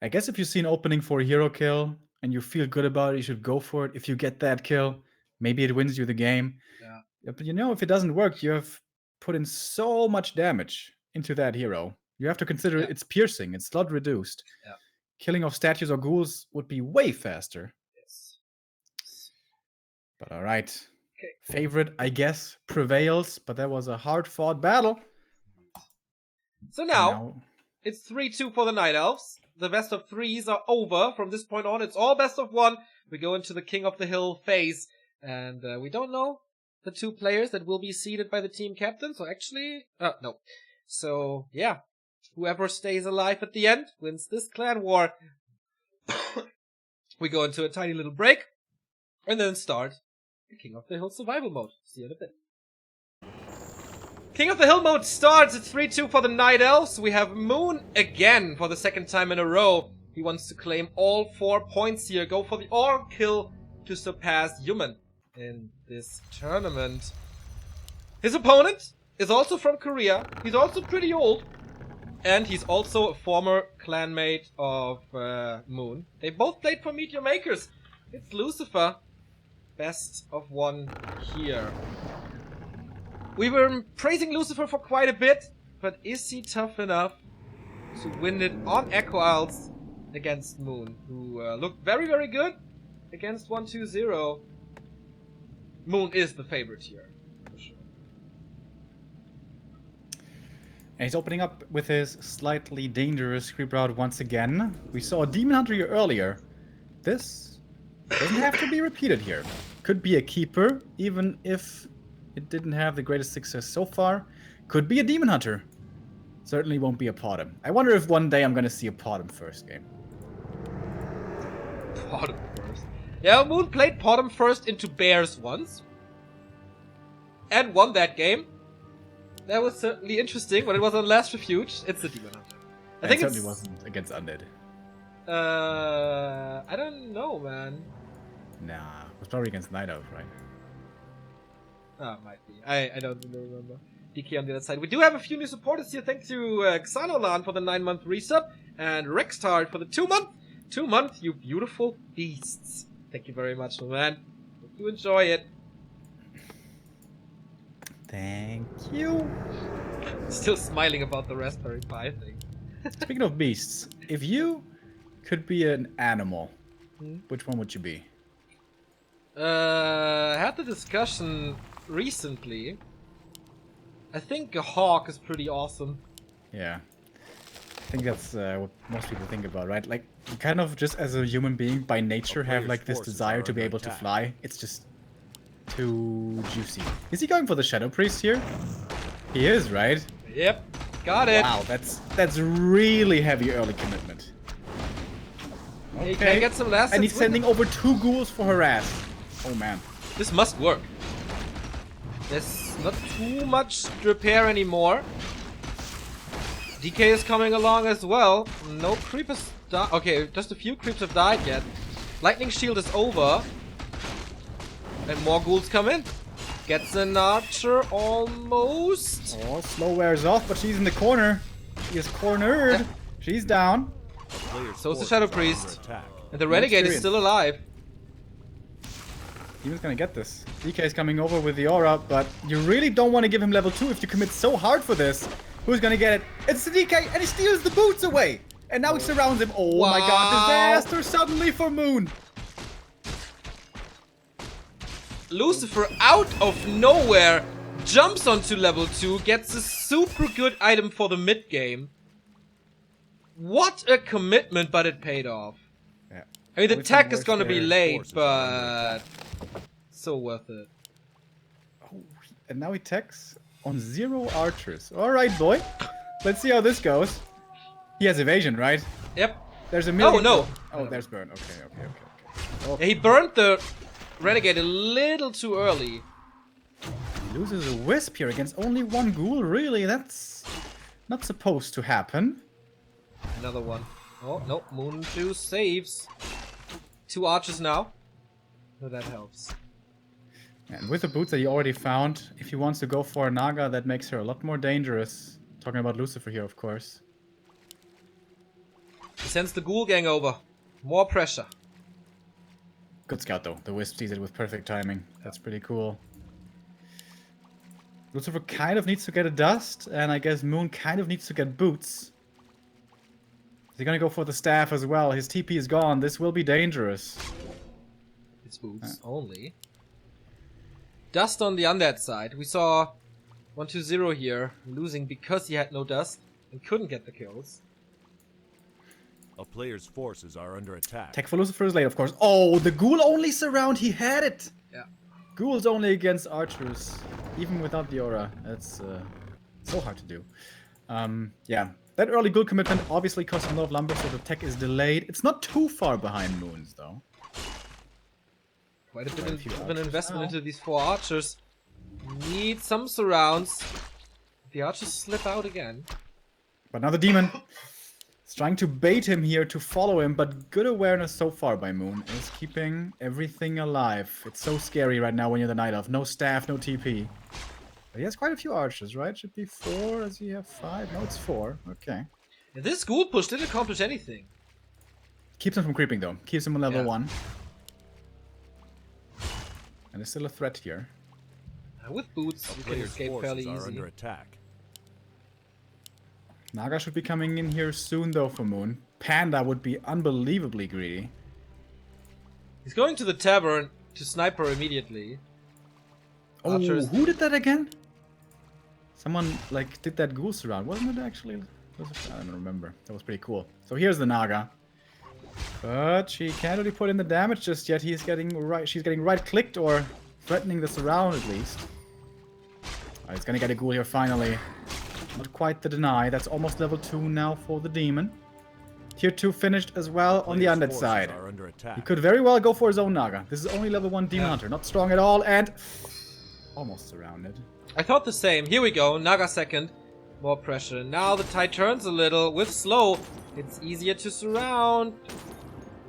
I guess if you see an opening for a hero kill and you feel good about it, you should go for it. If you get that kill, maybe it wins you the game. Yeah. But you know, if it doesn't work, you have put in so much damage into that hero. You have to consider it's piercing, it's slot reduced. Yeah. Killing of statues or ghouls would be way faster. Yes. But alright. Okay. Favorite, I guess, prevails, but that was a hard-fought battle. So now it's 3-2 for the Night Elves. The best of 3s are over. From this point on, it's all best of 1. We go into the King of the Hill phase. And we don't know the 2 players that will be seeded by the team captain. So actually, no. So, yeah. Whoever stays alive at the end wins this clan war. We go into a tiny little break. And then start the King of the Hill survival mode. See you in a bit. King of the Hill mode starts. It's 3-2 for the Night Elves. We have Moon again for the second time in a row. He wants to claim all 4 points here. Go for the all kill to surpass Human in this tournament. His opponent is also from Korea. He's also pretty old. And he's also a former clanmate of Moon. They both played for Meteor Makers. It's Lucifer. Best of 1 here. We were praising Lucifer for quite a bit, but is he tough enough to win it on Echo Isles against Moon, who looked very, very good against 1-2-0. Moon is the favorite here, for sure. And he's opening up with his slightly dangerous creep route once again. We saw a Demon Hunter here earlier. This doesn't have to be repeated here. Could be a keeper, even if it didn't have the greatest success so far. Could be a Demon Hunter. Certainly won't be a Potom. I wonder if one day I'm gonna see a Potom first game. Potom first. Yeah, Moon played Potom first into Bears once. And won that game. That was certainly interesting, but it was on Last Refuge. It's a Demon Hunter. I think it certainly wasn't against Undead. I don't know, man. Nah, it was probably against Night Elf, right? Oh, it might be. I don't really remember. DK on the other side. We do have a few new supporters here. Thanks to Xanolan for the 9-month resub. And Rextard for the 2-month. 2-month, you beautiful beasts. Thank you very much, man. Hope you enjoy it. Thank you. Still smiling about the Raspberry Pi thing. Speaking of beasts, if you could be an animal, which one would you be? I had the discussion recently. I think a hawk is pretty awesome. Yeah. I think that's what most people think about, right? Like, you kind of just as a human being by nature have like this desire to be able to fly. It's just too juicy. Is he going for the Shadow Priest here? He is, right? Yep. Got it. Wow, that's really heavy early commitment. Okay. Can I get some last and he's sending over 2 ghouls for harass. Oh man. This must work. There's not too much to repair anymore. DK is coming along as well. No creepers died. Okay, just a few creeps have died yet. Lightning shield is over. And more ghouls come in. Gets an archer almost. Oh, slow wears off, but she's in the corner. She is cornered. She's down. So is the Shadow Priest. And the Renegade is still alive. Demon's gonna get this. DK is coming over with the aura, but you really don't want to give him level 2 if you commit so hard for this. Who's gonna get it? It's the DK, and he steals the boots away! And now he surrounds him. Oh my god, disaster suddenly for Moon! Lucifer, out of nowhere, jumps onto level 2, gets a super good item for the mid game. What a commitment, but it paid off. Yeah. I mean, the tech is gonna be late, but so worth it. Oh, and now he techs on 0 archers. Alright, boy. Let's see how this goes. He has evasion, right? Yep. There's a million. Oh, no. Oh, there's burn. Okay. Yeah, he burned the Renegade a little too early. He loses a wisp here against only 1 ghoul. Really? That's not supposed to happen. Another one. Oh, no. Moon 2 saves. 2 archers now. So that helps. And with the boots that he already found, if he wants to go for a Naga, that makes her a lot more dangerous. Talking about Lucifer here, of course. He sends the Ghoul Gang over. More pressure. Good scout, though. The Wisp sees it with perfect timing. That's pretty cool. Lucifer kind of needs to get a dust, and I guess Moon kind of needs to get boots. Is he gonna go for the staff as well? His TP is gone. This will be dangerous. It's boots only. Dust on the Undead side. We saw 1-2-0 here, losing because he had no dust and couldn't get the kills. A player's forces are under attack. Tech for Lucifer is late, of course. Oh, the ghoul only surround. He had it. Yeah. Ghouls only against archers, even without the aura. That's so hard to do. Yeah. That early ghoul commitment obviously costs a lot of lumber, so the tech is delayed. It's not too far behind Moons, though. Quite a bit of an investment into these 4 archers. Need some surrounds. The archers slip out again. But now the demon is trying to bait him here to follow him, but good awareness so far by Moon is keeping everything alive. It's so scary right now when you're the Night Elf. No staff, no TP. But he has quite a few archers, right? Should be 4. Does he have 5? No, it's 4. Okay. Yeah, this ghoul push didn't accomplish anything. Keeps him from creeping though. Keeps him on level Yeah. 1. And there's still a threat here. With boots, you can Players' escape fairly forces are easy. under attack. Naga should be coming in here soon though for Moon. Panda would be unbelievably greedy. He's going to the tavern to snipe her immediately. Oh, Archers. who did that again? Someone like did that ghoul surround, wasn't it actually? I don't remember. That was pretty cool. So here's the Naga. But she can't really put in the damage just yet. She's getting right clicked or threatening the surround at least. He's gonna get a ghoul here finally. Not quite the deny. That's almost level 2 now for the demon. Tier 2 finished as well on the Players' Undead forces side. are under attack. He could very well go for his own Naga. This is only level 1 Demon Hunter. Not strong at all and almost surrounded. I thought the same. Here we go. Naga second. More pressure. Now the tide turns a little. With slow, it's easier to surround.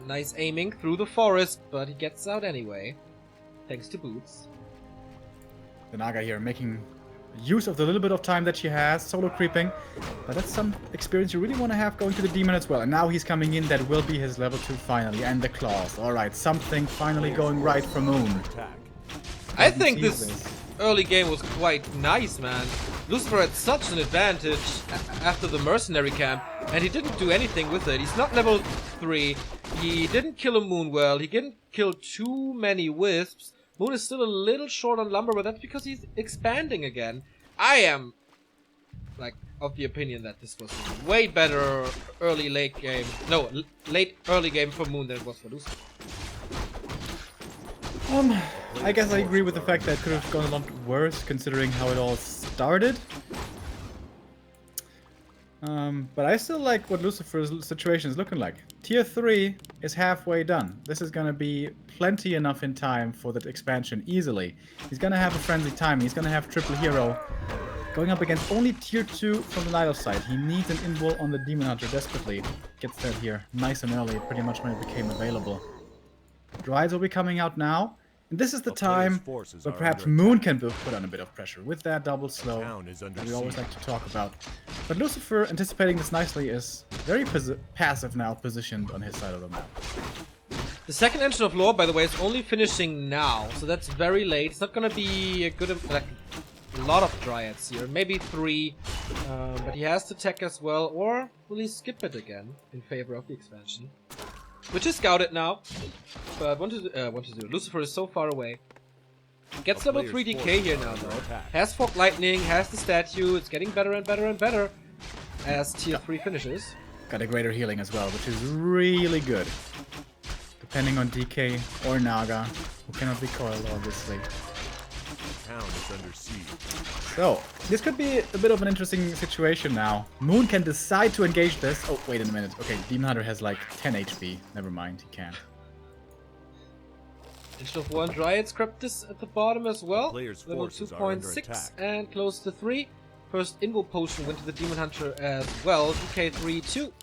Nice aiming through the forest, but he gets out anyway. Thanks to boots. The Naga here making use of the little bit of time that she has, solo creeping. But that's some experience you really want to have going to the demon as well. And now he's coming in. That will be his level 2 finally. And the claws. Alright, something finally going right for Moon. Attack. I think this early game was quite nice, man. Lucifer had such an advantage after the mercenary camp, and he didn't do anything with it. He's not level 3. He didn't kill a Moon well. He didn't kill too many wisps. Moon is still a little short on lumber, but that's because he's expanding again. I am, like, of the opinion that this was a way better late game. No, late early game for Moon than it was for Lucifer. I guess I agree with the fact that it could have gone a lot worse considering how it all started. But I still like what Lucifer's situation is looking like. Tier 3 is halfway done. This is gonna be plenty enough in time for that expansion easily. He's gonna have a friendly time. He's gonna have triple hero. Going up against only tier 2 from the Night Elf side. He needs an invul on the Demon Hunter desperately. Gets that here nice and early, pretty much when it became available. Druids will be coming out now. And this is the time where perhaps Moon can put on a bit of pressure with that double slow that we always like to talk about. But Lucifer, anticipating this nicely, is very passive now, positioned on his side of the map. The second engine of lore, by the way, is only finishing now, so that's very late. It's not gonna be a good, like, a lot of dryads here, maybe 3, but he has to tech as well, or will he skip it again in favor of the expansion? Which is scouted now, but want to do. Lucifer is so far away. Gets level 3 DK here now though. Has Fog Lightning, has the statue. It's getting better and better and better as tier 3 finishes. Got a greater healing as well, which is really good. Depending on DK or Naga, who cannot be coiled obviously. Town is under siege. So, this could be a bit of an interesting situation now. Moon can decide to engage this. Oh, wait a minute. Okay, Demon Hunter has like 10 HP. Never mind, he can't. Engine of 1 Dryad scrapped this at the bottom as well. Players' Level forces are under 2.6 attack. and close to 3. First Invul Potion went to the Demon Hunter as well. DK 3 2.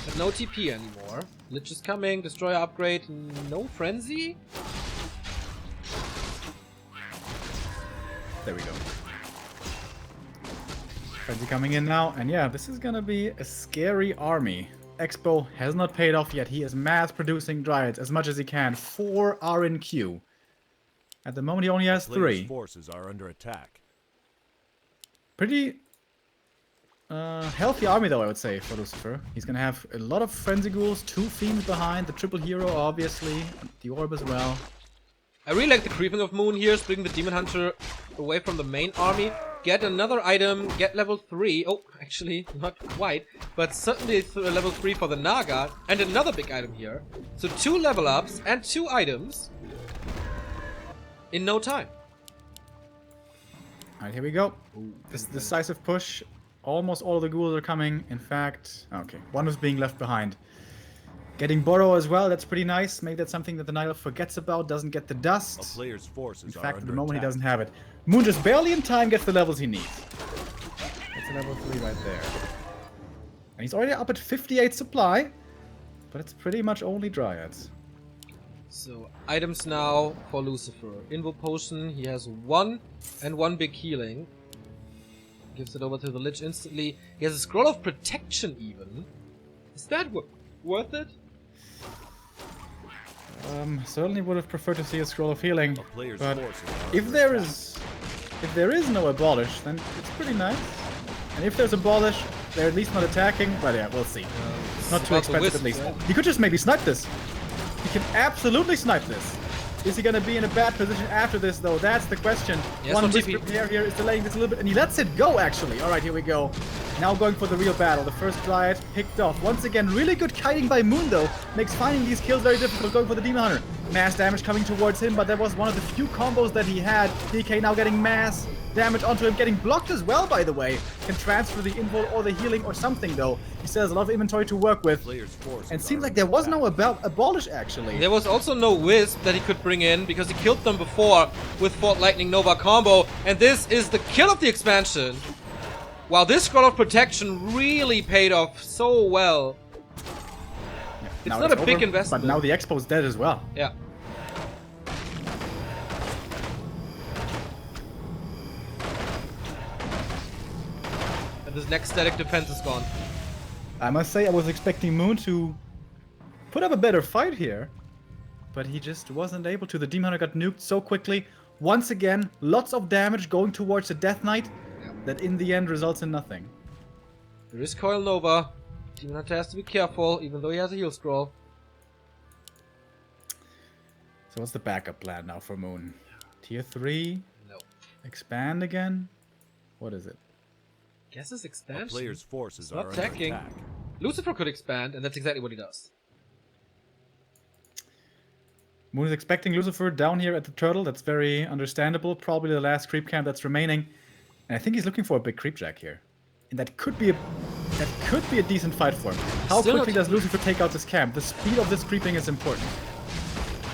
But no TP anymore. Lich is coming. Destroyer upgrade. No Frenzy. There we go. Frenzy coming in now, and yeah, this is gonna be a scary army. Expo has not paid off yet. He is mass producing Dryads as much as he can. 4 are in queue. At the moment he only has 3. Players' forces are under attack. Pretty healthy army though, I would say, for Lucifer. He's gonna have a lot of Frenzy Ghouls, 2 Fiends behind, the triple hero obviously, the Orb as well. I really like the creeping of Moon here, splitting the Demon Hunter away from the main army. Get another item, get level 3. Oh, actually, not quite. But certainly level 3 for the Naga. And another big item here. So 2 level ups and 2 items. In no time. Alright, here we go. This decisive push. Almost all of the ghouls are coming. In fact, okay, one was being left behind. Getting Burrow as well, that's pretty nice. Maybe that's something that the Night Elf forgets about, doesn't get the A dust. player's In forces are fact, at the under moment he attack. doesn't have it. Moon just barely in time gets the levels he needs. That's a level 3 right there. And he's already up at 58 supply, but it's pretty much only Dryads. So, items now for Lucifer. Invo Potion, he has 1 and 1 big healing. Gives it over to the Lich instantly. He has a Scroll of Protection even. Is that worth it? Certainly would have preferred to see a Scroll of Healing, A player's but forces are if under there is no Abolish, then it's pretty nice. And if there's Abolish, they're at least not attacking, but yeah, we'll see. Not too about the expensive at wisps, least. right? He could just maybe snipe this. He can absolutely snipe this. Is he gonna be in a bad position after this though? That's the question. Yes, One no Wisp TP. Repair here is delaying this a little bit, and he lets it go actually. Alright, here we go. Now going for the real battle. The first Dryad picked off. Once again, really good kiting by Moon though. Makes finding these kills very difficult, going for the Demon Hunter. Mass damage coming towards him, but that was one of the few combos that he had. DK now getting mass damage onto him, getting blocked as well, by the way. Can transfer the invul or the healing or something though. He still has a lot of inventory to work with. Player's forces And are seems like under there was attack. no Abolish actually. There was also no Wisp that he could bring in because he killed them before with Fort Lightning Nova combo. And this is the kill of the expansion. Wow, this Scroll of Protection really paid off so well. It's Now not a big over, investment. But now the Expo's dead as well. Yeah. And his next static defense is gone. I must say I was expecting Moon to put up a better fight here. But he just wasn't able to. The Demon Hunter got nuked so quickly. Once again, lots of damage going towards the Death Knight that in the end results in nothing. There is Coil Nova. Demon Hunter has to be careful, even though he has a heal scroll. So what's the backup plan now for Moon? Tier 3? No. Expand again? What is it? Guess it's A expansion. player's forces Not are under attacking. attack. Lucifer could expand, and that's exactly what he does. Moon is expecting Lucifer down here at the turtle. That's very understandable. Probably the last creep camp that's remaining. And I think he's looking for a big creep jack here. And that could be a decent fight for him. How Still quickly not- does Lucifer take out this camp? The speed of this creeping is important.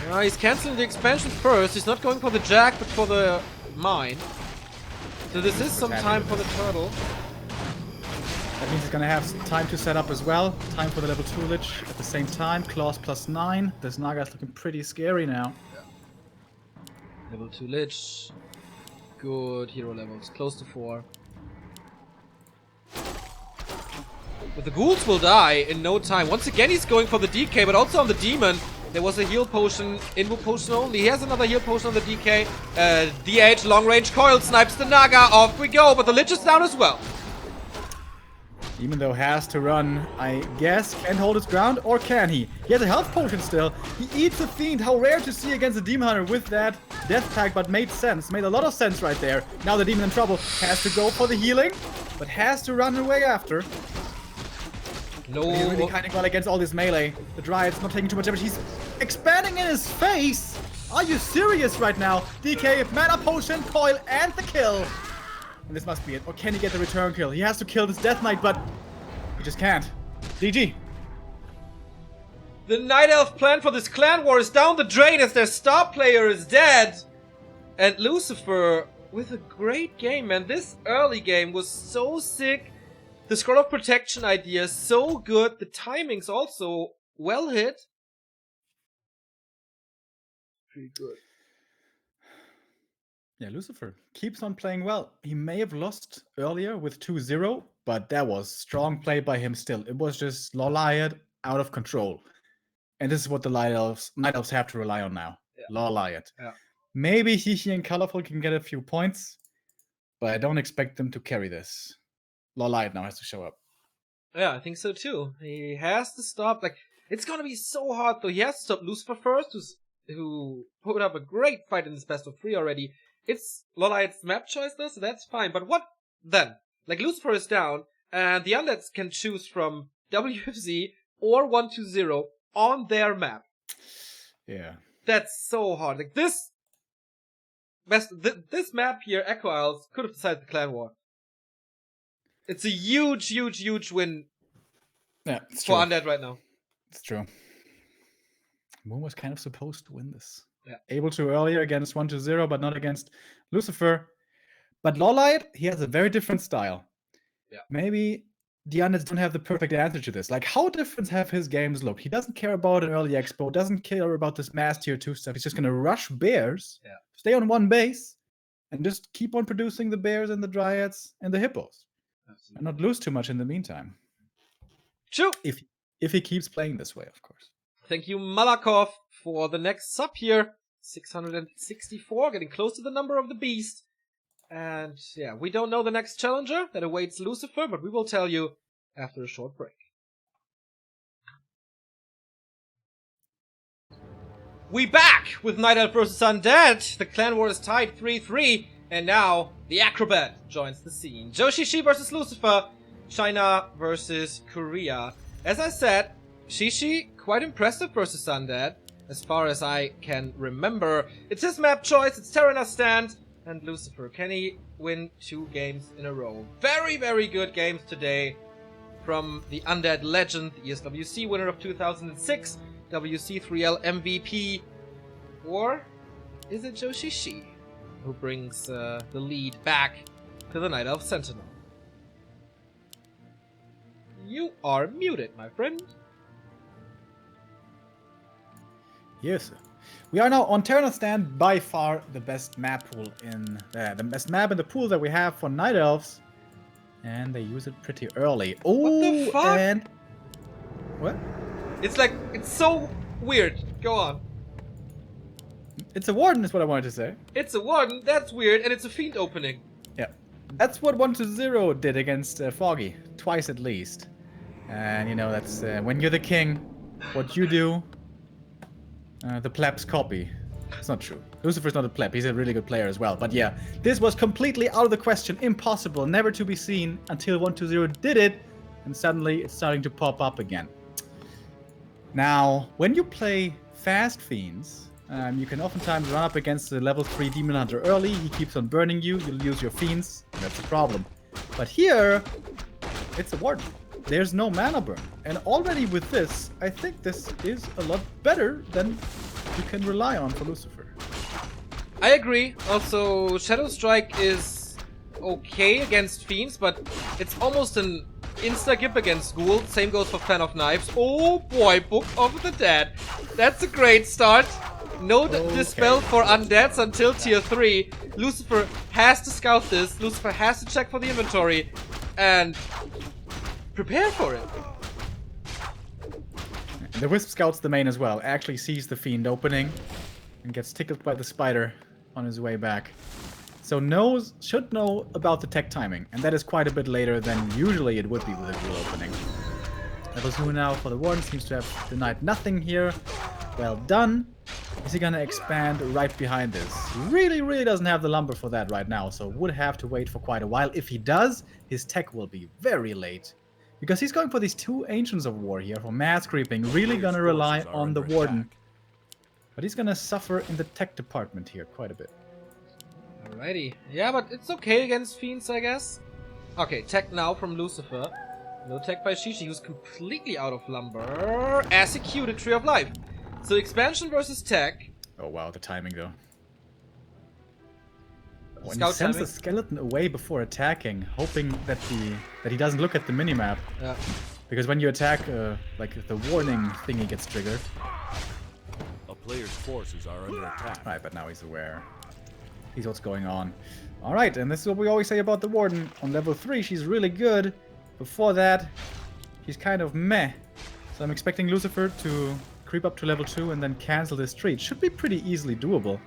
Yeah, he's canceling the expansion first. He's not going for the jack, but for the mine. So this is some happy time with for the turtle. That means he's gonna have some time to set up as well. Time for the level 2 Lich at the same time. Claws +9. This Naga's looking pretty scary now. Level 2 Lich. Good hero levels. Close to 4. But the ghouls will die in no time. Once again, he's going for the DK, but also on the demon. There was a heal potion, invo potion only. He has another heal potion on the DK. DH, long range coil snipes the Naga. Off we go, but the Lich is down as well. Even though has to run, I guess, can hold his ground, or can he? He has a health potion still. He eats a fiend. How rare to see against a Demon Hunter with that death tag, but made sense. Made a lot of sense right there. Now the Demon in trouble. Has to go for the healing, but has to run away after. No. He's really kind of well against all this melee. The Dryad's not taking too much damage. He's expanding in his face. Are you serious right now? DK, mana potion, coil, and the kill. And this must be it. Or can he get the return kill? He has to kill this Death Knight, but he just can't. GG. The Night Elf plan for this clan war is down the drain as their star player is dead. And Lucifer with a great game, man. This early game was so sick. The Scroll of Protection idea is so good. The timing's also well hit. Pretty good. Yeah, Lucifer keeps on playing well. He may have lost earlier with 2-0, but that was strong play by him still. It was just Lawliad out of control. And this is what the Night Elves have to rely on now. Yeah. Lawliad. Yeah. Maybe Hihi and Colorful can get a few points, but I don't expect them to carry this. Lawliad now has to show up. Yeah, I think so too. He has to stop. Like, it's gonna be so hard though. He has to stop Lucifer first, who put up a great fight in this best of 3 already. It's Lawliad's map choice though, so that's fine. But what then? Like, Lucifer is down, and the Undeads can choose from WFZ or 120 on their map. Yeah. That's so hard. Like, this map here, Echo Isles, could have decided the clan war. It's a huge, huge, huge win Yeah, it's for true. Undead right now. It's true. Moon was kind of supposed to win this. Yeah. Able to earlier against 1-0, but not against Lucifer. But Lawlight, he has a very different style. Yeah. Maybe the Undeads don't have the perfect answer to this. Like, how different have his games looked? He doesn't care about an early expo, doesn't care about this mass tier 2 stuff. He's just going to rush bears, stay on one base, and just keep on producing the bears and the dryads and the hippos. Absolutely. And not lose too much in the meantime. True. If he keeps playing this way, of course. Thank you, Malakov, for the next sub here. 664, getting close to the number of the beast. And yeah, we don't know the next challenger that awaits Lucifer, but we will tell you after a short break. We back with Night Elf vs Undead. The clan war is tied 3-3, and now the Acrobat joins the scene. Joshishi versus Lucifer, China versus Korea. As I said, Shishi quite impressive versus Undead, as far as I can remember. It's his map choice, it's Terranar stand, and Lucifer. Can he win 2 games in a row? Very, very good games today from the Undead legend, the ESWC winner of 2006, WC3L MVP. Or is it Joshishi who brings the lead back to the Night Elf Sentinel? You are muted, my friend. Yes, sir. We are now on Terranar stand, by far the best map pool in the best map in the pool that we have for Night Elves, and they use it pretty early. Oh, what the fuck? And what? It's like, it's so weird. Go on. It's a warden, is what I wanted to say. It's a warden. That's weird, and it's a fiend opening. Yeah, that's what 1-0 did against Foggy, twice at least. And you know, that's when you're the king, what you do. The plebs copy. It's not true. Lucifer's not a pleb. He's a really good player as well. But yeah, this was completely out of the question. Impossible. Never to be seen until 1-0 did it. And suddenly it's starting to pop up again. Now, when you play fast fiends, you can oftentimes run up against the level 3 demon hunter early. He keeps on burning you. You'll lose your fiends. That's a problem. But here, it's a warden. There's no mana burn. And already with this, I think this is a lot better than you can rely on for Lucifer. I agree. Also, Shadow Strike is okay against Fiends, but it's almost an insta-gip against Ghoul. Same goes for Fan of Knives. Oh boy, Book of the Dead. That's a great start. No dispel for Undeads until tier 3. Lucifer has to scout this. Lucifer has to check for the inventory. And prepare for it. The Wisp scouts the main as well. Actually sees the Fiend opening and gets tickled by the spider on his way back. So should know about the tech timing, and that is quite a bit later than usually it would be with a Ghoul opening. Level 2 now for the Warden, seems to have denied nothing here. Well done. Is he gonna expand right behind this? He really doesn't have the lumber for that right now, so would have to wait for quite a while. If he does, his tech will be very late. Because he's going for these 2 Ancients of War here for mass creeping. Really gonna rely on the Warden. But he's gonna suffer in the tech department here quite a bit. Alrighty. Yeah, but it's okay against Fiends, I guess. Okay, tech now from Lucifer. No tech by Shishi, who's completely out of lumber. As executed Tree of Life. So expansion versus tech. Oh wow, the timing though. When Scout he sends timing. the skeleton away before attacking, hoping that he doesn't look at the minimap. Yeah. Because when you attack, like the warning thingy gets triggered. A player's forces are under attack. Right, but now he's aware. He's what's going on. Alright, and this is what we always say about the Warden. On level 3, she's really good. Before that, she's kind of meh. So I'm expecting Lucifer to creep up to level 2 and then cancel this tree. It should be pretty easily doable.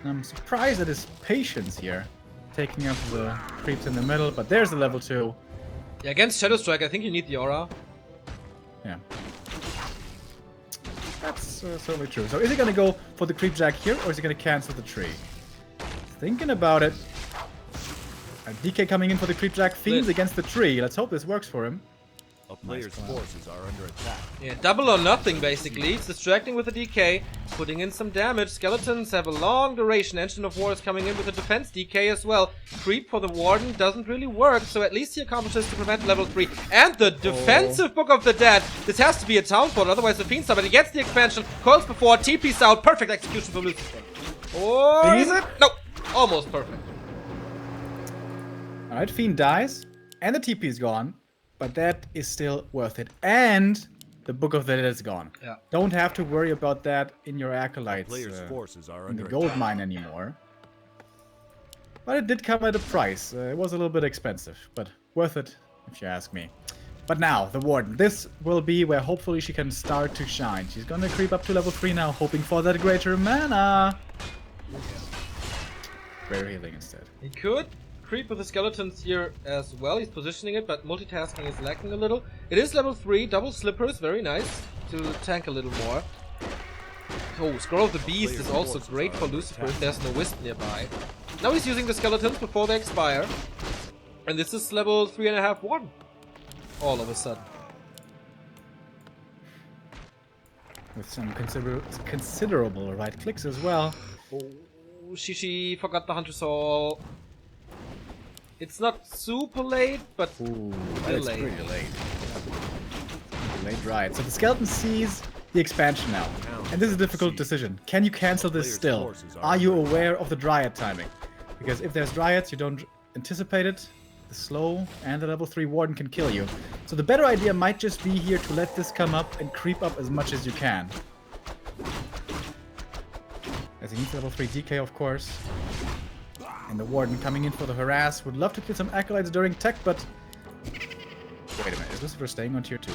And I'm surprised at his patience here. Taking up the creeps in the middle, but there's the level 2. Yeah, against Shadow Strike, I think you need the aura. Yeah. That's certainly true. So is he going to go for the creep jack here, or is he going to cancel the tree? Thinking about it. DK coming in for the creep jack. Fiends against the tree. Let's hope this works for him. A player's forces are under attack. Yeah, double or nothing basically. It's distracting with the DK, putting in some damage. Skeletons have a long duration. Engine of War is coming in with a defense DK as well. Creep for the Warden doesn't really work, so at least he accomplishes to prevent level 3. And the defensive Book of the Dead. This has to be a town fort, otherwise the Fiend somebody gets the expansion. Coils before, TP's out. Perfect execution from Lucifer. Or is it? No, almost perfect. Alright, Fiend dies, and the TP is gone. But that is still worth it. And the Book of the Dead is gone. Yeah. Don't have to worry about that in your acolytes Players' forces are in the under gold attack. mine anymore. But it did come at a price. It was a little bit expensive, but worth it, if you ask me. But now, the Warden. This will be where hopefully she can start to shine. She's gonna creep up to level 3 now, hoping for that greater mana. Greater healing instead. He could creep with the skeletons here as well. He's positioning it, but multitasking is lacking a little. It is level 3, double slippers, very nice to tank a little more. Oh, Scroll of the Beast is also great for Lucifer if there's no Wisp nearby. Now he's using the skeletons before they expire. And this is level 3.5 1. All of a sudden. With some considerable right clicks as well. Oh, she forgot the Hunter Soul. It's not super late, but Ooh, still that's late. pretty late. Late right. So the skeleton sees the expansion now. And this is a difficult decision. Can you cancel this still? Are you aware of the Dryad timing? Because if there's Dryads, you don't anticipate it. The slow and the level 3 Warden can kill you. So the better idea might just be here to let this come up and creep up as much as you can. As he needs level 3 DK, of course. And the Warden coming in for the harass. Would love to kill some acolytes during tech, but... Wait a minute, is Lucifer staying on tier 2?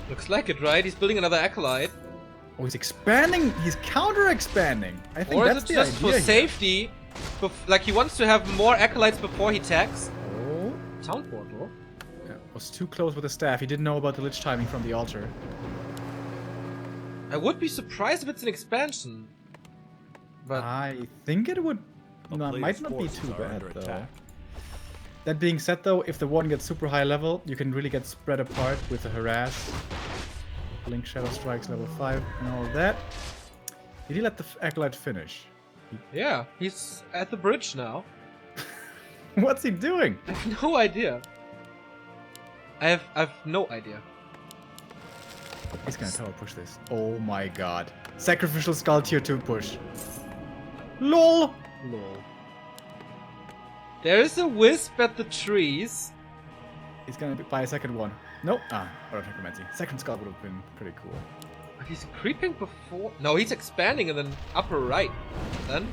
Looks like it, right? He's building another Acolyte. Oh, he's expanding? He's counter-expanding. I think Or is that's it the just idea for here. safety? Like he wants to have more Acolytes before he tags? Oh, Town Portal? yeah, was too close with the staff. He didn't know about the Lich timing from the altar. I would be surprised if it's an expansion. But I think it would... No, it might not be forces too are bad, under though. attack. That being said, though, if the Warden gets super high level, you can really get spread apart with the harass. Blink Shadow Strikes level 5 and all of that. Did he let the Acolyte finish? yeah, he's at the bridge now. What's he doing? I have no idea. I have no idea. He's gonna tower push this. Oh my god. Sacrificial Skull tier 2 push. LOL! Lol. There is a Wisp at the trees. He's gonna buy a second one. Nope. Ah, auto necromancy. Second skull would have been pretty cool. But he's creeping before. No, he's expanding in the upper right. Then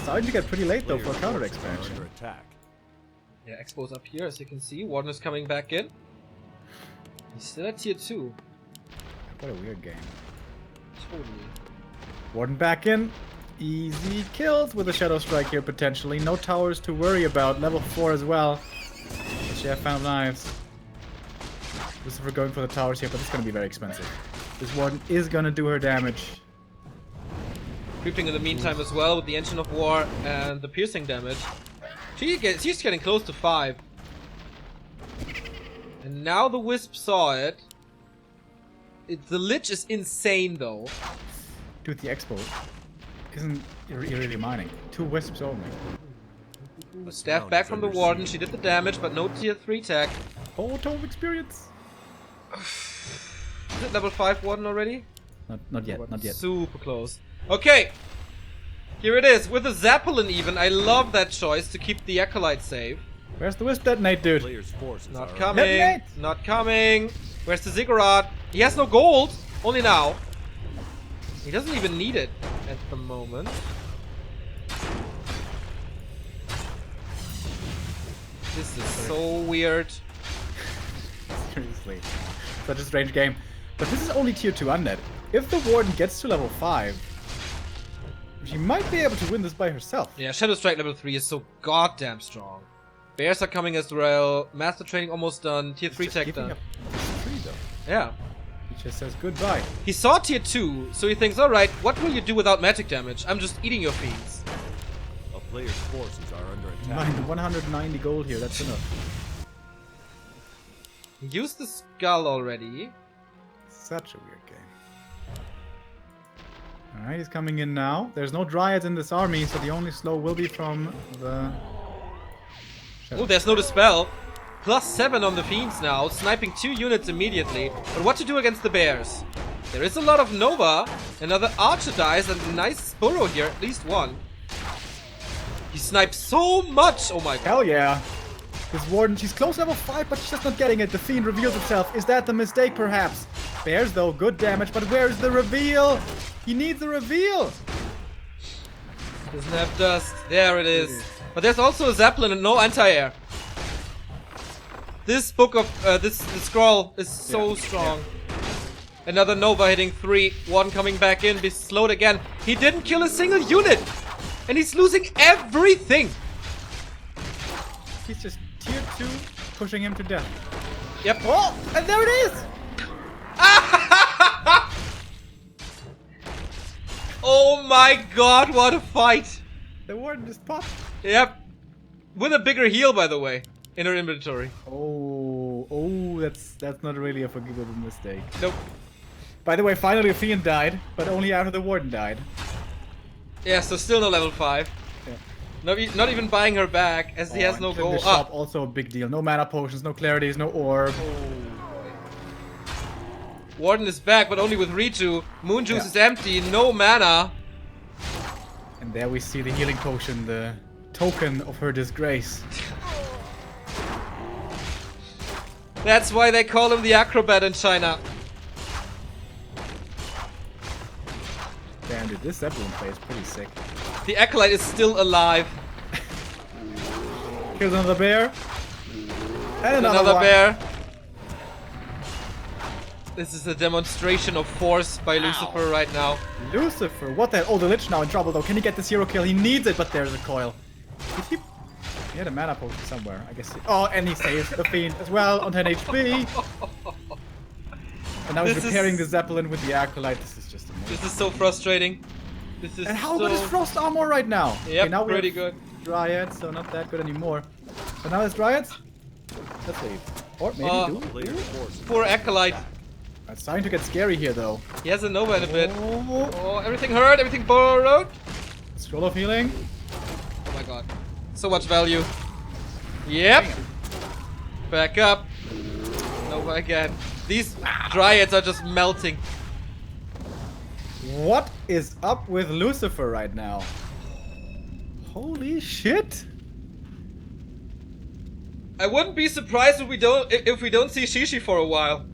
Starting to get pretty late though for Players' a counter forces are expansion. under attack. yeah, Expo's up here as you can see. Warden is coming back in. He's still at tier 2. What a weird game. Totally. Warden back in. Easy kills with a Shadow Strike here potentially. No towers to worry about. Level 4 as well. She have found lives. Lucifer going for the towers here, but it's gonna be very expensive. This Warden is gonna do her damage. Creeping in the meantime as well with the Engine of War and the piercing damage. She's getting close to 5. And now the Wisp saw it. The Lich is insane though. Dude, the Expo isn't really mining. 2 Wisps only. The staff back from the Warden. She did the damage, but no tier 3 tech. Oh, total experience. Is it level 5 Warden already? Not yet, But not yet. Super close. Okay. Here it is, with a Zeppelin even. I love that choice to keep the Acolyte safe. Where's the Wisp detonate, dude? Players' forces Not are coming. Detonate! Not coming. Where's the Ziggurat? He has no gold. Only now. He doesn't even need it at the moment. This is so weird. Seriously. Such a strange game. But this is only tier 2 Undead. If the Warden gets to level 5, she might be able to win this by herself. Yeah, Shadow Strike level 3 is so goddamn strong. Bears are coming as well. Master training almost done. Tier 3 Just tech giving done. up tier 3 though. Yeah. He just says goodbye. He saw tier 2, so he thinks, alright, what will you do without magic damage? I'm just eating your fiends. A player's forces are under attack. Mine 190 gold here, that's enough. Use the skull already. Such a weird game. Alright, he's coming in now. There's no dryads in this army, so the only slow will be from the... Oh, there's no dispel. +7 on the fiends now, sniping 2 units immediately. But what to do against the bears? There is a lot of Nova. Another archer dies and a nice burrow here, at least one. He snipes so much! Oh my god. Hell yeah! This warden, she's close level 5, but she's just not getting it. The fiend reveals itself. Is that the mistake, perhaps? Bears, though, good damage, but where's the reveal? He needs a reveal! Doesn't have dust. There it is. But there's also a Zeppelin and no anti-air. This book of, this scroll is so strong. Another Nova hitting 3. One coming back in, be slowed again. He didn't kill a single unit! And he's losing everything! He's just tier 2, pushing him to death. Yep. Oh! And there it is! Oh my god, what a fight! The warden just popped. Yep. With a bigger heal, by the way, in her inventory. Oh, that's not really a forgivable mistake. Nope. By the way, finally a fiend died, but only after the warden died. Yeah, so still no level 5. Yeah. Not even buying her back, as he has no and in goal. the shop, also a big deal. No mana potions, no clarities, no orb. Warden is back, but only with Ritu. Moon Juice is empty, no mana. And there we see the healing potion, the token of her disgrace. That's why they call him the acrobat in China. Damn, dude, this Zeppelin play is pretty sick. The Acolyte is still alive. Kills another bear. And Another one. bear. This is a demonstration of force by Lucifer right now. Lucifer, what the hell? Oh, the Lich now in trouble though. Can he get the zero kill? He needs it, but there's a coil. Did he? He had a mana potion somewhere, I guess. Oh, and he saves the Fiend as well on 10 HP. And now he's repairing the Zeppelin with the Acolyte. This is just amazing. This is so frustrating. This is And how so... good is Frost Armor right now? Yep, okay, now we pretty have good. Dryads, so not that good anymore. So now there's Dryads? Let's leave. Or maybe do. Player's forces. Poor Acolyte. It's starting to get scary here though. He has a Nova in a bit. Oh, Oh, everything hurt, everything borrowed. Scroll of Healing. Oh my god. So much value. Yep. Back up. Nova again. These Dryads are just melting. What is up with Lucifer right now? Holy shit! I wouldn't be surprised if we don't see Shishi for a while.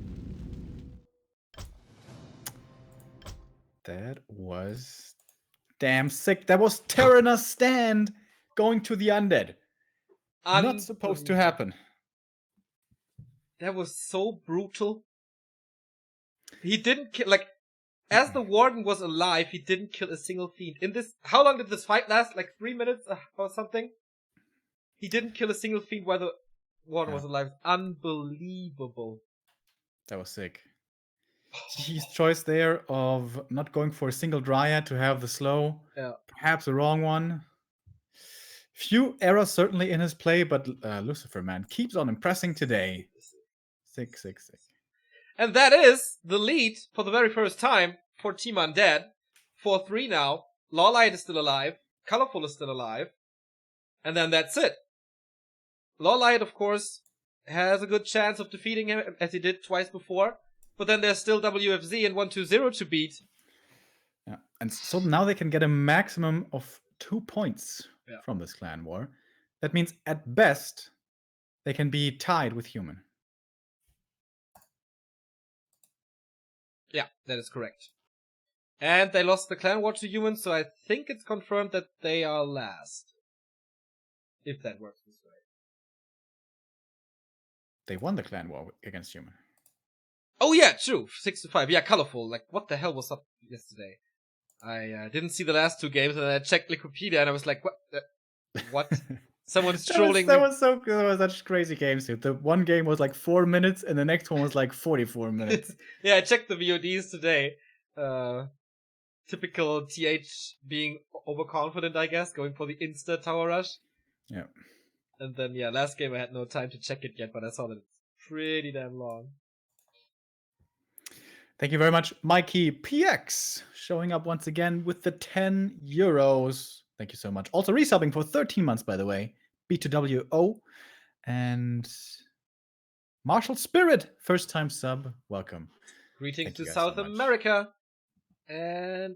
That was damn sick. That was Terra's stand going to the Undead. Not supposed to happen. That was so brutal. He didn't kill, like, as the Warden was alive, he didn't kill a single fiend. In this, how long did this fight last? Like 3 minutes or something? He didn't kill a single fiend while the Warden was alive. Unbelievable. That was sick. His choice there of not going for a single Dryad to have the slow. Yeah. Perhaps the wrong one. Few errors certainly in his play, but Lucifer, man, keeps on impressing today. Sick. And that is the lead for the very first time for Team Undead. 4-3 now. Lawlight is still alive. Colorful is still alive. And then that's it. Lawlight, of course, has a good chance of defeating him, as he did twice before. But then there's still WFZ and 120 to beat. Yeah, and so now they can get a maximum of 2 points from this clan war. That means at best they can be tied with human. Yeah, that is correct. And they lost the clan war to humans, so I think it's confirmed that they are last. If that works this way. They won the clan war against human. Oh yeah, true. 6-5. Yeah, colorful. Like, what the hell was up yesterday? I didn't see the last 2 games, and I checked Wikipedia, and I was like, what? What? Someone's trolling that me. was such crazy games, dude. The one game was like 4 minutes, and the next one was like 44 minutes. Yeah, I checked the VODs today. Typical TH being overconfident, I guess, going for the Insta Tower Rush. Yeah. And then, yeah, last game I had no time to check it yet, but I saw that it's Pretty damn long. Thank you very much, Mikey PX, showing up once again with the 10 euros. Thank you so much. Also resubbing for 13 months, by the way. B2WO. And Marshall Spirit, first time sub. Welcome. Greetings Thank to you guys South so much. America. And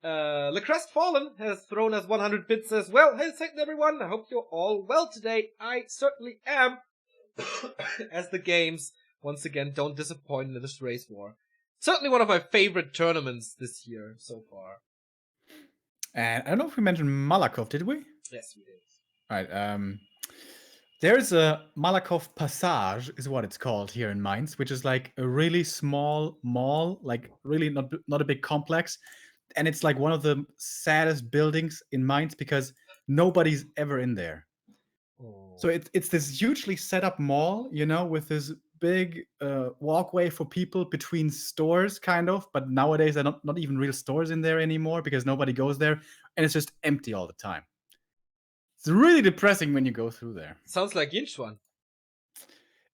Le Crestfallen has thrown us 100 bits as well. Hey, second everyone. I hope you're all well today. I certainly am. As the games, once again, don't disappoint in this race war. Certainly one of my favorite tournaments this year so far. And I don't know if we mentioned Malakoff, did we? Yes, we did. All right. There's a Malakoff Passage, is what it's called here in Mainz, which is like a really small mall, like really not a big complex. And it's like one of the saddest buildings in Mainz because nobody's ever in there. Oh. So it's this hugely set up mall, you know, with this big walkway for people between stores, kind of. But nowadays, there are not even real stores in there anymore because nobody goes there. And it's just empty all the time. It's really depressing when you go through there. Sounds like Yinchuan.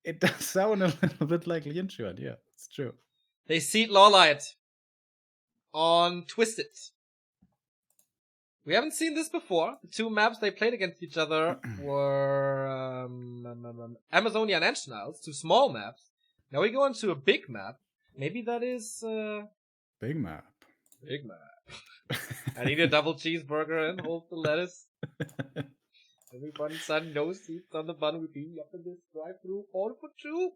It does sound a little bit like Yinchuan, yeah, it's true. They seed Lawlight on Twisted. We haven't seen this before. The two maps they played against each other were Amazonia and Ancient Isles, two small maps. Now we go into a big map. Maybe that is Big map. Big map. I need a double cheeseburger and hold the lettuce. Everybody's son knows seats on the bun. We'll be up in this drive-through all for two.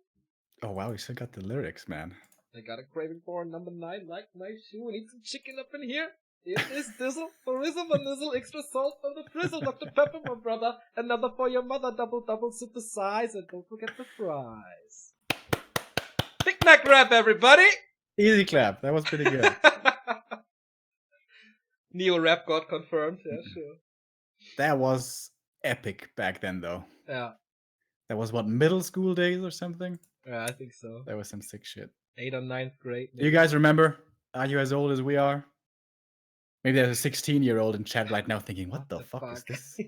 Oh wow, you still got the lyrics, man. I got a craving for number 9, like my shoe. I need some chicken up in here. It is Dizzle, Barizzle, Vanizzle, extra salt on the drizzle. Dr. Pepper, my brother. Another for your mother. Double synthesize. And don't forget the fries. Big Mac wrap, everybody. Easy clap. That was pretty good. Neo rap got confirmed. Yeah, sure. That was epic back then, though. Yeah. That was what, middle school days or something? Yeah, I think so. That was some sick shit. 8th or 9th grade. Do you guys remember? Are you as old as we are? Maybe there's a 16-year-old in chat right now thinking, what the fuck is this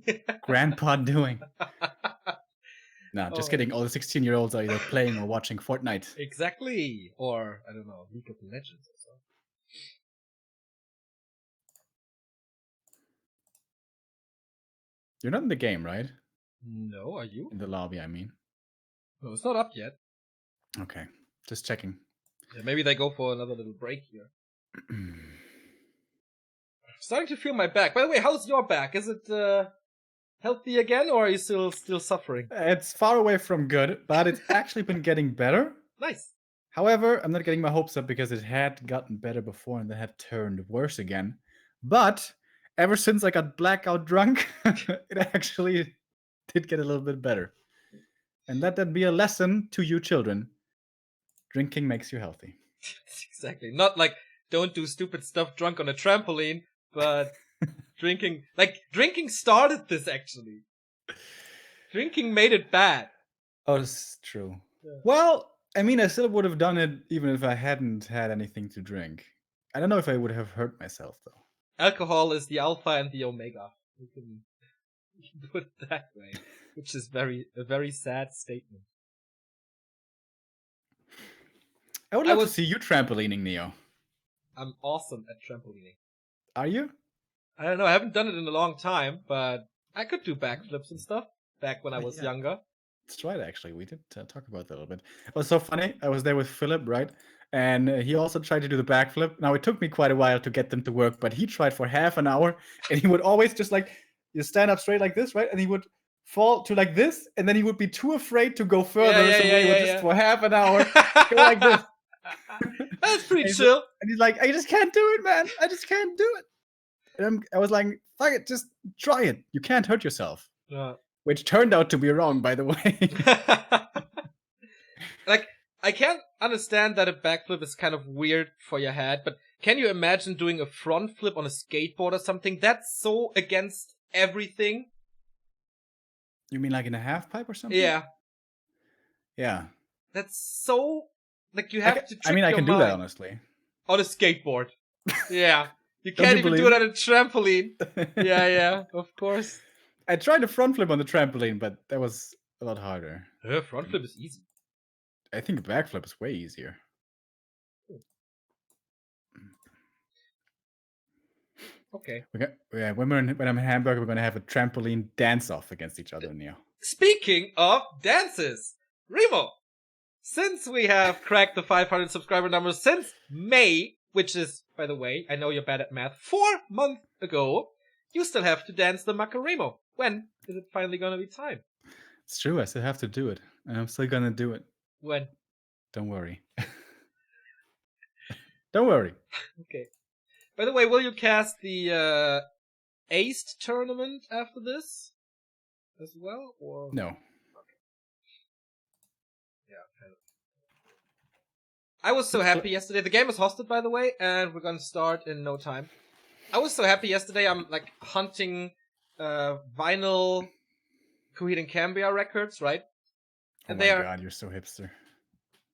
grandpa doing? No, just kidding. All the 16-year-olds are either playing or watching Fortnite. Exactly. Or, I don't know, League of Legends or so. You're not in the game, right? No, are you? In the lobby, I mean. No, it's not up yet. Okay, just checking. Yeah, maybe they go for another little break here. Starting to feel my back. By the way, how's your back? Is it healthy again, or are you still suffering? It's far away from good, but it's actually been getting better. Nice. However, I'm not getting my hopes up because it had gotten better before and then had turned worse again. But ever since I got blackout drunk, it actually did get a little bit better. And let that be a lesson to you children. Drinking makes you healthy. Exactly. Not like, don't do stupid stuff drunk on a trampoline, but drinking. Like, drinking started this, actually. Drinking made it bad. Oh, that's true. Yeah. Well, I mean, I still would have done it even if I hadn't had anything to drink. I don't know if I would have hurt myself, though. Alcohol is the alpha and the omega. You can put it that way. Which is a very sad statement. I would love to see you trampolining, Neo. I'm awesome at trampolining. Are you? I don't know, I haven't done it in a long time, but I could do backflips and stuff back when I was younger. That's right, actually. We did talk about that a little bit. It was so funny. I was there with Philip, right? And he also tried to do the backflip. Now, it took me quite a while to get them to work, but he tried for half an hour, and he would always just like, you stand up straight like this, right? And he would fall to like this, and then he would be too afraid to go further, so he would just for half an hour go like this. That's pretty chill. And he's like, I just can't do it, man. I just can't do it. And I was like, fuck it, just try it. You can't hurt yourself. Yeah. Which turned out to be wrong, by the way. Like, I can't understand that a backflip is kind of weird for your head, but can you imagine doing a front flip on a skateboard or something? That's so against everything. You mean like in a half pipe or something? Yeah. Yeah. That's so... Like, you have to trick I mean, I can your do that, mind. honestly. On a skateboard. Yeah. You can't even do it on a trampoline. Yeah, of course. I tried a front flip on the trampoline, but that was a lot harder. Front flip is easy. I think backflip is way easier. Okay. When I'm in Hamburg, we're gonna have a trampoline dance-off against each other, Neo. Speaking of dances, Remo, since we have cracked the 500 subscriber numbers since May, which is, by the way, I know you're bad at math, 4 months ago, you still have to dance the Macaremo. When is it finally gonna be time? It's true, I still have to do it. And I'm still gonna do it. When? Don't worry. Don't worry. Okay. By the way, will you cast the Aced tournament after this as well, or No. Yeah. I was so happy yesterday. The game is hosted, by the way, and we're gonna start in no time. I was so happy yesterday. I'm like hunting vinyl Coheed and Cambria records, right? And Oh my god, you're so hipster.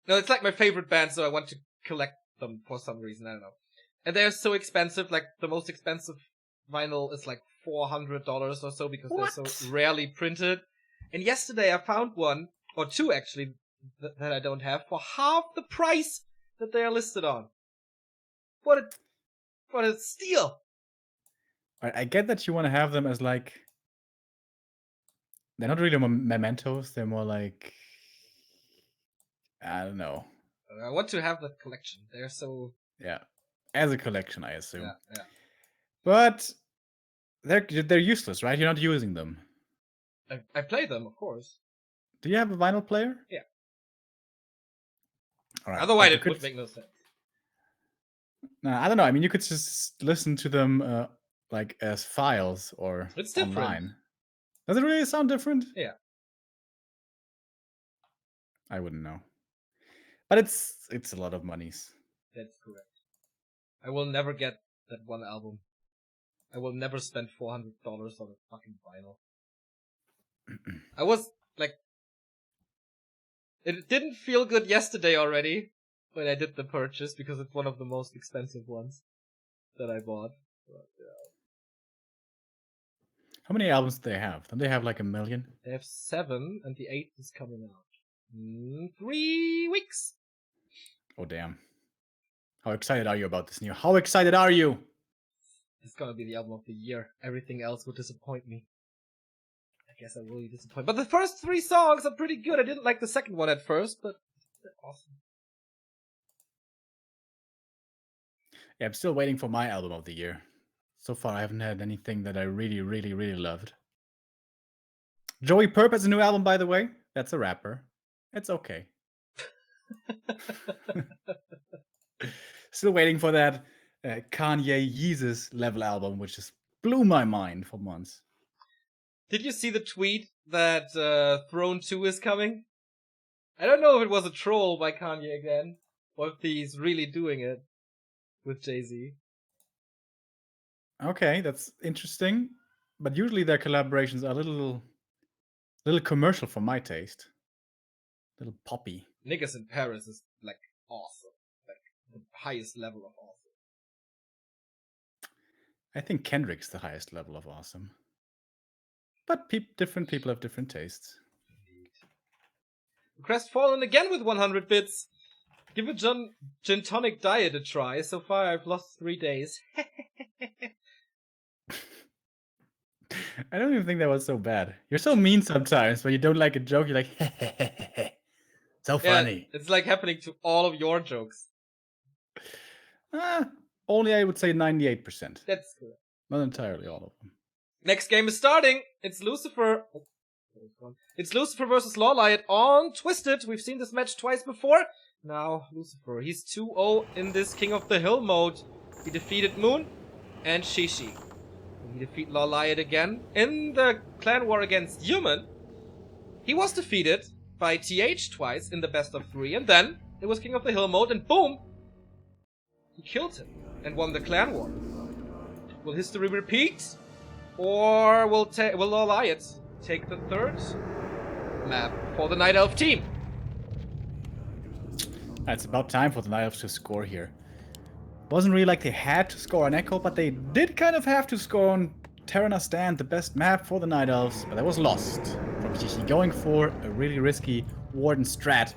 No, it's like my favorite band, so I want to collect them for some reason. I don't know. And they're so expensive. Like the most expensive vinyl is like $400 or so because they're so rarely printed. And yesterday I found one or two actually that I don't have for half the price that they are listed on. What a steal! I get that you want to have them as like. They're not really mementos. They're more like. I don't know. I want to have that collection. They're so. Yeah, as a collection, I assume. Yeah. But they're useless, right? You're not using them. I play them, of course. Do you have a vinyl player? Yeah. All right. Otherwise, it would make no sense. No, I don't know. I mean, you could just listen to them like as files or It's different. online. Does it really sound different? Yeah. I wouldn't know. But it's a lot of monies. That's correct. I will never get that one album. I will never spend $400 on a fucking vinyl. I was like, it didn't feel good yesterday already when I did the purchase because it's one of the most expensive ones that I bought. But, yeah. How many albums do they have? Don't they have like 1 million? They have 7 and the 8th is coming out in 3 weeks. Oh damn. How excited are you about this new? How excited are you? It's gonna be the album of the year. Everything else would disappoint me. I guess I'm really disappointed. But the first 3 songs are pretty good. I didn't like the second one at first, but they're awesome. Yeah, I'm still waiting for my album of the year. So far, I haven't had anything that I really, really, really loved. Joey Purp has a new album, by the way. That's a rapper. It's okay. Still waiting for that Kanye Yeezus level album, which just blew my mind for months. Did you see the tweet that Throne 2 is coming? I don't know if it was a troll by Kanye again, or if he's really doing it with Jay-Z. Okay, that's interesting. But usually their collaborations are a little commercial for my taste. A little poppy. Niggas in Paris is like awesome. Like the highest level of awesome. I think Kendrick's the highest level of awesome. But different people have different tastes. Indeed. Crestfallen again with 100 bits. Give a gin tonic diet a try. So far I've lost 3 days. I don't even think that was so bad. You're so mean sometimes when you don't like a joke. You're like, so funny. Yeah, it's like happening to all of your jokes. Only I would say 98%. That's correct. Not entirely all of them. Next game is starting. It's Lucifer. It's Lucifer versus Lawlight on Twisted. We've seen this match twice before. Now Lucifer. He's 2-0 in this King of the Hill mode. He defeated Moon and Shishi. He defeated Lawlight again in the clan war against Human. He was defeated by TH twice in the best of 3, and then it was King of the Hill mode, and boom, he killed him and won the clan war. Will history repeat, or will Lawlight take the 3rd map for the Night Elf team? It's about time for the Night Elves to score here. Wasn't really like they had to score on Echo, but they did kind of have to score on Terrana Stand, the best map for the Night Elves, but that was lost from TBC going for a really risky Warden strat,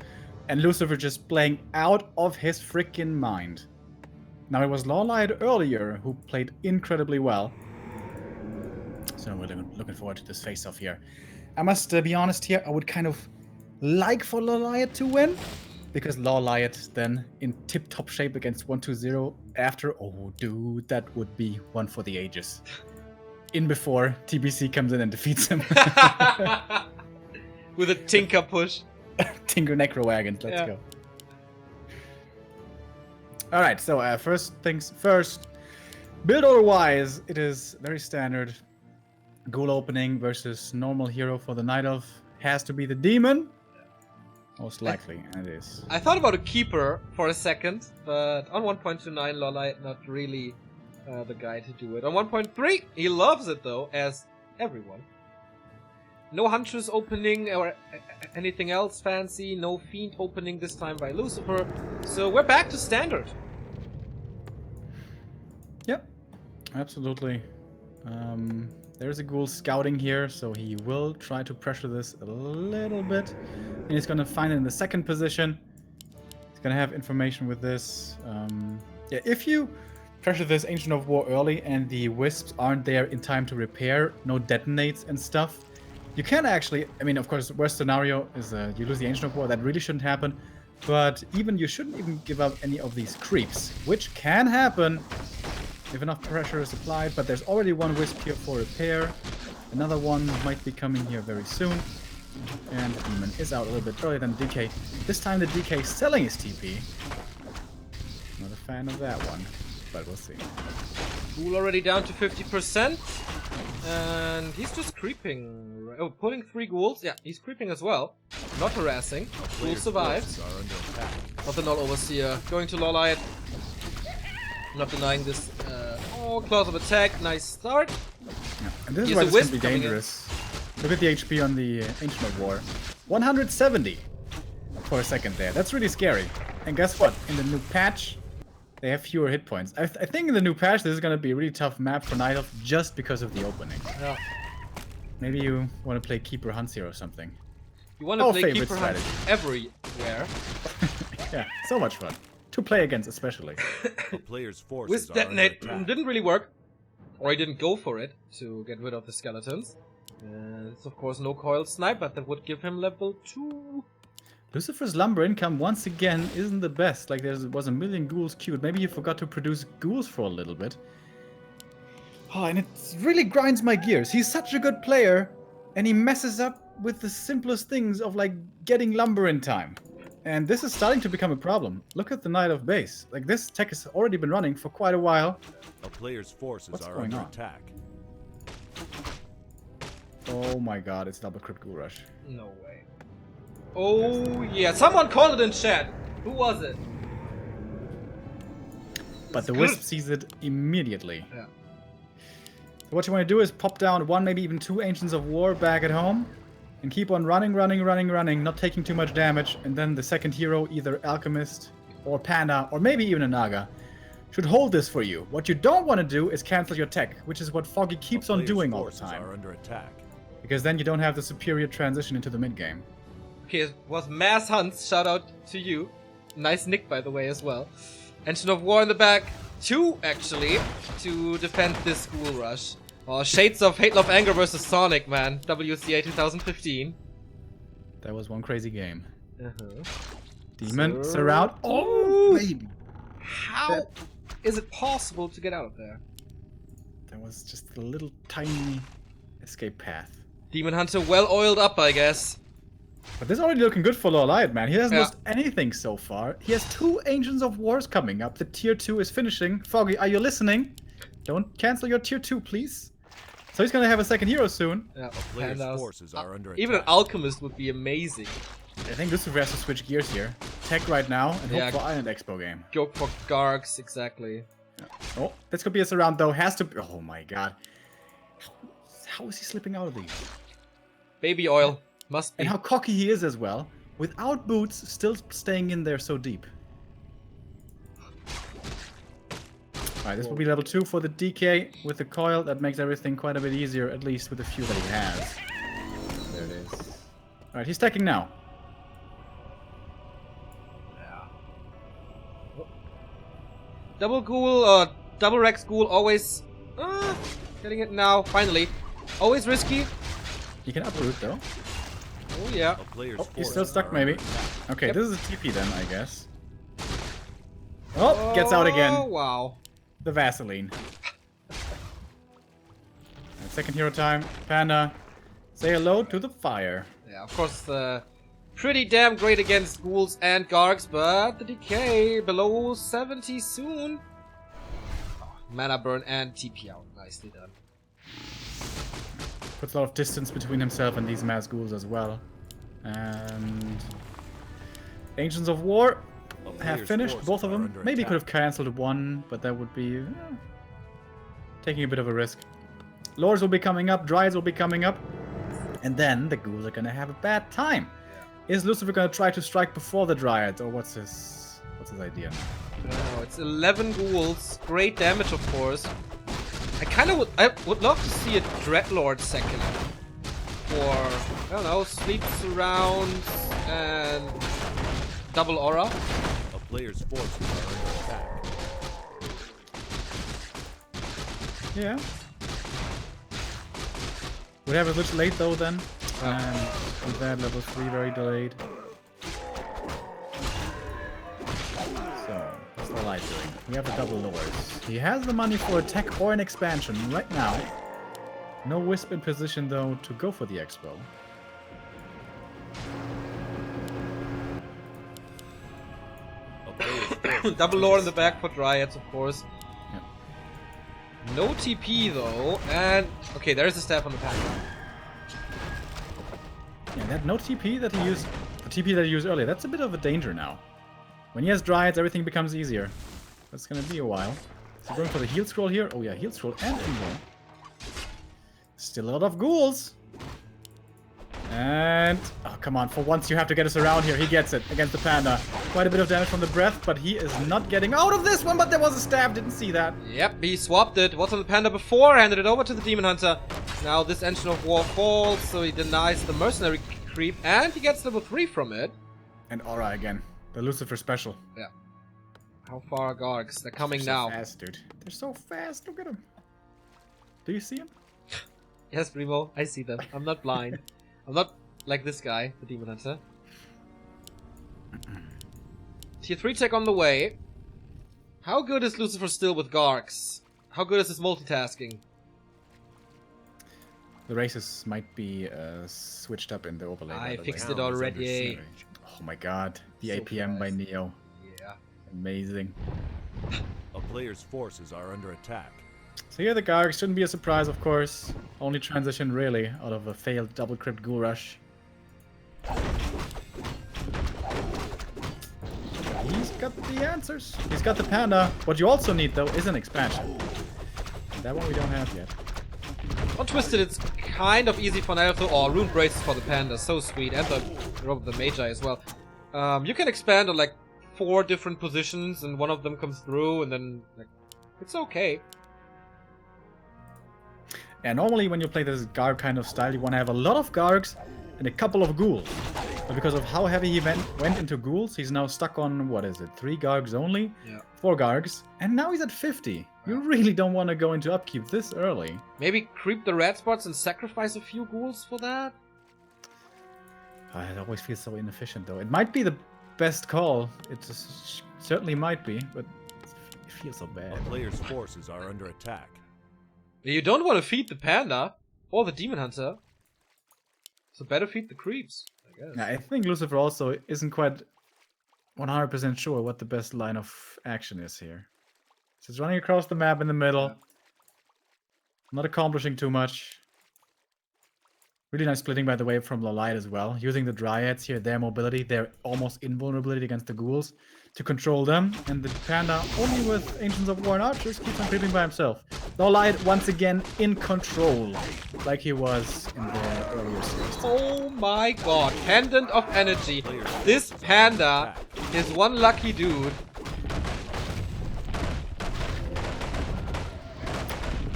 and Lucifer just playing out of his freaking mind. Now, it was Lawlight earlier who played incredibly well. So we're looking forward to this face-off here. I must be honest here, I would kind of like for Lawlight to win, because Lawlight then in tip-top shape against 1-2-0 after. Oh, dude, that would be one for the ages. In before TBC comes in and defeats him. With a Tinker push. Tinker Necro Wagons, let's go. Alright, so first things first. Build order-wise, it is very standard. Ghoul opening versus normal hero for the Night Elf has to be the Demon. Most likely, and it is. I thought about a Keeper for a second, but on 1.29, Lawlight not really the guy to do it. On 1.3, he loves it though, as everyone. No Huntress opening or anything else fancy. No Fiend opening this time by Lucifer. So we're back to standard. Yep, absolutely. There's a Ghoul scouting here, so he will try to pressure this a little bit. And he's going to find it in the second position. He's going to have information with this. Yeah, if you pressure this Ancient of War early and the Wisps aren't there in time to repair, no detonates and stuff, you can actually, I mean, of course, worst scenario is you lose the Ancient of War. That really shouldn't happen. But you shouldn't even give up any of these creeps, which can happen if enough pressure is applied. But there's already one Wisp here for repair. Another one might be coming here very soon. And the Demon is out a little bit earlier than the DK. This time the DK is selling his TP. Not a fan of that one, but we'll see. Ghoul already down to 50%. And he's just creeping. Oh, pulling 3 ghouls. Yeah, he's creeping as well. Not harassing. Ghoul survives. Not the Null Overseer. Going to Lawlight. Not denying this. Oh, claws of attack. Nice start. Yeah. And this is why this can be dangerous. Look at the HP on the Ancient of War. 170 for a second there. That's really scary. And guess what? In the new patch, they have fewer hit points. I think in the new patch, this is going to be a really tough map for Night Elf just because of the opening. Yeah. Maybe you want to play Keeper Hunts here or something. You want to play Keeper Hunts everywhere. Yeah, so much fun. To play against, especially. The player's forces With Detonate didn't really work. Or he didn't go for it to get rid of the skeletons. It's of course no coil snipe, but that would give him level 2. Lucifer's lumber income once again isn't the best. Like there was a million ghouls queued. Maybe he forgot to produce ghouls for a little bit. Oh, and it really grinds my gears. He's such a good player, and he messes up with the simplest things of like getting lumber in time. And this is starting to become a problem. Look at the Night of Base. Like this tech has already been running for quite a while. A player's forces are under attack. Oh my god, it's double crit Ghoul Rush. No way. Oh yeah, someone called it in chat. Who was it? But the Wisp sees it immediately. Yeah. So what you want to do is pop down 1, maybe even 2 Ancients of War back at home. And keep on running, not taking too much damage. And then the second hero, either Alchemist or Panda, or maybe even a Naga, should hold this for you. What you don't want to do is cancel your tech, which is what Foggy keeps on doing all the time. Are under attack. Because then you don't have the superior transition into the mid-game. Okay, it was Mass Hunts. Shout out to you. Nice nick, by the way, as well. Ancient of War in the back. 2, actually, to defend this Ghoul Rush. Oh, Shades of Hate, Love, Anger versus Sonic, man. WCA 2015. That was one crazy game. Uh-huh. Demon, surround. Oh, baby. How is it possible to get out of there? That was just a little tiny escape path. Demon Hunter well oiled up, I guess. But this is already looking good for Lawlight, man. He hasn't lost anything so far. He has 2 Ancients of Wars coming up. The tier 2 is finishing. Foggy, are you listening? Don't cancel your tier 2, please. So he's gonna have a second hero soon. Yeah, player's forces are under attack. even an Alchemist would be amazing. I think Lucifer has to switch gears here. Tech right now and hope for Island Expo game. Go for Gargs, exactly. Yeah. Oh, this could be a surround though. Has to be. Oh my god. How is he slipping out of these? Baby oil. Must be. And how cocky he is as well. Without boots, still staying in there so deep. Alright, this will be level 2 for the DK with the coil. That makes everything quite a bit easier, at least with the few that he has. There it is. Alright, he's stacking now. Double ghoul or double Rex ghoul always getting it now, finally. Always risky. He can uproot though. Oh yeah. A player's Oh, he's forces still stuck are maybe. under attack. Okay, Yep. this is a TP then, I guess. Oh, gets out Oh again. wow. The Vaseline. And second hero time. Panda, say hello to the fire. Yeah, of course, pretty damn great against ghouls and gargs, but the decay below 70 soon. Oh, mana burn and TP out. Nicely done. Puts a lot of distance between himself and these mass ghouls as well. And Ancients of War A have player's finished, forces both of are them. under Maybe could have attack. cancelled one, but that would be taking a bit of a risk. Lords will be coming up, Dryads will be coming up, and then the ghouls are gonna have a bad time. Is Lucifer gonna try to strike before the Dryads, or what's his idea now? Oh, it's 11 ghouls. Great damage, of course. I would love to see a Dreadlord second. For, I don't know, sleep surrounds and double aura. A player's forces are under attack. Yeah. Would have a switch late though then. And with that level 3 very delayed. So, what's the light doing? We have the double lords. He has the money for attack or an expansion right now. No Wisp in position though to go for the expo. A player's forces Double are lore in under the back for Dryads, of course. Yep. No TP though, and okay, there's a staff on the pack. Yeah, that no TP that he used, the TP that he used earlier, that's a bit of a danger now. When he has Dryads, everything becomes easier. That's gonna be a while. So going for the heal scroll here. Oh yeah, heal scroll and invul. Still a lot of ghouls. And oh come on, for once you have to get us around here. He gets it against the panda. Quite a bit of damage from the breath, but he is not getting out of this one. But there was a stab, didn't see that. Yep, he swapped it. Was on the panda before, handed it over to the demon hunter. Now this engine of war falls, so he denies the mercenary creep, and he gets level 3 from it. And aura again, the Lucifer special. Yeah. How far are Gargs? They're coming They're now. so fast, dude. They're so fast. Look at them. Do you see him? Yes, Remo, I see them. I'm not blind. I'm not like this guy, the demon hunter. Tier 3 tech on the way. How good is Lucifer still with Gargs? How good is his multitasking? The races might be switched up in the overlay. by I the way. fixed Now it he's under already. siege. Oh my god, the So APM by fast. Neo. Yeah. Amazing. A player's forces are under attack. So here the Garg shouldn't be a surprise, of course. Only transition really out of a failed double crypt ghoul rush. He's got the answers. He's got the panda. What you also need though is an expansion. That one we don't have yet. On Twisted, it's kind of easy for Naruto. Oh, rune braces for the panda, so sweet, and the Magi as well. You can expand on like 4 different positions, and one of them comes through, and then like it's okay. And normally when you play this Garg kind of style, you want to have a lot of Gargs and a couple of ghouls. But because of how heavy he went into ghouls, he's now stuck on, what is it, 3 Gargs only? Yeah. 4 Gargs. And now he's at 50. You really don't want to go into upkeep this early. Maybe creep the red spots and sacrifice a few ghouls for that. It always feels so inefficient though. It might be the best call. It just certainly might be, but it feels so bad. A player's forces are under attack. You don't want to feed the panda or the demon hunter, so better feed the creeps, I guess. Yeah, I think Lucifer also isn't quite 100% sure what the best line of action is here. So he's running across the map in the middle. Yeah. Not accomplishing too much. Really nice splitting, by the way, from Lolite as well. Using the Dryads here, their mobility, their almost invulnerability against the ghouls to control them. And the panda, only with Ancients of War and Archers, keeps on creeping by himself. Lolite, once again, in control, like he was in the earlier series. Oh my god, Pendant of Energy. This panda is one lucky dude.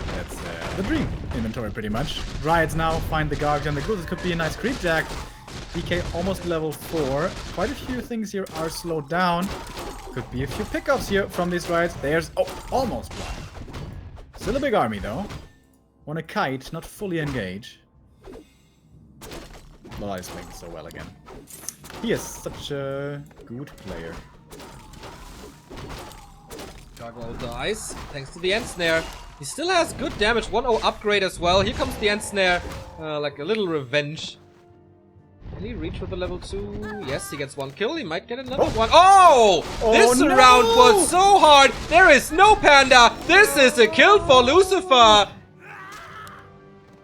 That's the dream inventory, pretty much. Dryads now find the Gargs and the ghouls. It could be a nice creep jack. DK almost level 4. Quite a few things here are slowed down. Could be a few pickups here from these riots. There's... Oh, almost one. Still a big army, though. Want a kite, not fully engage. Lola is playing so well again. He is such a good player. Gargoyle dies, thanks to the end snare. He still has good damage, 1-0 upgrade as well. Here comes the end snare, like a little revenge. Can he reach with the level 2? Yes, he gets one kill. He might get another one. Oh! This no! round was so hard. There is no panda. This is a kill for Lucifer.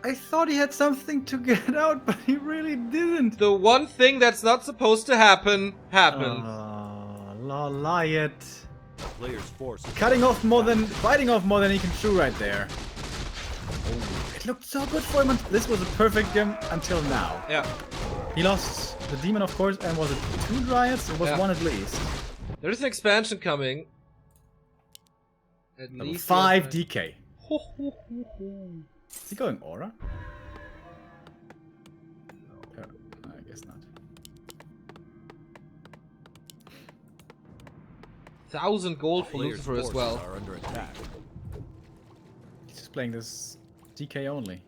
I thought he had something to get out, but he really didn't. The one thing that's not supposed to happen, happened. Loliot. Player's force. Biting off more than he can chew right there. Oh, it looked so good for him. This was a perfect game until now. Yeah. He lost the demon, of course, and was it 2 dryads? It was 1 at least. There is an expansion coming. At least 5 DK. Is he going aura? No, I guess not. 1,000 gold for Player's Lucifer as forces well. are under attack. He's just playing this DK only.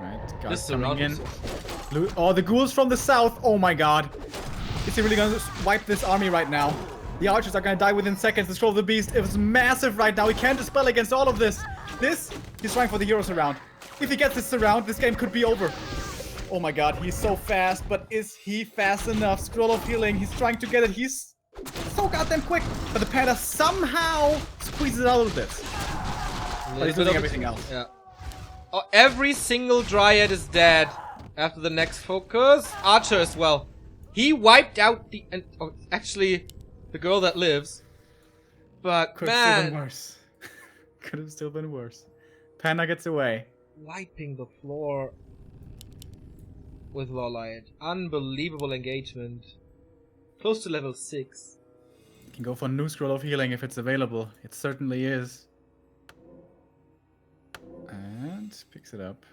Right, guys coming in. Oh, the ghouls from the south! Oh my god! Is he really gonna wipe this army right now? The archers are gonna die within seconds. The Scroll of the Beast is massive right now. He can't dispel against all of this. He's trying for the hero surround. If he gets this surround, this game could be over. Oh my god, he's so fast, but is he fast enough? Scroll of Healing, he's trying to get it. He's so goddamn quick. But the panda somehow squeezes it out of this. But he's losing everything else. Yeah. Oh, every single Dryad is dead after the next focus. Archer as well. He wiped out the... Oh, actually, the girl that lives. But, Could have still been worse. Could have still been worse. Panda gets away. Wiping the floor with Loliot. Unbelievable engagement. Close to level 6. You can go for a new Scroll of Healing if it's available. It certainly is. And picks it up.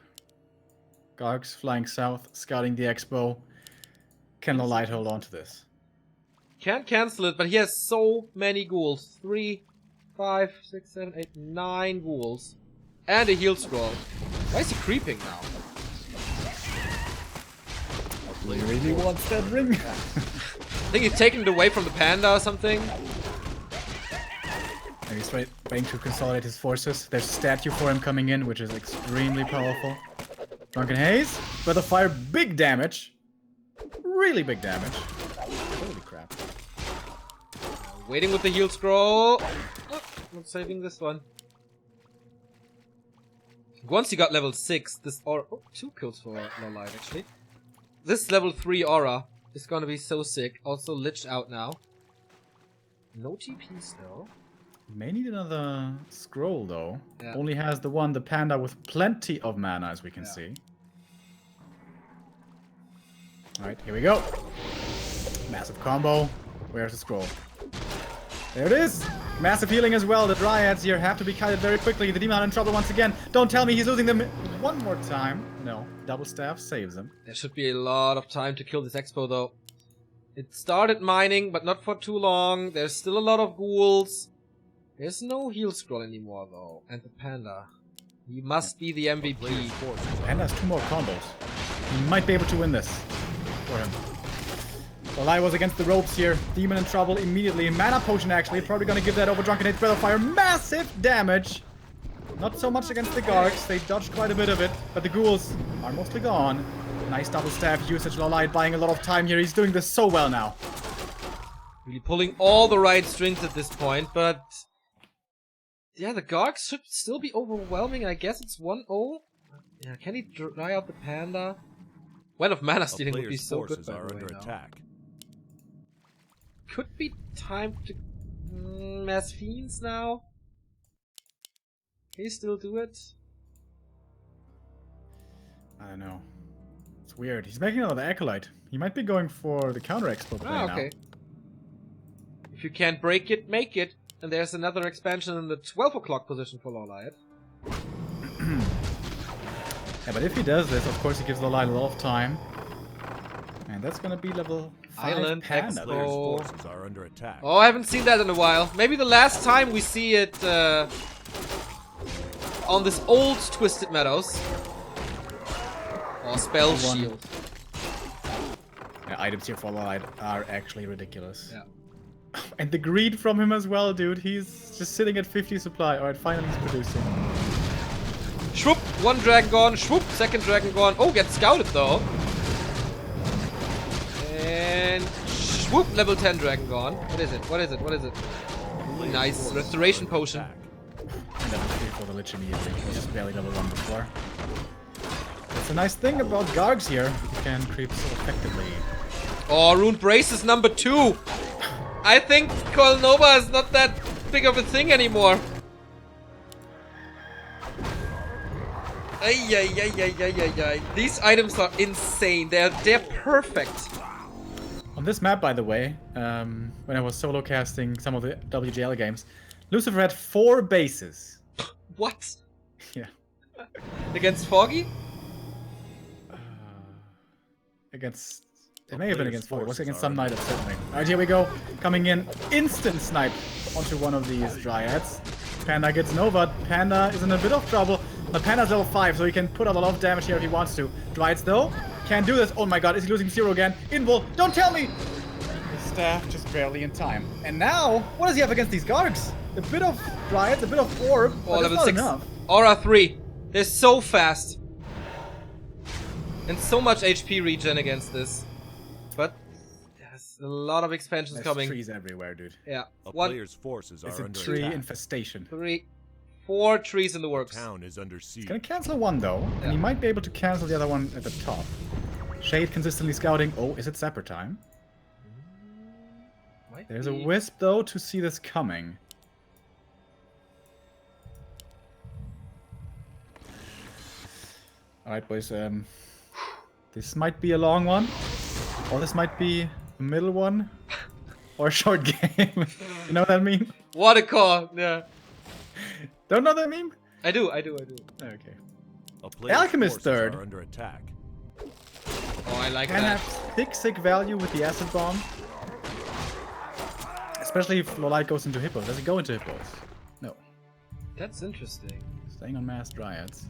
Gargs flying south, scouting the expo. Can Loliot hold on to this? Can't cancel it, but he has so many ghouls. 3, 5, 6, 7, 8, 9 ghouls. And a heal scroll. Why is he creeping now? He really wants that ring. I think he's taking it away from the panda or something. Maybe he's trying to consolidate his forces. There's a statue for him coming in, which is extremely powerful. Drunken Haze, Breath of Fire, big damage. Really big damage. Holy crap. Waiting with the heal scroll. Oh, not saving this one. Once he got level 6, this aura... Oh, 2 kills for Loliot, actually. This level 3 aura is gonna be so sick. Also liched out now. No TP still. May need another scroll, though. Yeah. Only has the panda with plenty of mana, as we can see. Alright, here we go. Massive combo. Where's the scroll? There it is! Massive healing as well. The Dryads here have to be kited very quickly. The Demon in trouble once again. Don't tell me he's losing them one more time. No, double staff saves him. There should be a lot of time to kill this expo, though. It started mining, but not for too long. There's still a lot of ghouls. There's no heal scroll anymore, though. And the panda. He must be the MVP. Panda has 2 more combos. He might be able to win this for him. Loliot was against the ropes here. Demon in trouble immediately. Mana potion, actually. Probably gonna give that over. Drunken Haze, Breath of Fire. Massive damage. Not so much against the Gargs. They dodged quite a bit of it. But the ghouls are mostly gone. Nice double staff usage. Loliot buying a lot of time here. He's doing this so well now. Really pulling all the right strings at this point, but... Yeah, the Gargs should still be overwhelming. I guess it's 1-0. Yeah, can he dry out the panda? When of mana stealing would be so good, by the way, now. Attack. Could be time to mass fiends now. Can he still do it? I don't know. It's weird. He's making another Acolyte. He might be going for the counter expo play now. Okay. If you can't break it, make it. And there's another expansion in the 12 o'clock position for Loliot. Yeah, but if he does this, of course he gives Lolite a lot of time. And that's gonna be level 5 Island Panda. Expo. Players' forces are under attack. Oh, I haven't seen that in a while. Maybe the last time we see it on this old Twisted Meadows. Or Spell Shield. Yeah, items here for Lolite are actually ridiculous. Yeah. And the greed from him as well, dude. He's just sitting at 50 supply. Alright, finally he's producing. Shwoop! One dragon gone. Shwoop! Second dragon gone. Oh, gets scouted though. And shwoop! Level 10 dragon gone. What is it? What is it? What is it? Nice. Restoration potion. And level 3 for the Lich immediately. He was just barely level 1 before. That's a nice thing about Gargs here. You can creep so effectively. Oh, Rune Brace is number 2. I think Colnova is not that big of a thing anymore. Ay, ay, ay, ay, ay, ay, ay. These items are insane. They're perfect. On this map, by the way, when I was solo casting some of the WGL games, Lucifer had 4 bases. What? Yeah. Against Foggy? Against... It may have been against 4. It was against some Knight of certainly. Alright, here we go. Coming in. Instant snipe onto one of these Dryads. Panda gets Nova. Panda is in a bit of trouble. But Panda's level 5, so he can put out a lot of damage here if he wants to. Dryads, though, can't do this. Oh my god, is he losing 0 again? Invul, don't tell me! His staff just barely in time. And now, what does he have against these Gargs? A bit of Dryads, a bit of Orb, but level not 6. enough. Aura 3. They're so fast. And so much HP regen against this. But there's a lot of expansions There's coming. trees everywhere, dude. Yeah. A 1, player's forces It's are a under tree attack. infestation. 3, 4 trees in the works. Town is under siege. He's gonna cancel one though, Yeah. and he might be able to cancel the other one at the top. Shade consistently scouting. Oh, is it Sapper time? Might There's a be. Wisp though to see this coming. Alright boys, this might be a long one. Or this might be a middle one. Or a short game. You know what I mean? What a call. Yeah. Don't know that meme? I do. Okay. A player's Alchemist forces third. are under attack. Oh, I like Can that. have sick value with the acid bomb. Especially if Lolite goes into hippos. Does it go into hippos? No. That's interesting. Staying on mass dryads.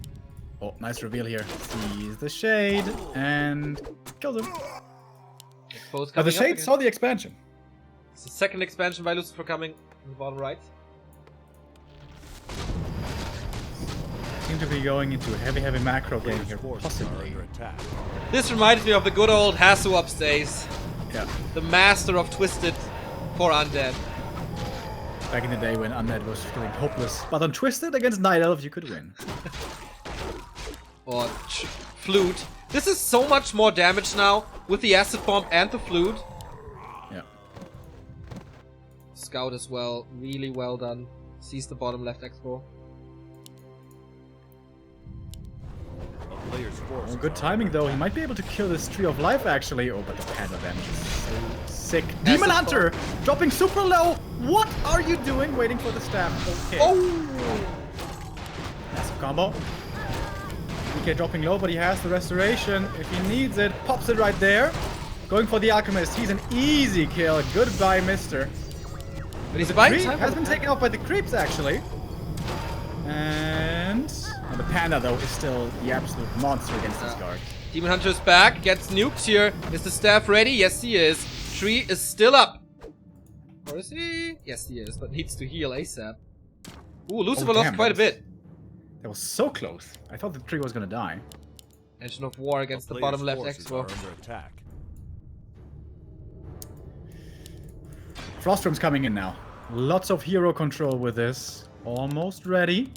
Oh, nice reveal here. Sees the shade and kills him. Both But the coming up shade again. saw the expansion. It's the second expansion by Lucifer coming in the bottom right. Seem to be going into a heavy macro game Player's here, forces are possibly. under attack. This reminds me of the good old Hasuops days. Yeah. The master of Twisted for Undead. Back in the day when Undead was feeling hopeless. But on Twisted against Night Elf, you could win. Or Flute. This is so much more damage now with the acid bomb and the flute. Yeah. Scout as well. Really well done. Sees the bottom left expo. A player's forces Oh, good are timing under though. He attack. might be able to kill this Tree of Life actually. Oh, but the Panda damage is so sick. Acid Demon bomb. Hunter! Dropping super low! What are you doing waiting for the staff? Okay. Oh! Massive combo. DK dropping low, but he has the restoration. If he needs it, pops it right there. Going for the Alchemist. He's an easy kill. Goodbye, mister. But he's The buying creep time. has been taken off by the creeps, actually. And the Panda, though, is still the absolute monster against this guard. Demon Hunter's back. Gets nuked here. Is the staff ready? Yes, he is. Tree is still up. Or is he? Yes, he is. But needs to heal ASAP. Ooh, Lucifer lost damn, quite a that was- bit. That was so close. I thought the tree was gonna die. Engine of War A against the player's bottom left forces expo. are under attack. Frostrum's coming in now. Lots of hero control with this. Almost ready.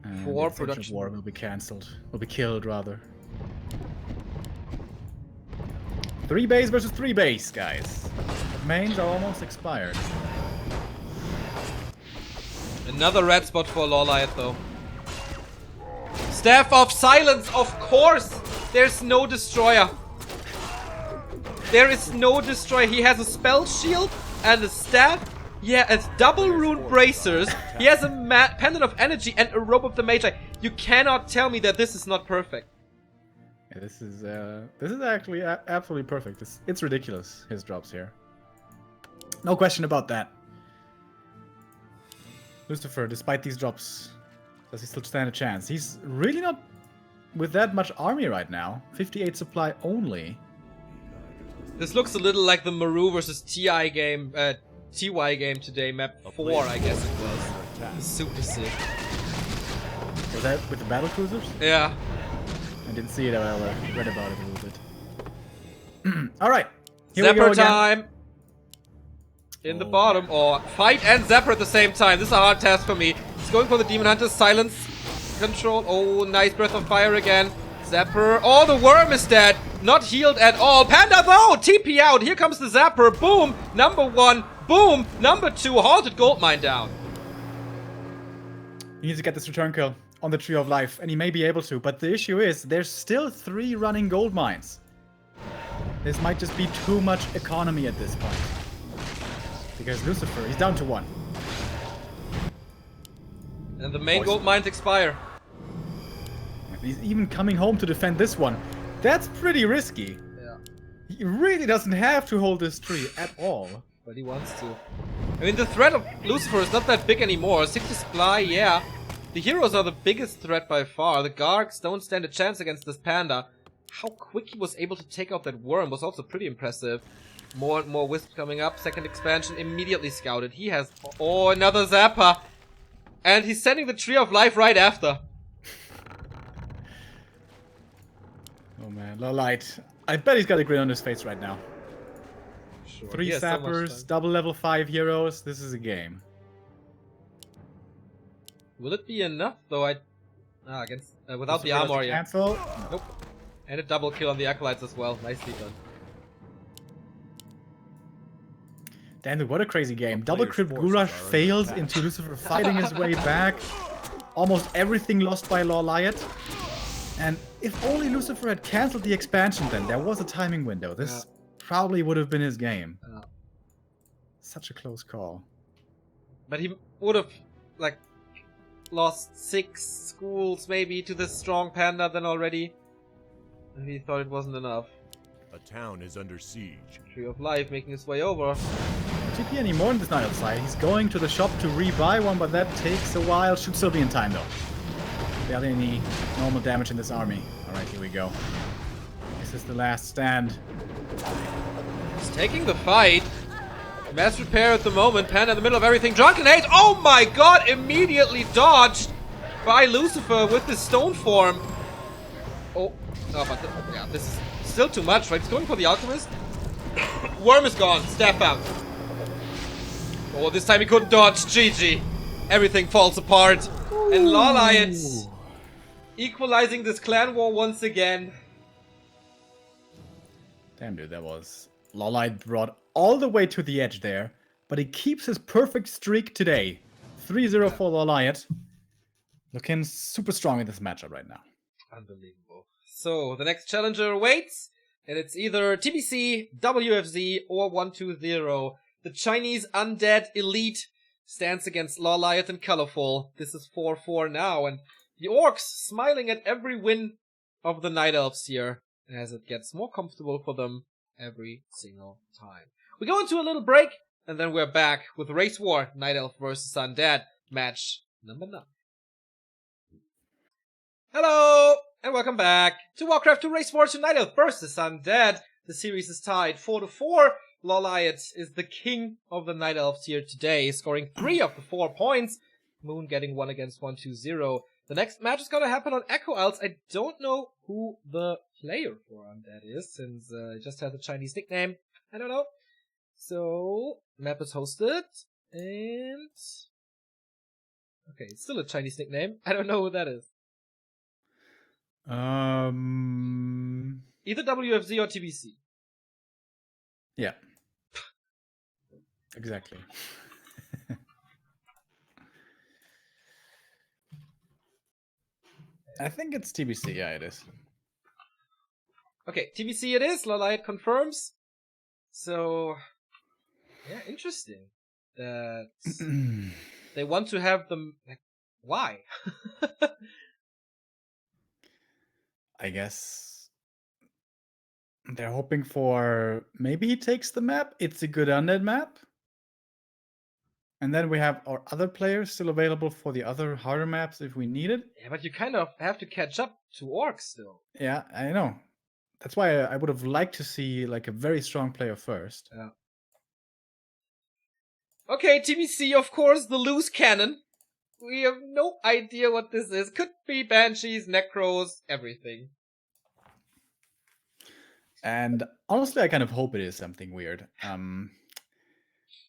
And For the Extension of production. War will be cancelled. Will be killed, rather. 3 base versus 3 base, guys. Mains are almost expired. Another red spot for Lawlight though. Staff of Silence, of course! There's no destroyer. There is no destroyer. He has a spell shield and a staff Yeah, it's double rune bracers. He has a pendant of energy and a robe of the magi. You cannot tell me that this is not perfect. Yeah, this is actually absolutely perfect. It's ridiculous, his drops here. No question about that. Lucifer, despite these drops, does he still stand a chance? He's really not with that much army right now. 58 supply only. This looks a little like the Maru versus TI game, TY game today, map 4, I guess it was. Super sick. Was that with the battle cruisers? Yeah. I didn't see it, but I read about it a little bit. Alright. Here we go Zapper again. time! In the bottom, or fight and Zapper at the same time. This is a hard task for me. He's going for the Demon Hunter, silence control. Oh, nice breath of fire again. Zapper. Oh, the worm is dead. Not healed at all. Panda though! TP out. Here comes the Zapper. Boom. Number 1. Boom. Number 2. Halted gold mine down. He needs to get this return kill on the Tree of Life, and he may be able to, but the issue is there's still 3 running gold mines. This might just be too much economy at this point. Because Lucifer, he's down to 1. And the main gold mines expire. He's even coming home to defend this one. That's pretty risky. Yeah. He really doesn't have to hold this tree at all. But he wants to. I mean, the threat of Lucifer is not that big anymore. 60 supply, yeah. The heroes are the biggest threat by far. The Gargs don't stand a chance against this Panda. How quick he was able to take out that worm was also pretty impressive. More and more wisps coming up. Second expansion immediately scouted. He has... Oh, another Zapper. And he's sending the Tree of Life right after. Oh man, low light. I bet he's got a grin on his face right now. Sure. 3 sappers, double level 5 heroes. This is a game. Will it be enough though? Against without the armor, yeah. Cancel. Nope. And a double kill on the acolytes as well. Nicely done. Damn, dude, what a crazy game. Double crit Gurash fails into Lucifer fighting his way back. Almost everything lost by Lawliot. And if only Lucifer had cancelled the expansion then, there was a timing window. This probably would have been his game. Such a close call. But he would have, like, lost 6 schools maybe to this strong Panda then already. And he thought it wasn't enough. A town is under siege. Tree of Life making his way over. TP anymore in this night outside. He's going to the shop to rebuy one, but that takes a while. Should still be in time though. Barely any normal damage in this army. Alright, here we go. This is the last stand. He's taking the fight. Mass repair at the moment. Panda in the middle of everything. Drunken Haze. Oh my god! Immediately dodged by Lucifer with the stone form. Oh, but yeah, this is still too much, right? He's going for the alchemist. Worm is gone. Staff out. Oh, this time he couldn't dodge. GG. Everything falls apart. Ooh. And Lawliot equalizing this clan war once again. Damn, dude, that was... Lawliot brought all the way to the edge there, but he keeps his perfect streak today. 3-0 for Lawliot. Looking super strong in this matchup right now. Unbelievable. So, the next challenger awaits, and it's either TBC, WFZ, or 120. The Chinese Undead Elite stands against Lawliot and Colorful. This is 4-4 now, and the Orcs smiling at every win of the Night Elves here, as it gets more comfortable for them every single time. We go into a little break, and then we're back with Race War, Night Elf versus Undead, match number 9. Hello, and welcome back to Warcraft 2 Race War Night Elf versus Undead. The series is tied 4-4. Lawliot is the king of the Night Elves here today, scoring 3 of the 4 points. Moon getting 1 against 120. The next match is gonna happen on Echo Isles. I don't know who the player for Undead is, since it just has a Chinese nickname. I don't know. So, map is hosted, and... Okay, it's still a Chinese nickname. I don't know who that is. Either WFZ or TBC. Yeah. Exactly. I think it's TBC, yeah, it is. Okay, TBC it is. Lawliot confirms. So, yeah, interesting. that they want to have them. Like, why? I guess they're hoping for maybe he takes the map. It's a good Undead map. And then we have our other players still available for the other harder maps if we need it. Yeah, but you kind of have to catch up to orcs still. Yeah, I know. That's why I would have liked to see like a very strong player first. Yeah. Okay, TBC, of course, the loose cannon. We have no idea what this is. Could be banshees, necros, everything. And honestly, I kind of hope it is something weird.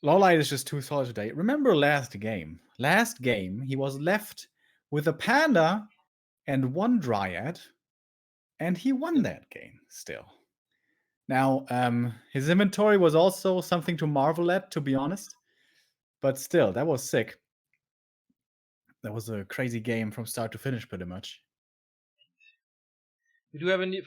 Lawlight is just too solid today. Remember last game? Last game, he was left with a panda and one dryad, and he won that game still. Now, his inventory was also something to marvel at, to be honest. But still, that was sick. That was a crazy game from start to finish, pretty much. We do have a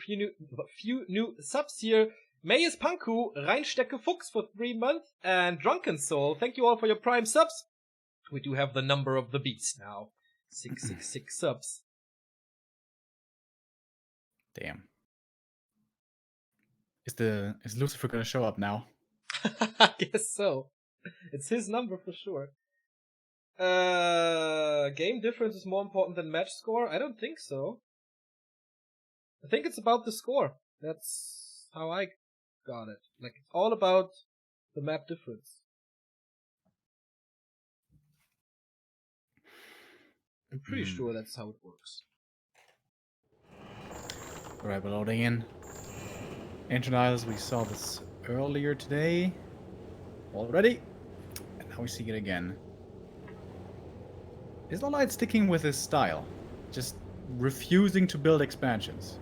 few new subs here. Mayes Panku, Reinstecke Fuchs for 3 months, and Drunken Soul. Thank you all for your Prime subs. We do have the number of the beast now. 666 subs. Damn. Is Lucifer gonna show up now? I guess so. It's his number for sure. Game difference is more important than match score? I don't think so. I think it's about the score. That's how I got it. Like, it's all about the map difference. I'm pretty sure that's how it works. Alright, we're loading in. Ancient Isles, we saw this earlier today. Already. And now we see it again. Is Lawlight sticking with his style? Just refusing to build expansions?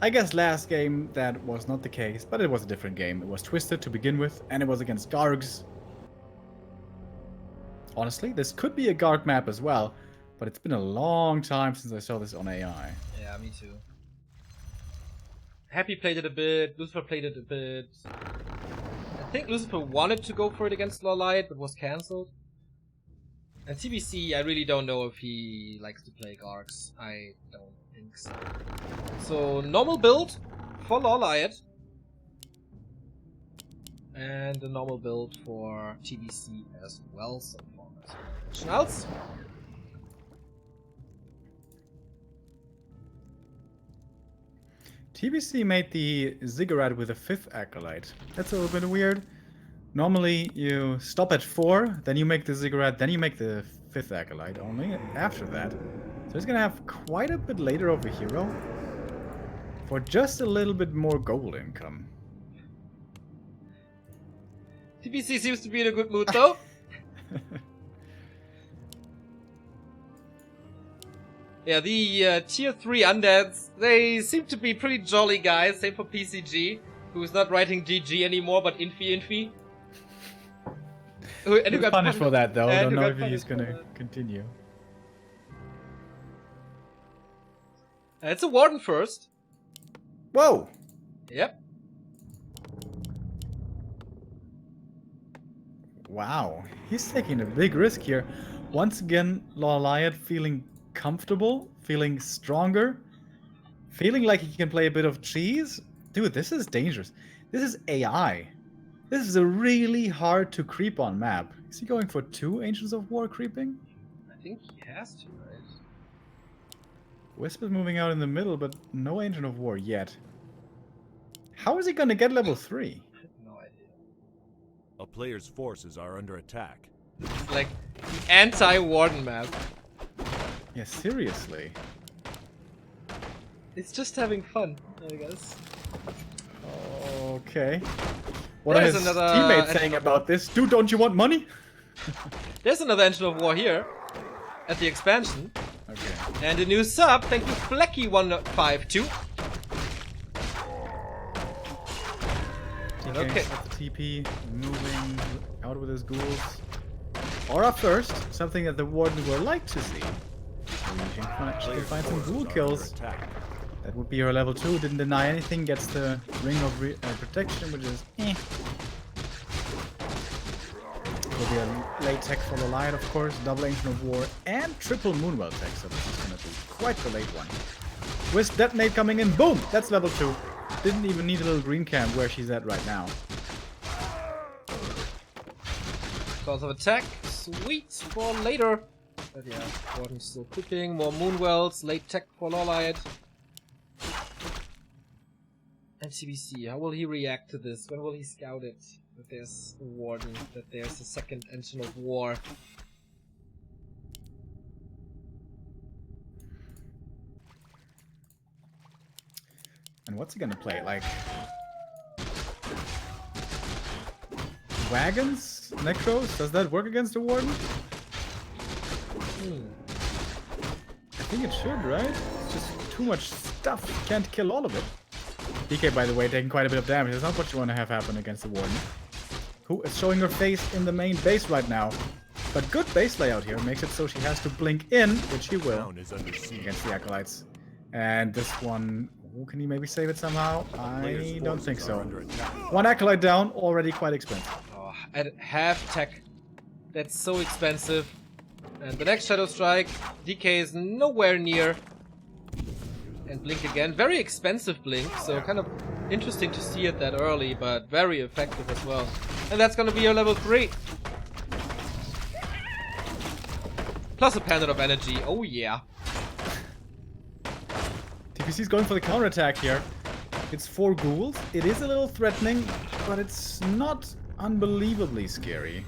I guess last game that was not the case, but it was a different game. It was Twisted to begin with, and it was against Gargs. Honestly, this could be a Garg map as well, but it's been a long time since I saw this on AI. Yeah, me too. Happy played it a bit, Lucifer played it a bit. I think Lucifer wanted to go for it against Lawlight, but was cancelled. And TBC, I really don't know if he likes to play Gargs. I don't think so. So, normal build for Lawlight. And a normal build for TBC as well so far. Schnauz? TBC made the Ziggurat with a 5th Acolyte. That's a little bit weird. Normally, you stop at 4, then you make the Ziggurat, then you make the 5th Acolyte only after that. So he's gonna have quite a bit later of a hero for just a little bit more gold income. TBC seems to be in a good mood though. Yeah, the tier 3 undeads, they seem to be pretty jolly guys. Same for PCG, who's not writing GG anymore, but Infi. He was punished for that though. I don't know if he's gonna continue. It's a Warden first. Whoa! Yep. Wow, he's taking a big risk here. Once again, Lawlight feeling comfortable, feeling stronger, feeling like he can play a bit of cheese. Dude, this is dangerous. This is AI. This is a really hard to creep on map. Is he going for 2 Ancients of War creeping? I think he has to, right? Wisp is moving out in the middle, but no Ancient of War yet. How is he gonna get level 3? No idea. A player's forces are under attack. It's like the anti-Warden map. Yeah, seriously. It's just having fun, I guess. Okay. What are There's his another teammates saying about this? Dude, don't you want money? There's another Engine of War here at the expansion. Okay. And a new sub, thank you Flecky152. Okay. That's TP, moving out with his ghouls. Aura first, something that the Warden would like to see. She can find some ghoul kills. That would be her level 2, didn't deny anything, gets the Ring of Protection, which is Will be a late tech for the Lion, of course, double Ancient of War, and triple Moonwell tech, so this is gonna be quite the late one. With Detonate coming in, boom! That's level 2. Didn't even need a little green camp where she's at right now. Cause of attack, sweet for later. But yeah, Warden's still creeping, more Moonwells, late tech for Lawlight. And TBC, how will he react to this? When will he scout it? That there's a Warden, that there's a second Engine of War. And what's he gonna play? Like... Wagons? Necros? Does that work against the Warden? I think it should, right? It's just too much stuff. Can't kill all of it. DK, by the way, taking quite a bit of damage. That's not what you want to have happen against the Warden. Who is showing her face in the main base right now. But good base layout here makes it so she has to blink in, which she will, against the Acolytes. And this one... Ooh, can he maybe save it somehow? I don't think so. One Acolyte down, already quite expensive. Oh, at half tech. That's so expensive. And the next Shadow Strike, DK is nowhere near. And Blink again. Very expensive Blink, so kind of interesting to see it that early, but very effective as well. And that's gonna be your level 3. Plus a Pendant of Energy, oh yeah. TPC's going for the counterattack here. It's 4 ghouls. It is a little threatening, but it's not unbelievably scary.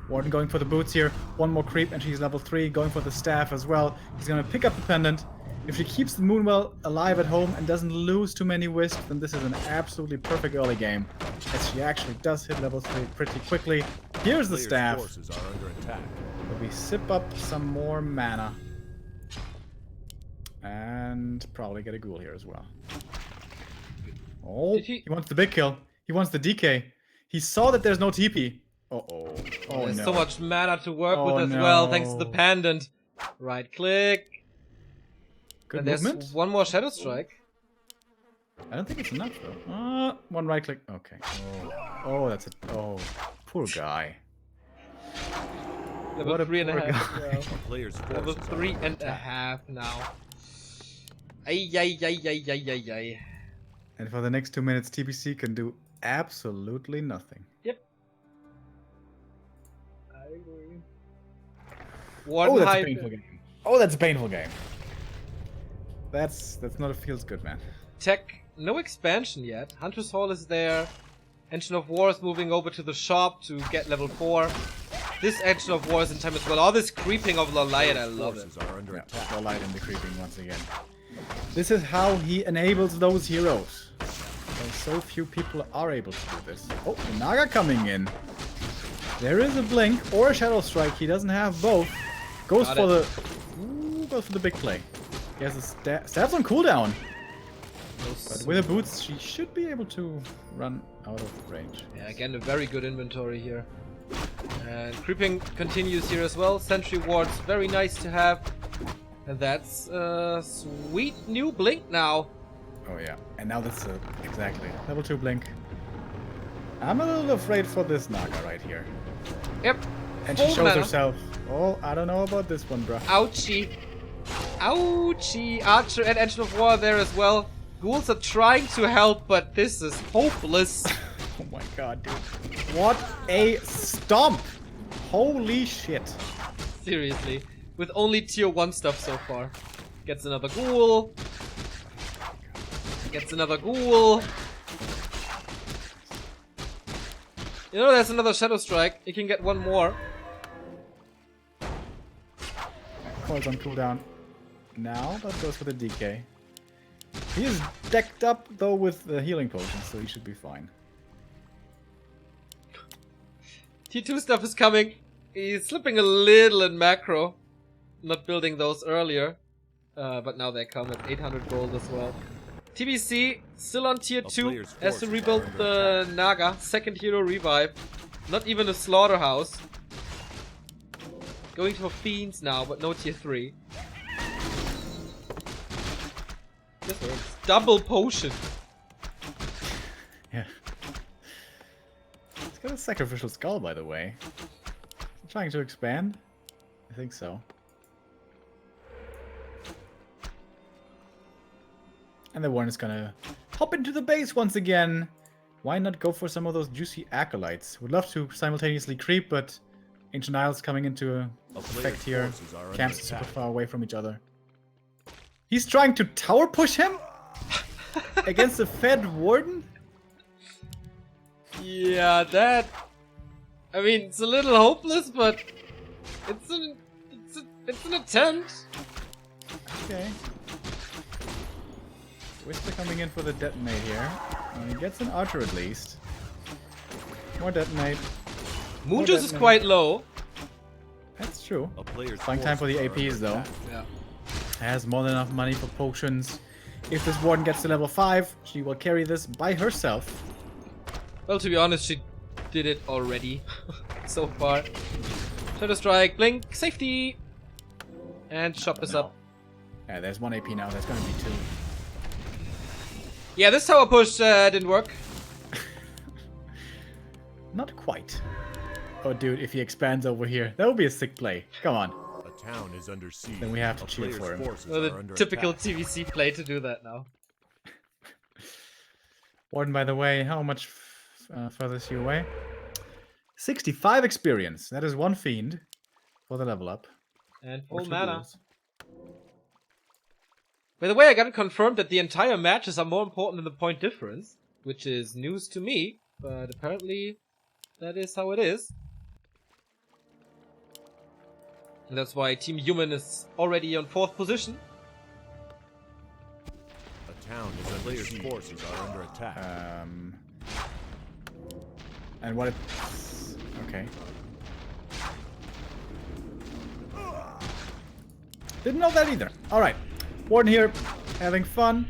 Warden going for the boots here. One more creep and she's level 3. Going for the staff as well. He's gonna pick up the pendant. If she keeps the Moonwell alive at home and doesn't lose too many wisps, then this is an absolutely perfect early game. As she actually does hit level 3 pretty quickly. Here's the staff. But we sip up some more mana. And probably get a ghoul here as well. Oh, he wants the big kill. He wants the DK. He saw that there's no TP. Uh-oh. Oh, there's no. so much mana to work with as well, thanks to the pendant. Right click. Good and movement. There's one more Shadow Strike. I don't think it's enough though. One right click. Okay. Oh, that's it. Oh, poor guy. Level What a 3.5. Player's Level forces 3.5 now. Ay, ay, ay, ay, ay, ay, ay. And for the next 2 minutes, TPC can do absolutely nothing. Yep. I agree. One Oh, that's high a painful game. Oh, that's a painful game. That's not a feels good, man. tech, no expansion yet. Hunter's Hall is there. Engine of War is moving over to the shop to get level 4. This Engine of War is in time as well. All this creeping of Loliot, I love it. Loliot and the creeping once again. This is how he enables those heroes. And so few people are able to do this. Oh, the Naga coming in. There is a Blink or a Shadow Strike. He doesn't have both. Goes for the... Ooh, goes for the big play. He has a stabs on cooldown. But with the boots, she should be able to run out of range. Yeah, again, a very good inventory here. And creeping continues here as well. Sentry wards, very nice to have. And that's a sweet new Blink now. Oh yeah, and now that's exactly level 2 Blink. I'm a little afraid for this Naga right here. Yep. And she shows herself. Oh, I don't know about this one, bro. Ouchie. Ouchie. Archer and Engine of War there as well. Ghouls are trying to help, but this is hopeless. Oh my god, dude. What a stomp! Holy shit. Seriously. With only tier 1 stuff so far. Gets another ghoul. Gets another ghoul. You know, there's another Shadow Strike. You can get one more. Calls on cooldown now, but goes for the DK. He is decked up though with the healing potions, so he should be fine. Tier 2 stuff is coming. He's slipping a little in macro. Not building those earlier. But now they come at 800 gold as well. TBC still on tier 2. Has to rebuild the Naga. Second hero revive. Not even a slaughterhouse. Going for fiends now, but no tier 3. This works. Double potion. Yeah. It's got a sacrificial skull, by the way. Trying to expand? I think so. And the one is gonna hop into the base once again. Why not go for some of those juicy acolytes? Would love to simultaneously creep, but Ancient Isles coming into effect here. Camps are super far away from each other. He's trying to tower push him? Against the Fed Warden? Yeah, that... I mean, it's a little hopeless, but it's an attempt. Okay. Whisper coming in for the detonate here. He gets an archer at least. More detonate. Moon juice is quite low. That's true. Playing time for the APs though. Yeah. Has more than enough money for potions. If this warden gets to level 5, she will carry this by herself. Well, to be honest, she did it already. So far. Shadow Strike, Blink, Safety! And chop this up. Yeah, there's 1 AP now, there's gonna be 2. Yeah, this tower push didn't work. Not quite. Oh dude, if he expands over here, that would be a sick play. Come on. A town is under siege. Then we have to cheer for him. Well, the typical TVC play to do that now. Warden, by the way, how much further is you away? 65 experience. That is 1 fiend for the level up. And Or full 2 mana. ghouls. By the way, I got it confirmed that the entire matches are more important than the point difference, which is news to me, but apparently that is how it is. And that's why Team Human is already on 4th position. A town is under players' forces are under attack. And what it's... Okay. Didn't know that either. Alright. Warden here, having fun.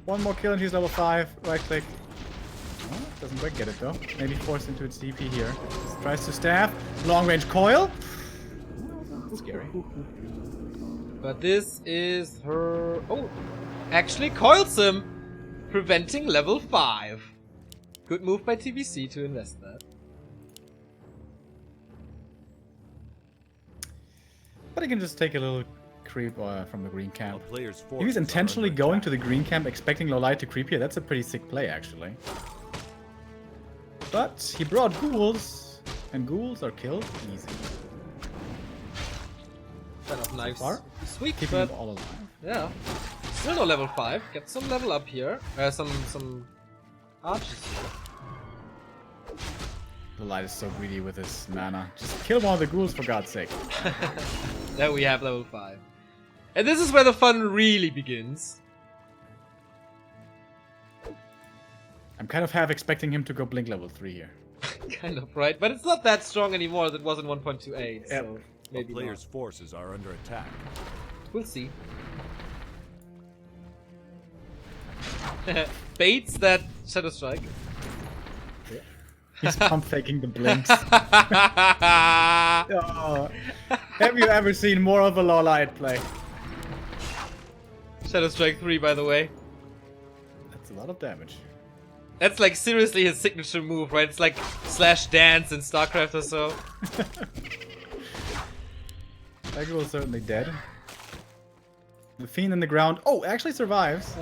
1 more kill and she's level 5. Right click. Oh, doesn't quite get it though. Maybe forced into its DP here. Tries to staff. Long range coil. Scary. But this is her... Oh! Actually coils him! Preventing level 5. Good move by TBC to invest that. But he can just take a little creep from the green camp. If he's intentionally going to the green camp expecting low light to creep here, that's a pretty sick play actually. But he brought ghouls, and ghouls are killed easy. Kind of nice. So far, Sweet, keeping but them all alive. yeah. Still no level 5. Get some level up here. Some archers here. The light is so greedy with his mana. Just kill one of the ghouls for God's sake. There we have level 5. And this is where the fun really begins. I'm kind of half expecting him to go blink level 3 here. Kind of, right? But it's not that strong anymore as it was in 1.28, so maybe players' forces are under attack. We'll see. Baits that Shadow Strike. He's pump faking the blinks. Oh, have you ever seen more of a low light play? Shadow Strike 3, by the way. That's a lot of damage. That's like seriously his signature move, right? It's like slash dance in StarCraft or so. That girl is certainly dead. The fiend in the ground. Oh, actually survives.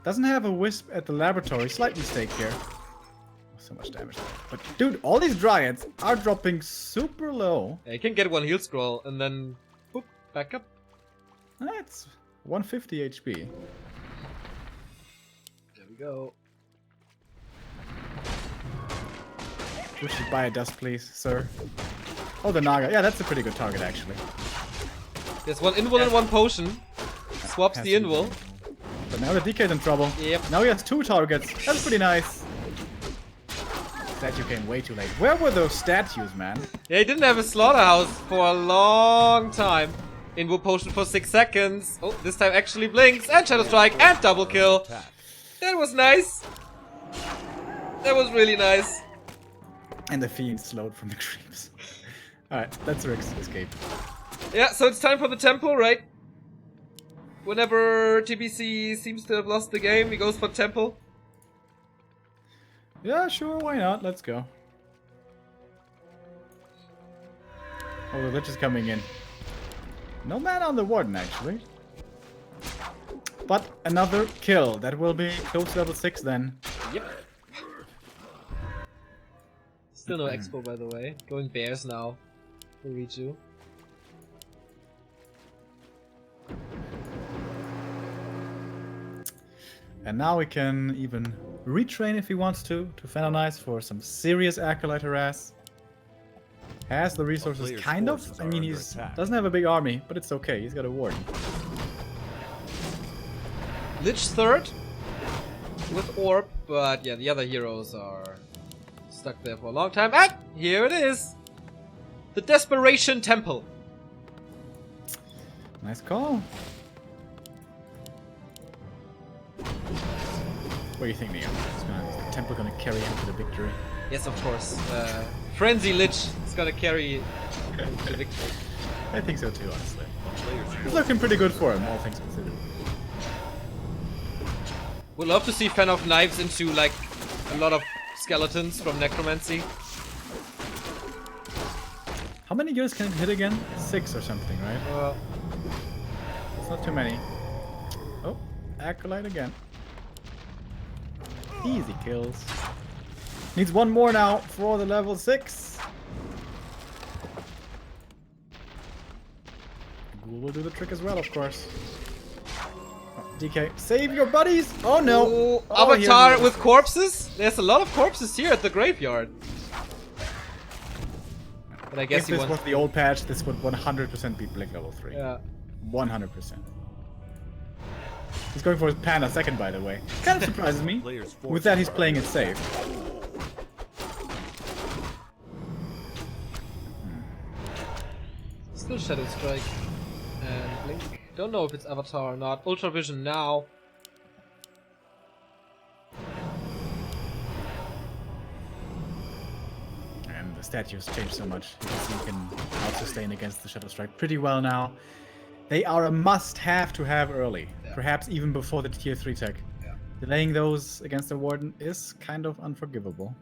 Doesn't have a wisp at the laboratory. Slight mistake here. So much damage there. But dude, all these dryads are dropping super low. Yeah, you can get 1 heal scroll and then boop, back up. That's 150 HP. There we go. We should buy a dust, please, sir. Oh, the Naga. Yeah, that's a pretty good target, actually. There's 1 invul and 1 potion. Swaps the invul. But now the DK's in trouble. Yep. Now he has 2 targets. That's pretty nice. Statue came way too late. Where were those statues, man? Yeah, he didn't have a slaughterhouse for a long time. Invul potion for 6 seconds. Oh, this time actually blinks. And Shadow Strike and double kill. That was nice. That was really nice. And the fiend slowed from the creeps. Alright, that's Rick's escape. Yeah, so it's time for the temple, right? Whenever TBC seems to have lost the game, he goes for temple. Yeah, sure, why not? Let's go. Oh, the Lich is coming in. No mana on the Warden, actually. But another kill. That will be close to level 6 then. Yep. Still no expo, by the way. Going bears now for Riju. And now we can even retrain if he wants to finalize for some serious Acolyte harass. Has the resources, kind of. I mean, he's doesn't have a big army, but it's okay. He's got a Warden. Lich third with Orb, but yeah, the other heroes are stuck there for a long time. And here it is! The Desperation Temple. Nice call. What do you think, Neo? Is the Temple gonna carry him to the victory? Yes, of course. Frenzy Lich is gonna carry the victory. I think so too, honestly. It's looking pretty good for him, all things considered. Would love to see Fan of Knives into like a lot of skeletons from Necromancy. How many units can it hit again? 6 or something, right? It's not too many. Oh, Acolyte again. Easy kills. Needs one more now for the level 6. Ghoul will do the trick as well, of course. Oh, DK, save your buddies! Oh no! Ooh, Oh, Avatar with corpses? There's a lot of corpses here at the graveyard. But I guess if this was the old patch, this would 100% be Blink level 3. Yeah. 100%. He's going for his Panda second, by the way. Kind of surprises me. With that, he's playing it safe. Still Shadow Strike and Blink. Don't know if it's Avatar or not. Ultra Vision now. And the statues changed so much. You can see you can out-sustain against the Shadow Strike pretty well now. They are a must-have to have early. Yeah. Perhaps even before the tier 3 tech. Yeah. Delaying those against the Warden is kind of unforgivable.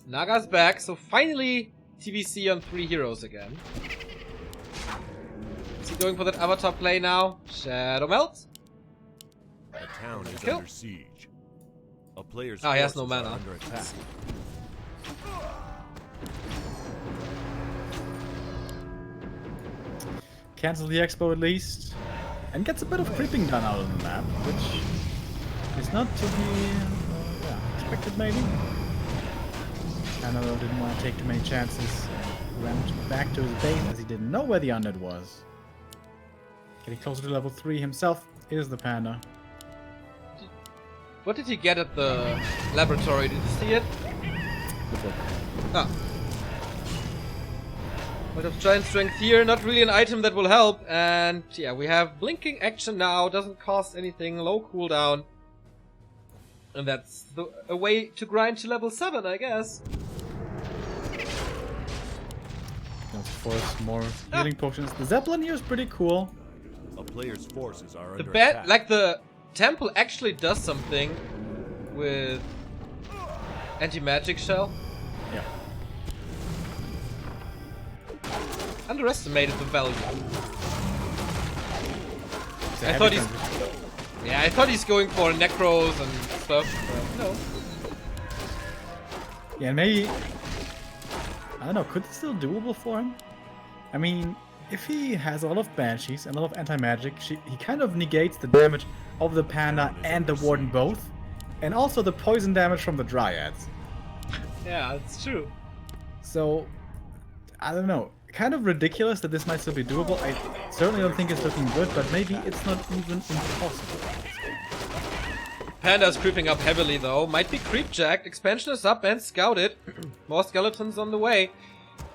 Naga's back, so finally TBC on 3 heroes again. Is he going for that Avatar play now? Shadow Melt? The town is under siege. A player's he has no forces are mana. under attack. Cancel the expo at least. And gets a bit of creeping done out on the map, which is not to be expected maybe. Analo didn't want to take too many chances and ran back to his base as he didn't know where the Undead was. Getting closer to level 3 himself is the Panda. What did he get at the laboratory? Did you see it? The book. Ah. Point of Giant Strength here, not really an item that will help. And yeah, we have blinking action now, doesn't cost anything, low cooldown. And that's a way to grind to level 7, I guess. Of course, more healing potions. The Zeppelin here is pretty cool. A player's forces are The under attack. like the temple actually does something with anti-magic shell. Yeah. Underestimated the value. I thought he's going for necros and stuff, but no. Yeah, maybe I don't know, could this still doable for him? I mean, if he has a lot of banshees and a lot of anti-magic, he kind of negates the damage of the Panda and the Warden both, and also the poison damage from the Dryads. Yeah, it's true. So I don't know. Kind of ridiculous that this might still be doable. I certainly don't think it's looking good, but maybe it's not even impossible. Panda's creeping up heavily though. Might be creep-jacked. Expansion is up and scouted. More skeletons on the way.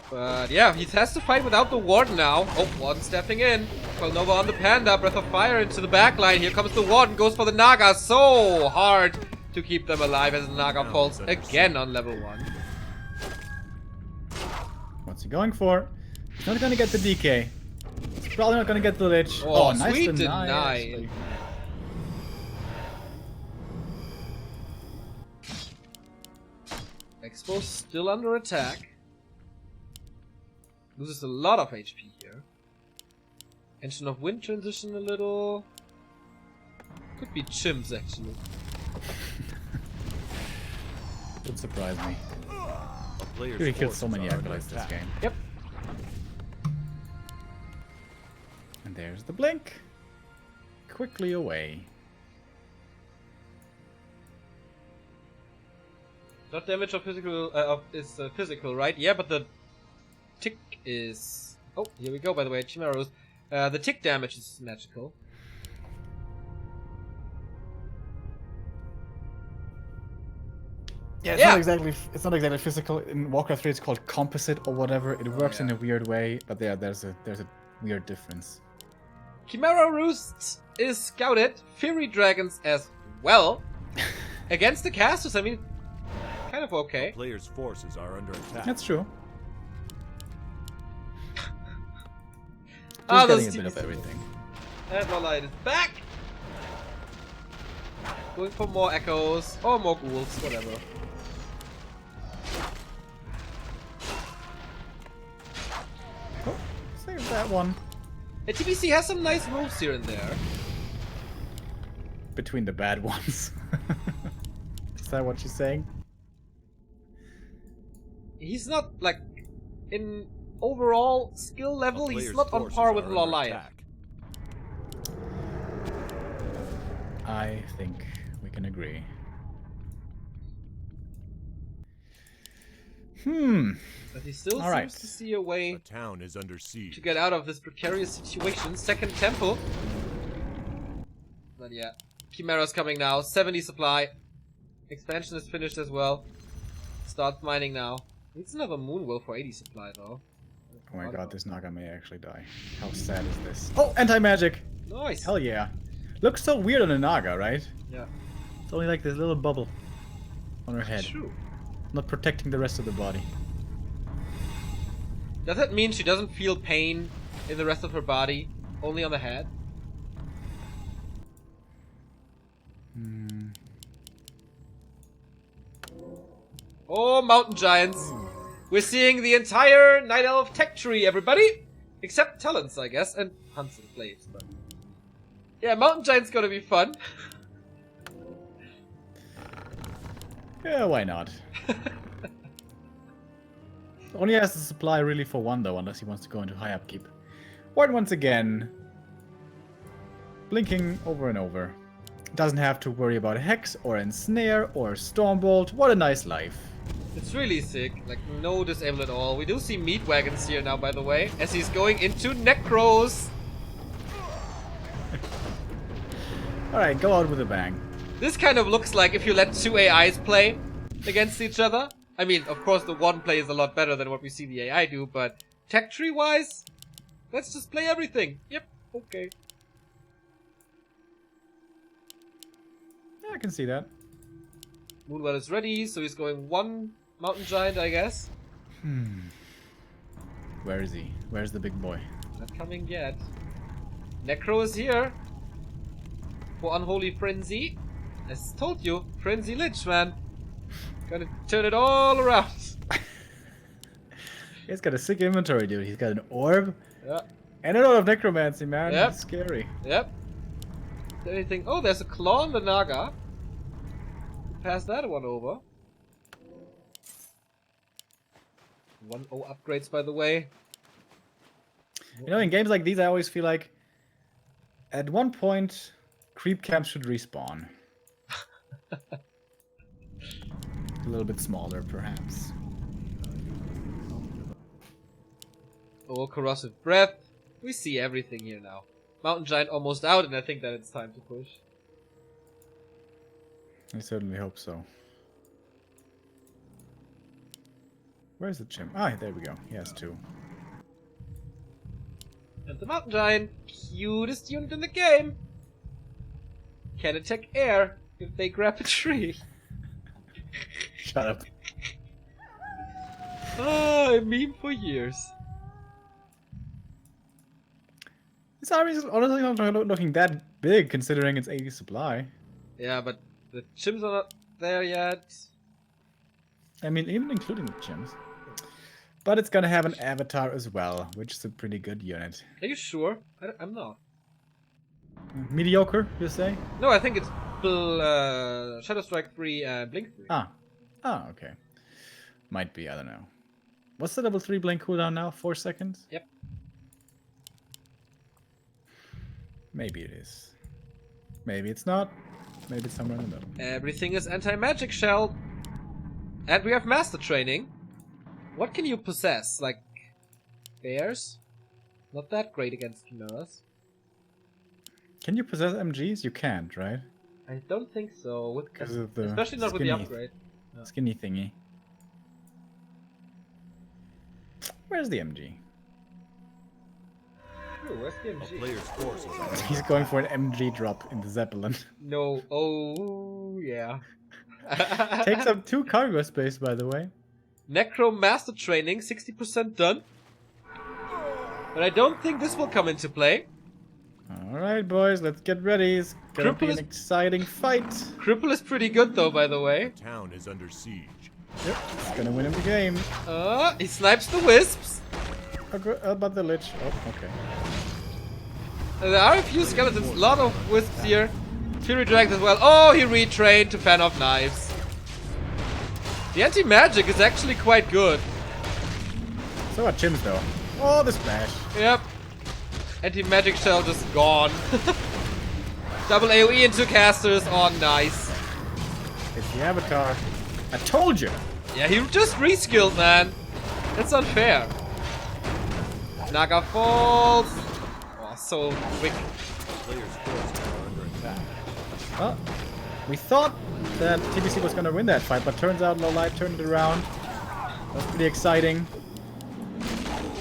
But yeah, he has to fight without the Warden now. Oh, Warden stepping in. Nova on the Panda. Breath of Fire into the backline. Here comes the Warden. Goes for the Naga. So hard to keep them alive as the Naga falls again on level 1. What's he going for? He's not gonna get the DK. He's probably not gonna get the Lich. Oh, nice sweet deny. deny. Expo still under attack. Loses a lot of HP here. Engine of Wind transition a little. Could be chimps actually. Would surprise me. A player's He killed so forces many are under acolytes this attack. game. Yep. And there's the blink. Quickly away. Not damage of physical is physical, right? Yeah, but the tick is. Oh, here we go. By the way, Chimeras. The tick damage is magical. Yeah, it's not exactly physical. In Warcraft 3 it's called composite or whatever. It works in a weird way, but there's a weird difference. Chimera Roost is scouted. Fury Dragons as well. Against the casters, I mean, kind of okay. Player's forces are under attack. That's true. Ah, Just those getting a bit of TBC. everything. And Lolite is back. Going for more echoes or more ghouls, whatever. Oh, save that one. The TBC has some nice moves here and there. Between the bad ones. Is that what you're saying? He's not like in overall skill level. He's not on par with Lolite. I think we can agree. But he still All right. seems to see a way The town is under siege. to get out of this precarious situation. Second temple. But yeah, Chimera's coming now. 70 supply. Expansion is finished as well. Starts mining now. Needs another Moonwell for 80 supply though. Oh my god, this Naga may actually die. How sad is this? Oh, anti-magic! Nice. Hell yeah. Looks so weird on a Naga, right? Yeah. It's only like this little bubble on her head. True. Not protecting the rest of the body. Does that mean she doesn't feel pain in the rest of her body? Only on the head? Oh, mountain giants. We're seeing the entire Night Elf tech tree, everybody! Except talents, I guess, and hunts and blades, but... Yeah, mountain giants gonna be fun. Yeah, why not? Only has the supply really for one though, unless he wants to go into high upkeep. Ward once again. Blinking over and over. Doesn't have to worry about Hex or Ensnare or Stormbolt. What a nice life. It's really sick. Like, no disable at all. We do see meat wagons here now, by the way, as he's going into Necros. Alright, go out with a bang. This kind of looks like if you let two AIs play against each other. I mean, of course, the one play is a lot better than what we see the AI do, but tech tree wise, let's just play everything. Yep, okay. Yeah, I can see that. Moonwell is ready, so he's going one mountain giant, I guess. Where is he? Where's the big boy? Not coming yet. Necro is here for Unholy Frenzy. As told you, Frenzy Lich, man. Gonna turn it all around. He's got a sick inventory, dude. He's got an orb. Yeah. And a lot of necromancy, man. Yep. That's scary. Yep. Is there anything? Oh, there's a claw on the Naga. Pass that one over. 1-0 upgrades, by the way. You know, in games like these, I always feel like at one point, creep camps should respawn. A little bit smaller, perhaps. Oh, corrosive breath. We see everything here now. Mountain giant almost out, and I think that it's time to push. I certainly hope so. Where's the chimp? Ah, there we go. He has two. And the mountain giant, cutest unit in the game, can attack air if they grab a tree. Shut up. Ah, a meme for years. This army is honestly not looking that big considering it's 80 supply. Yeah, but the chimps are not there yet. I mean, even including the chimps. But it's gonna have an avatar as well, which is a pretty good unit. Are you sure? I'm not. Mediocre, you say? No, I think it's Shadow Strike 3 and Blink 3. Ah, okay. Might be, I don't know. What's the level 3 blink cooldown now? 4 seconds? Yep. Maybe it is. Maybe it's not. Maybe it's somewhere in the middle. Everything is anti-magic shell. And we have master training. What can you possess? Like bears? Not that great against chimeras. Can you possess MGs? You can't, right? I don't think so. Because of the Especially not with the upgrade. No. Skinny thingy. Where's the MG? Ooh, where's the A MG? player's force is under He's going for an MG drop in the Zeppelin. No. Oh, yeah. Takes up 2 cargo space, by the way. Necro Master Training, 60% done. But I don't think this will come into play. Alright, boys, let's get ready. It's gonna be an exciting fight. Cripple is pretty good, though, by the way. The town is under siege. Yep, it's gonna win him the game. He snipes the wisps. But the Lich. Oh, okay. There are a few skeletons, a lot of wisps here. Fury Drag as well. Oh, he retrained to fan off knives. The anti-magic is actually quite good. So are Chims, though. Oh, the smash. Yep. Anti-magic shell just gone. Double AoE into casters. Oh, nice. It's the avatar. I told you. Yeah, he just reskilled, man. That's unfair. Naga falls. Oh, so quick. Player's forces are under attack. Well, we thought that TBC was gonna win that fight, but turns out Lowlight turned it around. That was pretty exciting.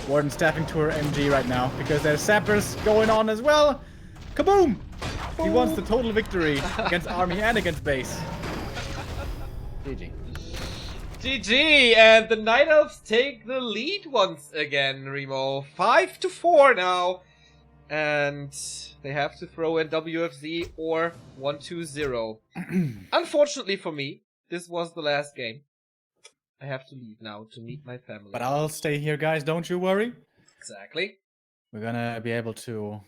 Warden staffing to her MG right now because there's sappers going on as well. Kaboom! He wants the total victory against army and against base. GG. GG, and the Night Elves take the lead once again, Remo. 5-4 now. And they have to throw in WFZ or 1-2-0. Unfortunately for me, this was the last game. I have to leave now to meet my family. But I'll stay here, guys. Don't you worry. Exactly. We're gonna be able to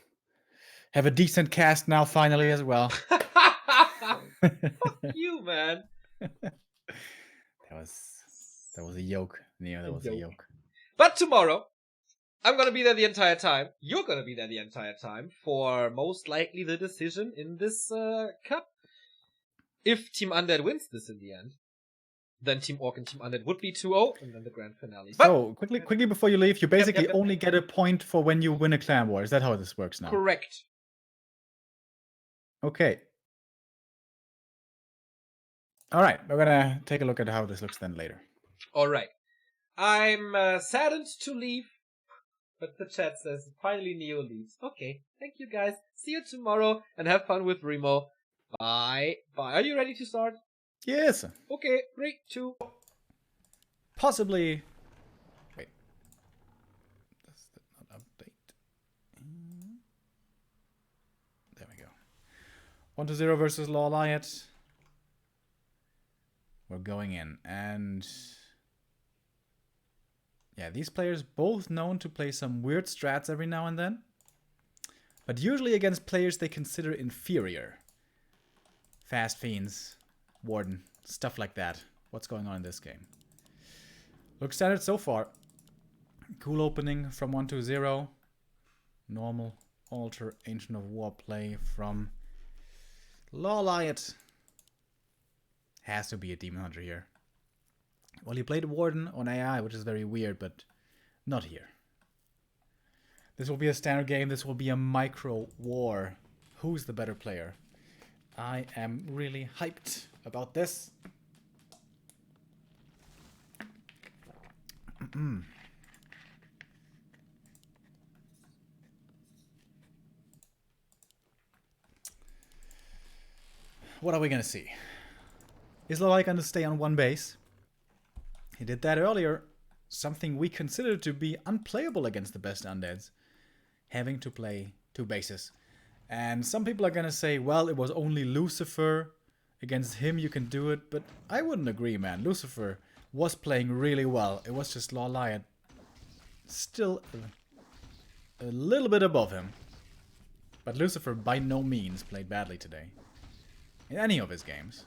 have a decent cast now finally as well. Fuck you, man. That was a yoke. Neo, that was a yoke. But tomorrow, I'm gonna be there the entire time. You're gonna be there the entire time for most likely the decision in this cup. If Team Undead wins this in the end, then Team Orc and Team Undead would be 2-0, and then the grand finale. But so, quickly before you leave, you basically Yep. only get a point for when you win a clan war. Is that how this works now? correct. Okay. Alright, we're gonna take a look at how this looks then later. Alright. I'm saddened to leave, but the chat says finally Neo leaves. Okay, thank you guys. See you tomorrow, and have fun with Remo. Bye. Bye. Are you ready to start? Yes. Okay, 3, 2. Possibly. Wait. Does that not update? There we go. 1-0 versus Law Liot. We're going in, and yeah, these players both known to play some weird strats every now and then, but usually against players they consider inferior. Fast Fiends, Warden, stuff like that. What's going on in this game? Looks standard so far. Cool opening from 1-0. Normal Altar Ancient of War play from Law Liot. Has to be a Demon Hunter here. Well, he played Warden on AI, which is very weird, but not here. This will be a standard game. This will be a micro war. Who's the better player? I am really hyped about this. What are we gonna see? Is Lolai going to stay on one base? He did that earlier. Something we considered to be unplayable against the best undeads. Having to play 2 bases. And some people are going to say, well, it was only Lucifer. Against him you can do it. But I wouldn't agree, man. Lucifer was playing really well. It was just Law Liot still a little bit above him. But Lucifer by no means played badly today. In any of his games.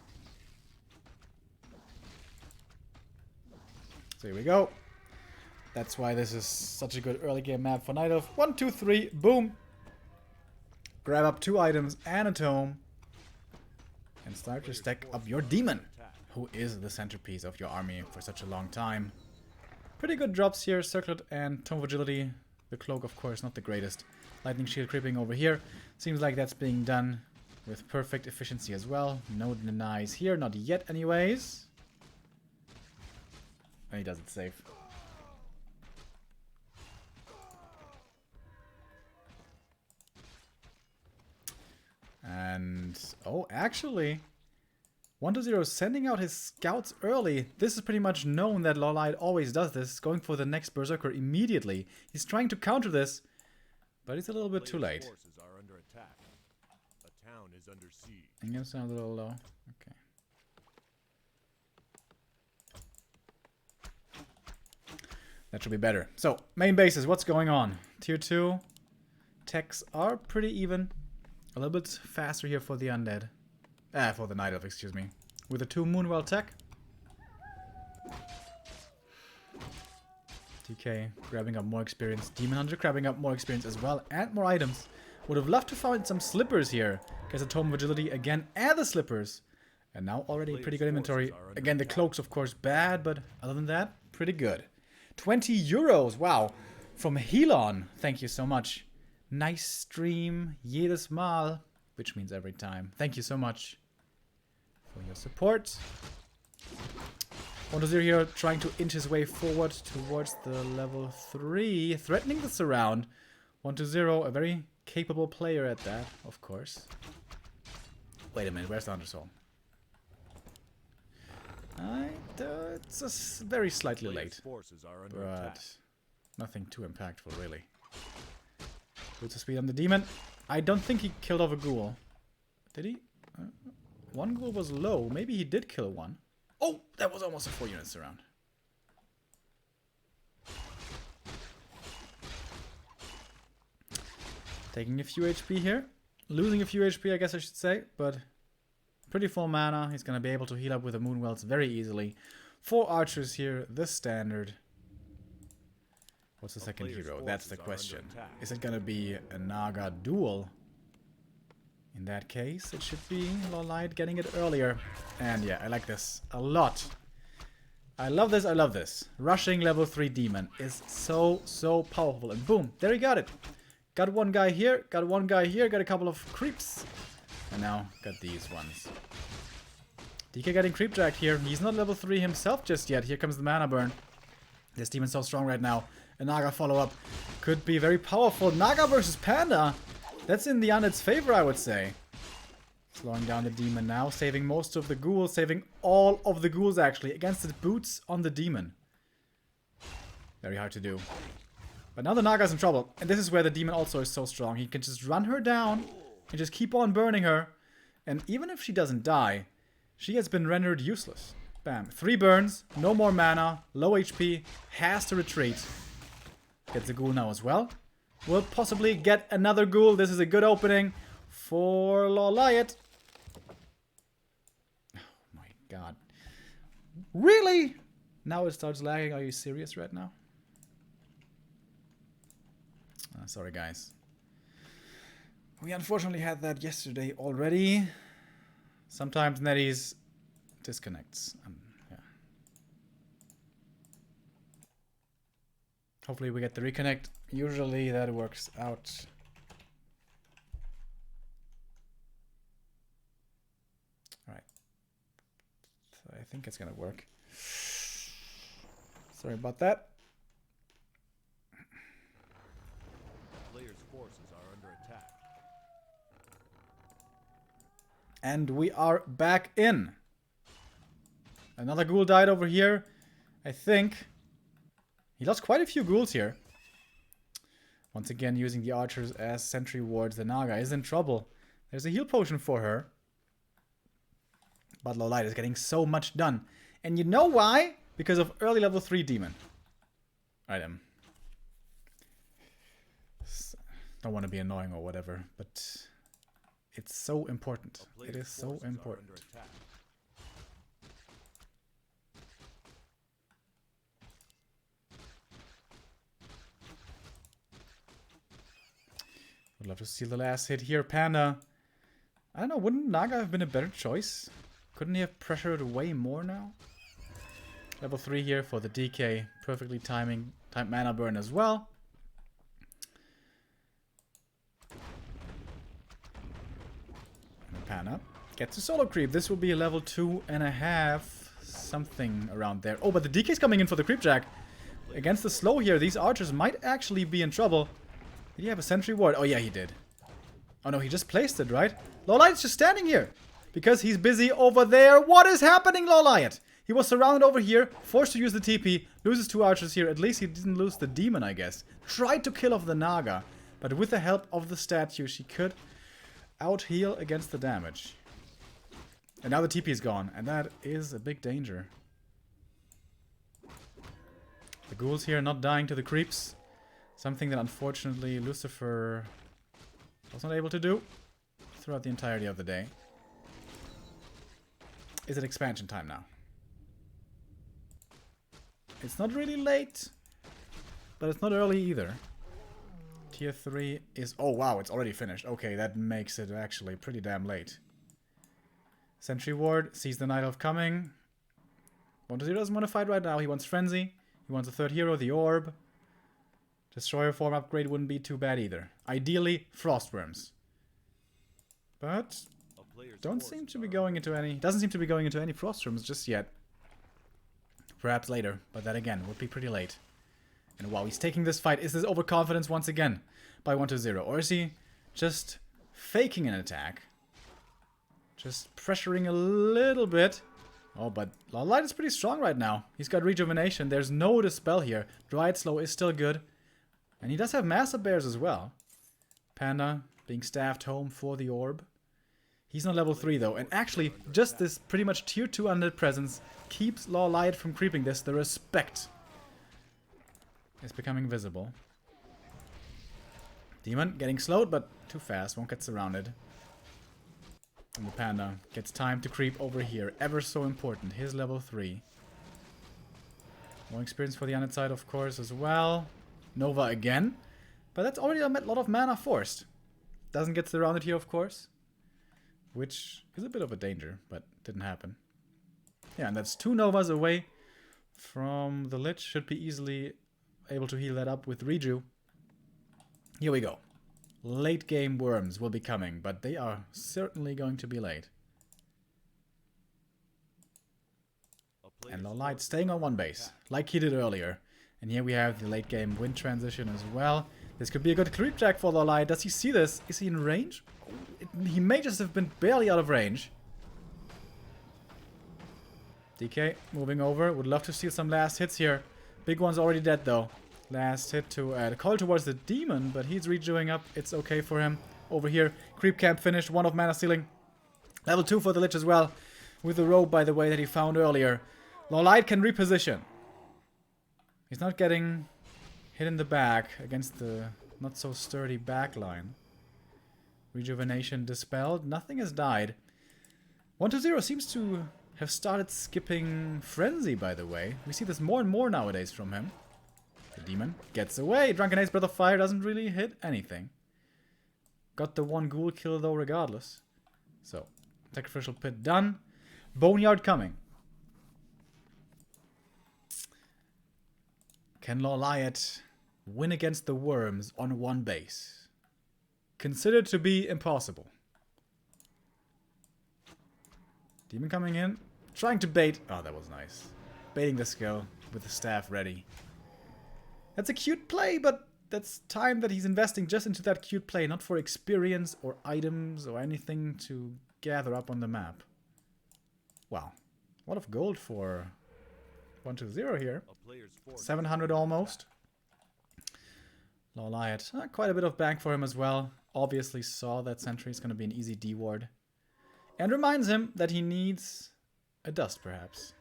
So here we go. That's why this is such a good early game map for Night Elf. 1, 2, 3, boom! Grab up 2 items and a tome. And start to stack up your demon, who is the centerpiece of your army for such a long time. Pretty good drops here, Circlet and Tome of Agility. The cloak, of course, not the greatest. Lightning Shield creeping over here. Seems like that's being done with perfect efficiency as well. No denies here, not yet anyways. And he does it safe. And, oh, actually, 1-0 sending out his scouts early. This is pretty much known that Lawlight always does this, going for the next Berserker immediately. He's trying to counter this, but it's a little bit too late. Forces are under attack. A town is under siege. I'm gonna sound a little low. Okay. That should be better. So, main bases, what's going on? Tier 2 techs are pretty even. A little bit faster here for the Undead. For the Night Elf, excuse me. With the 2 Moonwell tech. TK grabbing up more experience. Demon Hunter grabbing up more experience as well. And more items. Would have loved to find some slippers here. Gets a Tome of Agility again and the slippers. And now already pretty good inventory. Again, the cloaks, of course, bad. But other than that, pretty good. 20 euros. Wow. From Helon. Thank you so much. Nice stream. Jedes Mal. Which means every time. Thank you so much for your support. 1-0 here, trying to inch his way forward towards the level 3. Threatening the surround. 1-0, a very capable player at that, of course. Wait a minute, where's the Undersoul? It's very slightly late. But nothing too impactful, really. Boots of speed on the demon. I don't think he killed off a ghoul. Did he? One ghoul was low. Maybe he did kill one. Oh, that was almost a 4-unit surround. Taking a few HP here. Losing a few HP, I guess I should say. But pretty full mana. He's going to be able to heal up with the Moonwells very easily. 4 archers here. The standard. What's the second hero? That's the question. Is it gonna be a Naga duel? In that case, it should be Lawlight getting it earlier. And yeah, I like this a lot. I love this, I love this. Rushing level 3 demon is so powerful. And boom, there he got it. Got one guy here, got one guy here, got a couple of creeps. And now got these ones. DK getting creep jacked here. He's not level 3 himself just yet. Here comes the mana burn. This demon's so strong right now. A Naga follow-up could be very powerful. Naga versus Panda. That's in the Undead's favor, I would say. Slowing down the demon now. Saving most of the ghouls. Saving all of the ghouls, actually. Against the boots on the demon. Very hard to do. But now the Naga's in trouble. And this is where the demon also is so strong. He can just run her down. And just keep on burning her. And even if she doesn't die, she has been rendered useless. Bam. 3 burns. No more mana. Low HP. Has to retreat. Gets a ghoul now as well. Will possibly get another ghoul. This is a good opening for Lawlight. Oh my god. Really? Now it starts lagging. Are you serious right now? Sorry guys. We unfortunately had that yesterday already. Sometimes NetEase disconnects. Yeah. Hopefully we get the reconnect. Usually that works out. Alright. So I think it's gonna work. Sorry about that. Players' forces are under attack. And we are back in. Another ghoul died over here. I think. He lost quite a few ghouls here. Once again, using the archers as sentry wards. The Naga is in trouble. There's a heal potion for her. But Lawlight is getting so much done. And you know why? Because of early level 3 demon. Item. don't want to be annoying or whatever, but it's so important. It is so important. Would love to see the last hit here. Panda. I don't know, wouldn't Naga have been a better choice? Couldn't he have pressured way more now? Level 3 here for the DK. Perfectly timed mana burn as well. And Panda gets a solo creep. This will be a level 2.5. Something around there. Oh, but the DK's coming in for the creep jack. Against the slow here, these archers might actually be in trouble. Did he have a sentry ward? Oh yeah, he did. Oh no, he just placed it, right? Lowlight's just standing here. Because he's busy over there. What is happening, Lowlight? He was surrounded over here, forced to use the TP, loses 2 archers here. At least he didn't lose the demon, I guess. Tried to kill off the Naga. But with the help of the statue, she could out-heal against the damage. And now the TP is gone. And that is a big danger. The ghouls here not dying to the creeps. Something that unfortunately Lucifer was not able to do throughout the entirety of the day. Is it expansion time now? It's not really late, but it's not early either. Tier 3 is... Oh wow, it's already finished. Okay, that makes it actually pretty damn late. Sentry Ward sees the Night Elf coming. 1-0 doesn't want to fight right now. He wants Frenzy. He wants a third hero, the Orb. Destroyer form upgrade wouldn't be too bad either. Ideally, Frostworms. But doesn't seem to be going into any Frostworms just yet. Perhaps later, but that again would be pretty late. And while he's taking this fight, is this overconfidence once again by 1-0? Or is he just faking an attack? Just pressuring a little bit. Oh, but Light is pretty strong right now. He's got rejuvenation. There's no dispel here. Dryad Slow is still good. And he does have Massive Bears as well. Panda being staffed home for the Orb. He's not level 3 though. And actually, just this pretty much tier 2 Undead presence keeps Light from creeping this. The respect is becoming visible. Demon getting slowed, but too fast. Won't get surrounded. And the Panda gets time to creep over here. Ever so important. His level 3. More experience for the Undead side, of course, as well. Nova again. But that's already a lot of mana forced. Doesn't get surrounded here, of course. Which is a bit of a danger, but didn't happen. Yeah, and that's 2 Novas away from the Lich. Should be easily able to heal that up with Reju. Here we go. Late game worms will be coming, but they are certainly going to be late. And Light staying on one base, like he did earlier. And here we have the late game wind transition as well. This could be a good creep jack for Light. Does he see this? Is he in range? He may just have been barely out of range. DK moving over. Would love to steal some last hits here. Big one's already dead though. Last hit to call towards the demon, but he's redoing up. It's okay for him. Over here, creep camp finished. 1 of mana stealing. Level 2 for the Lich as well. With the robe, by the way, that he found earlier. Light can reposition. He's not getting hit in the back against the not so sturdy back line. Rejuvenation dispelled. Nothing has died. 1-0 seems to have started skipping Frenzy, by the way. We see this more and more nowadays from him. The demon gets away. Drunken Ace Breath of Fire doesn't really hit anything. Got the 1 ghoul kill though regardless. So, Sacrificial Pit done. Boneyard coming. Can Lawliot win against the worms on 1 base? Considered to be impossible. Demon coming in. Trying to bait. Oh, that was nice. Baiting the skill with the staff ready. That's a cute play, but that's time that he's investing just into that cute play, not for experience or items or anything to gather up on the map. Wow. A lot of gold for 1-0 here. 700 almost. Lawliot. Quite a bit of bank for him as well. Obviously saw that sentry is going to be an easy D-ward. And reminds him that he needs a dust, perhaps.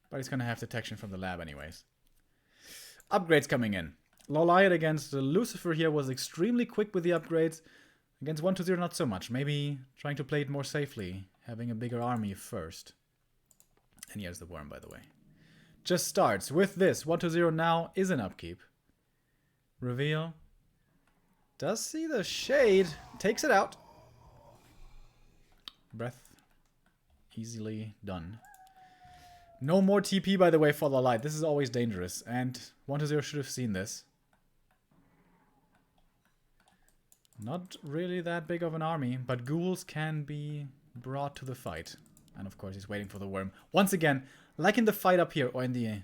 But he's going to have detection from the lab anyways. Upgrades coming in. Loliot against Lucifer here was extremely quick with the upgrades. Against 1-0 not so much. Maybe trying to play it more safely. Having a bigger army first. And here's the worm, by the way. Just starts with this. 1-0 now is an upkeep. Reveal. Does see the shade. Takes it out. Breath. Easily done. No more TP, by the way, for the light. This is always dangerous. And 1-0 should have seen this. Not really that big of an army, but ghouls can be brought to the fight. And of course, he's waiting for the worm. Once again, like in the fight up here, or in the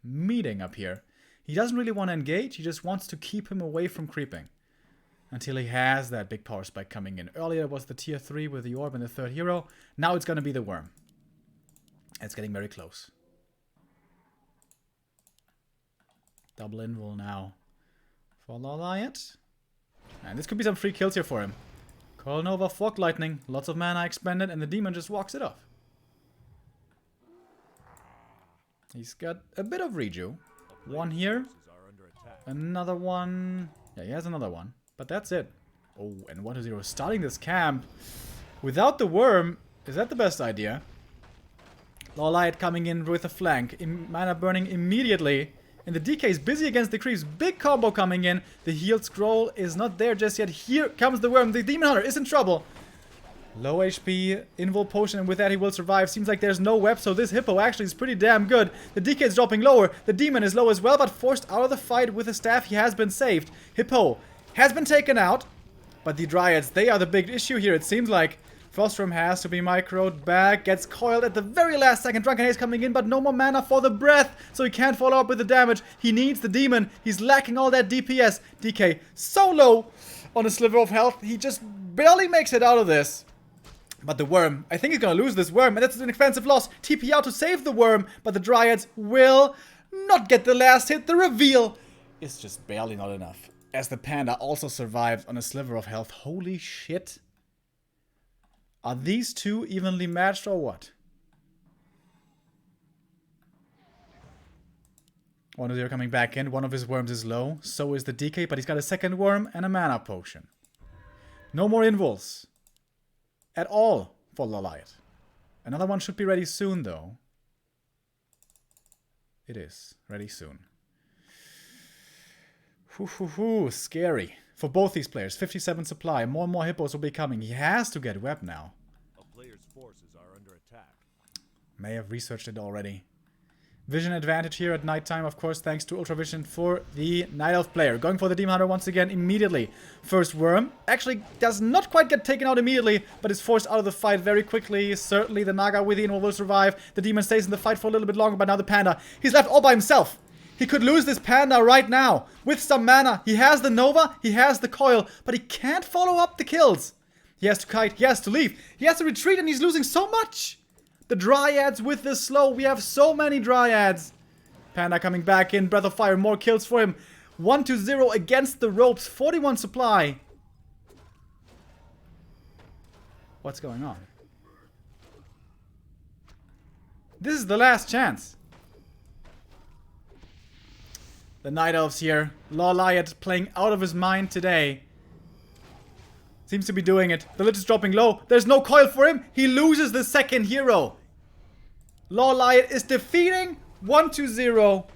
meeting up here, he doesn't really want to engage. He just wants to keep him away from creeping. Until he has that big power spike coming in. Earlier it was the tier 3 with the orb and the third hero. Now it's going to be the worm. It's getting very close. Double invul now for Loliot. And this could be some free kills here for him. Coil Nova, Fork Lightning, lots of mana expended, and the demon just walks it off. He's got a bit of reju. One here. Another one. Yeah, he has another one. But that's it. Oh, and 1-0 starting this camp. Without the worm, is that the best idea? Loliot coming in with a flank. Mana burning immediately. And the DK is busy against the creeps. Big combo coming in. The healed scroll is not there just yet. Here comes the worm. The demon hunter is in trouble. Low HP, invul potion, and with that he will survive. Seems like there's no web, so this hippo actually is pretty damn good. The DK is dropping lower. The demon is low as well, but forced out of the fight with the staff. He has been saved. Hippo has been taken out. But the dryads, they are the big issue here, it seems like. Frostworm has to be microed back, gets coiled at the very last second. Drunken Haze coming in, but no more mana for the breath, so he can't follow up with the damage. He needs the demon. He's lacking all that DPS. DK so low on a sliver of health. He just barely makes it out of this. But the worm, I think he's going to lose this worm, and that's an expensive loss. TP out to save the worm, but the dryads will not get the last hit. The reveal is just barely not enough. As the panda also survives on a sliver of health. Holy shit. Are these two evenly matched or what? 1-0 coming back in. One of his worms is low. So is the DK, but he's got a second worm and a mana potion. No more invuls. At all for Loliot. Another one should be ready soon, though. It is. Ready soon. Scary. For both these players, 57 supply. More and more hippos will be coming. He has to get web now. A player's forces are under attack. May have researched it already. Vision advantage here at nighttime, of course, thanks to Ultravision for the Night Elf player. Going for the Demon Hunter once again immediately. First worm actually does not quite get taken out immediately, but is forced out of the fight very quickly. Certainly the Naga with the Invul will survive. The Demon stays in the fight for a little bit longer, but now the Panda, he's left all by himself. He could lose this Panda right now with some mana. He has the Nova, he has the Coil, but he can't follow up the kills. He has to kite, he has to leave, he has to retreat, and he's losing so much. The Dryads with the slow. We have so many Dryads. Panda coming back in. Breath of Fire, more kills for him. 1-0 against the ropes. 41 supply. What's going on? This is the last chance. The Night Elves here. Loliot playing out of his mind today. Seems to be doing it. The Lich is dropping low. There's no coil for him. He loses the second hero. Loliot is defeating 1-0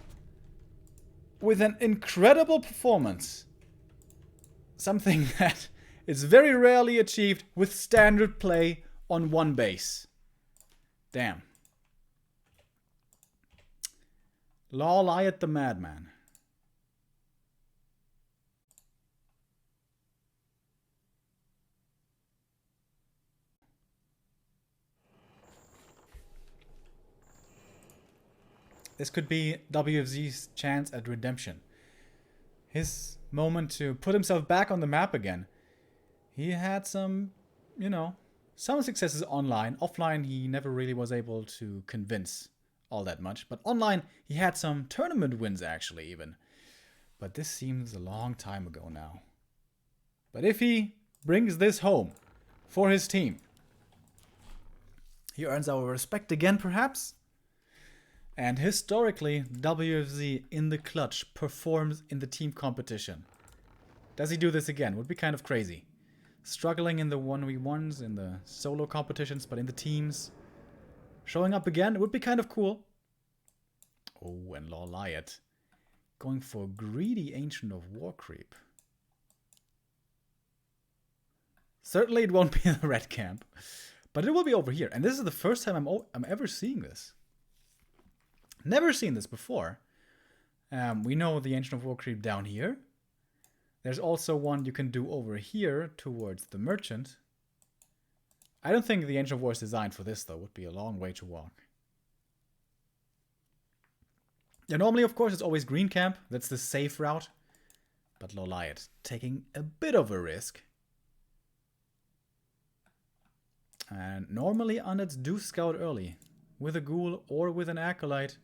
with an incredible performance. Something that is very rarely achieved with standard play on one base. Damn. Loliot the Madman. This could be WFZ's chance at redemption. His moment to put himself back on the map again. He had some, some successes online. Offline, he never really was able to convince all that much. But online, he had some tournament wins, actually, even. But this seems a long time ago now. But if he brings this home for his team, he earns our respect again, perhaps? And historically, WFZ in the clutch performs in the team competition. Does he do this again? Would be kind of crazy. Struggling in the 1v1s, in the solo competitions, but in the teams. Showing up again would be kind of cool. Oh, and Lawliot. Going for greedy Ancient of War creep. Certainly it won't be in the red camp. But it will be over here. And this is the first time I'm ever seeing this. Never seen this before. We know the Ancient of War creep down here. There's also one you can do over here towards the merchant. I don't think the Ancient of War is designed for this though. Would be a long way to walk. Yeah, normally of course it's always green camp. That's the safe route. But Lawliot taking a bit of a risk. And normally Undeads do scout early. With a ghoul or with an acolyte.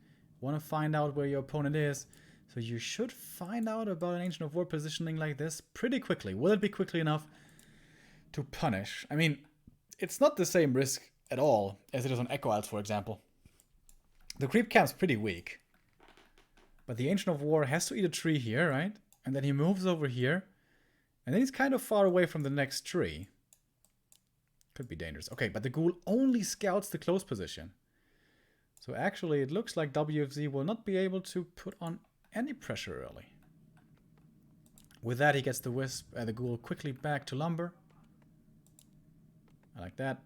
Want to find out where your opponent is. So you should find out about an Ancient of War positioning like this pretty quickly. Will it be quickly enough to punish? I mean, it's not the same risk at all as it is on Echo Isles, for example. The creep camp's pretty weak. But the Ancient of War has to eat a tree here, right? And then he moves over here. And then he's kind of far away from the next tree. Could be dangerous. Okay, but the ghoul only scouts the close position. So actually it looks like WFZ will not be able to put on any pressure early. With that he gets the wisp, the ghoul quickly back to lumber. I like that.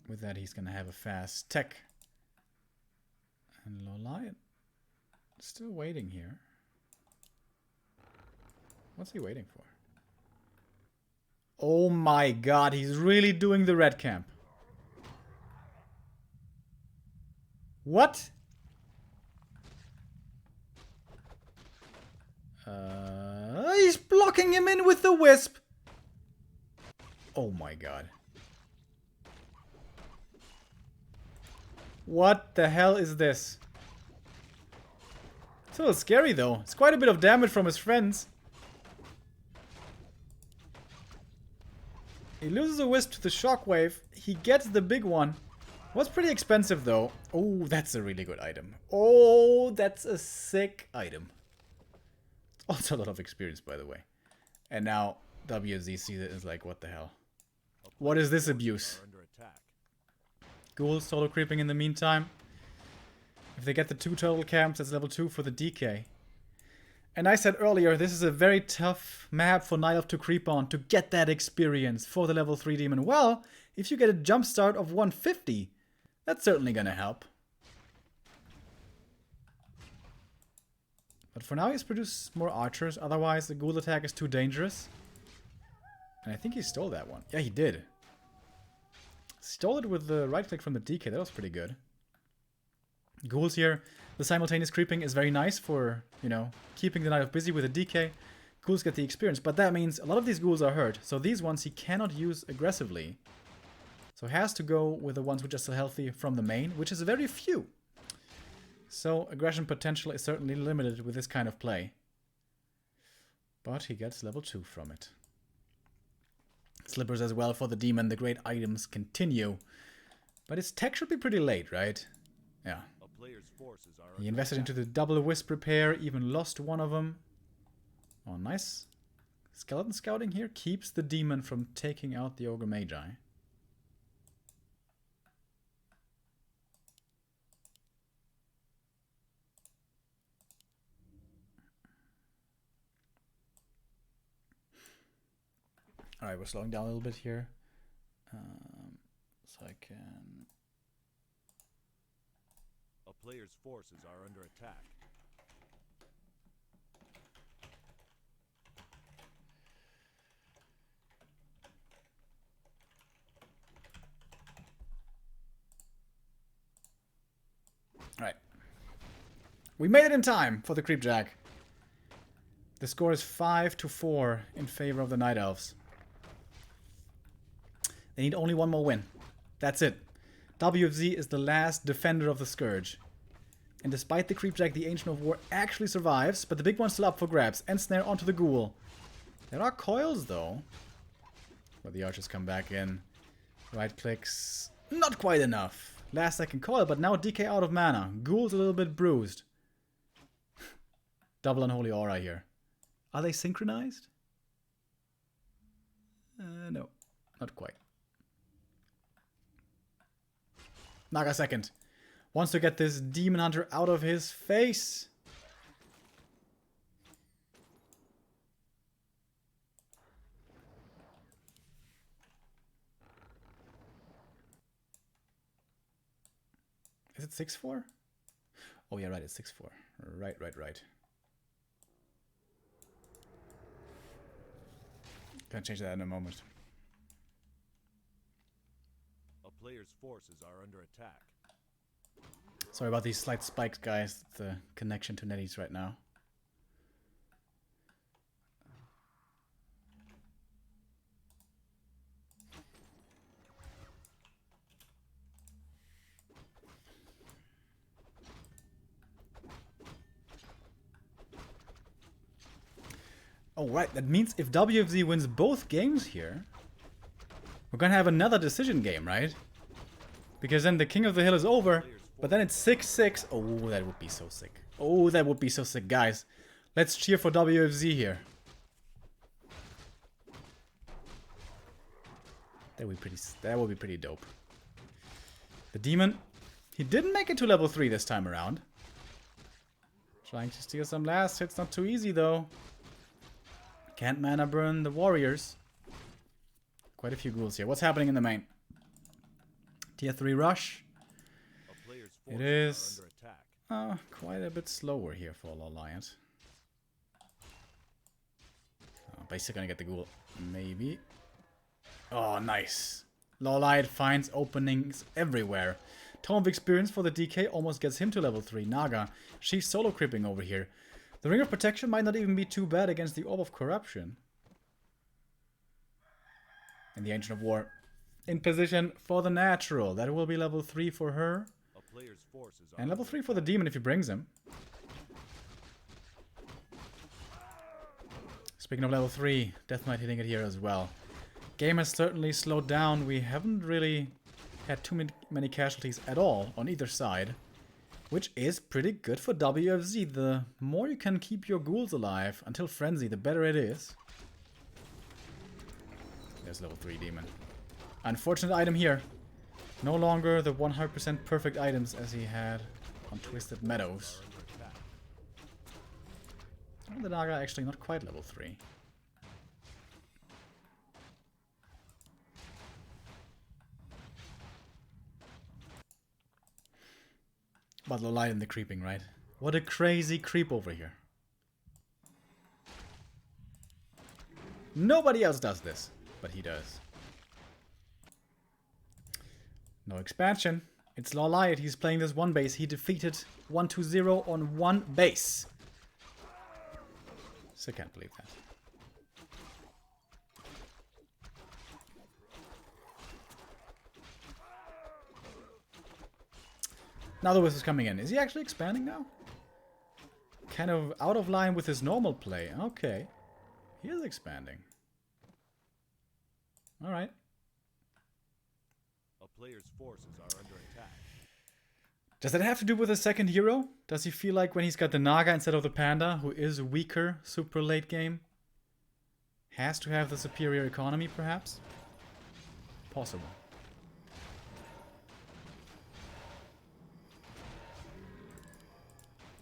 With that he's gonna have a fast tech. And Lawliot still waiting here. What's he waiting for? Oh my god, he's really doing the red camp. What? He's blocking him in with the wisp. Oh my god. What the hell is this? It's a little scary though. It's quite a bit of damage from his friends. He loses a wisp to the shockwave. He gets the big one. Was pretty expensive though. Oh, that's a really good item. Oh, that's a sick item. Also a lot of experience, by the way. And now WZ sees it and is like, what the hell? What is this abuse? Ghouls solo creeping in the meantime. If they get the 2 total camps, that's level 2 for the DK. And I said earlier, this is a very tough map for Night Elf to creep on to get that experience for the level 3 demon. Well, if you get a jump start of 150, that's certainly gonna help. But for now he's produced more archers, otherwise the ghoul attack is too dangerous. And I think he stole that one. Yeah, he did. Stole it with the right click from the DK, that was pretty good. Ghouls here, the simultaneous creeping is very nice for, you know, keeping the Night Elf busy with a DK. Ghouls get the experience, but that means a lot of these ghouls are hurt, so these ones he cannot use aggressively. So has to go with the ones which are still healthy from the main, which is very few. So aggression potential is certainly limited with this kind of play. But he gets level 2 from it. Slippers as well for the demon, the great items continue. But his tech should be pretty late, right? Yeah. He invested into the double wisp repair, even lost one of them. Oh, nice. Skeleton scouting here keeps the demon from taking out the Ogre Magi. Alright, we're slowing down a little bit here. So I can... A player's forces are under attack. Alright. We made it in time for the Creepjack. The score is 5-4 in favor of the Night Elves. They need only one more win. That's it. WFZ is the last defender of the Scourge. And despite the Creepjack, the Ancient of War actually survives, but the big one's still up for grabs. End snare onto the ghoul. There are coils, though. But the archers come back in. Right clicks. Not quite enough. Last second call, but now DK out of mana. Ghoul's a little bit bruised. Double Unholy Aura here. Are they synchronized? No, not quite. Naga second. Wants to get this Demon Hunter out of his face. Is it 6-4? Oh yeah, right, it's 6-4. Right. Gonna change that in a moment. A player's forces are under attack. Sorry about these slight spikes, guys. The connection to NetEase right now. Oh, right. That means if WFZ wins both games here, we're gonna have another decision game, right? Because then the King of the Hill is over, but then it's 6-6. Oh, that would be so sick. Oh, that would be so sick, guys. Let's cheer for WFZ here. That would be pretty dope. The Demon, he didn't make it to level 3 this time around. Trying to steal some last hits, not too easy though. Can't mana burn the warriors. Quite a few ghouls here. What's happening in the main? Tier 3 rush. It is quite a bit slower here for Alliance. Basically gonna get the ghoul. Maybe. Oh, nice. Lawlight finds openings everywhere. Tome of Experience for the DK almost gets him to level 3. Naga, she's solo creeping over here. The Ring of Protection might not even be too bad against the Orb of Corruption. And the Ancient of War in position for the natural. That will be level 3 for her. And level 3 for the Demon if he brings him. Speaking of level 3, Death Knight hitting it here as well. Game has certainly slowed down. We haven't really had too many casualties at all on either side. Which is pretty good for WFZ. The more you can keep your ghouls alive until Frenzy, the better it is. There's level 3 Demon. Unfortunate item here. No longer the 100% perfect items as he had on Twisted Meadows. And the Naga actually not quite level 3. But the light and the creeping, right? What a crazy creep over here. Nobody else does this, but he does. No expansion. It's Lawlight. He's playing this one base. He defeated 1-0 on one base. So I can't believe that. Now the Wiz is coming in. Is he actually expanding now? Kind of out of line with his normal play. Okay. He is expanding. Alright. A player's forces are under attack. Does that have to do with his second hero? Does he feel like when he's got the Naga instead of the Panda, who is weaker super late game, has to have the superior economy perhaps? Possible.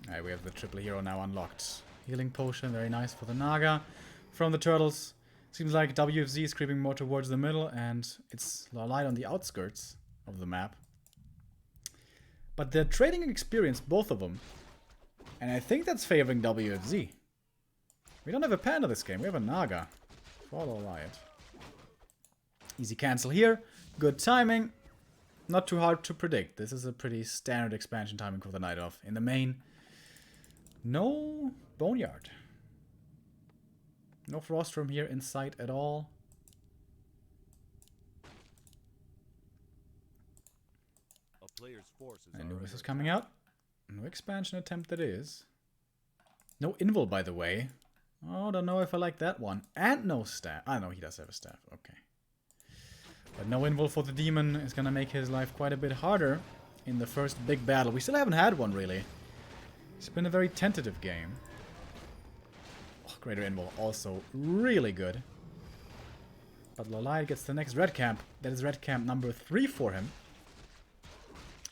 Alright, we have the triple hero now unlocked. Healing potion, very nice for the Naga. From the turtles, seems like WFZ is creeping more towards the middle, and it's Lawlight on the outskirts of the map. But they're trading experience, both of them. And I think that's favoring WFZ. We don't have a Panda this game, we have a Naga. For Lawlight. Easy cancel here. Good timing. Not too hard to predict. This is a pretty standard expansion timing for the Night Elf. In the main, no Boneyard. No Frostworm here in sight at all. Anubis is coming out. No expansion attempt that is. No Invul, by the way. Oh, don't know if I like that one. And no staff. Ah, no, he does have a staff. Okay. But no invul for the demon is gonna make his life quite a bit harder in the first big battle. We still haven't had one, really. It's been a very tentative game. Oh, greater invul, also really good. But Lolai gets the next red camp. That is red camp number 3 for him.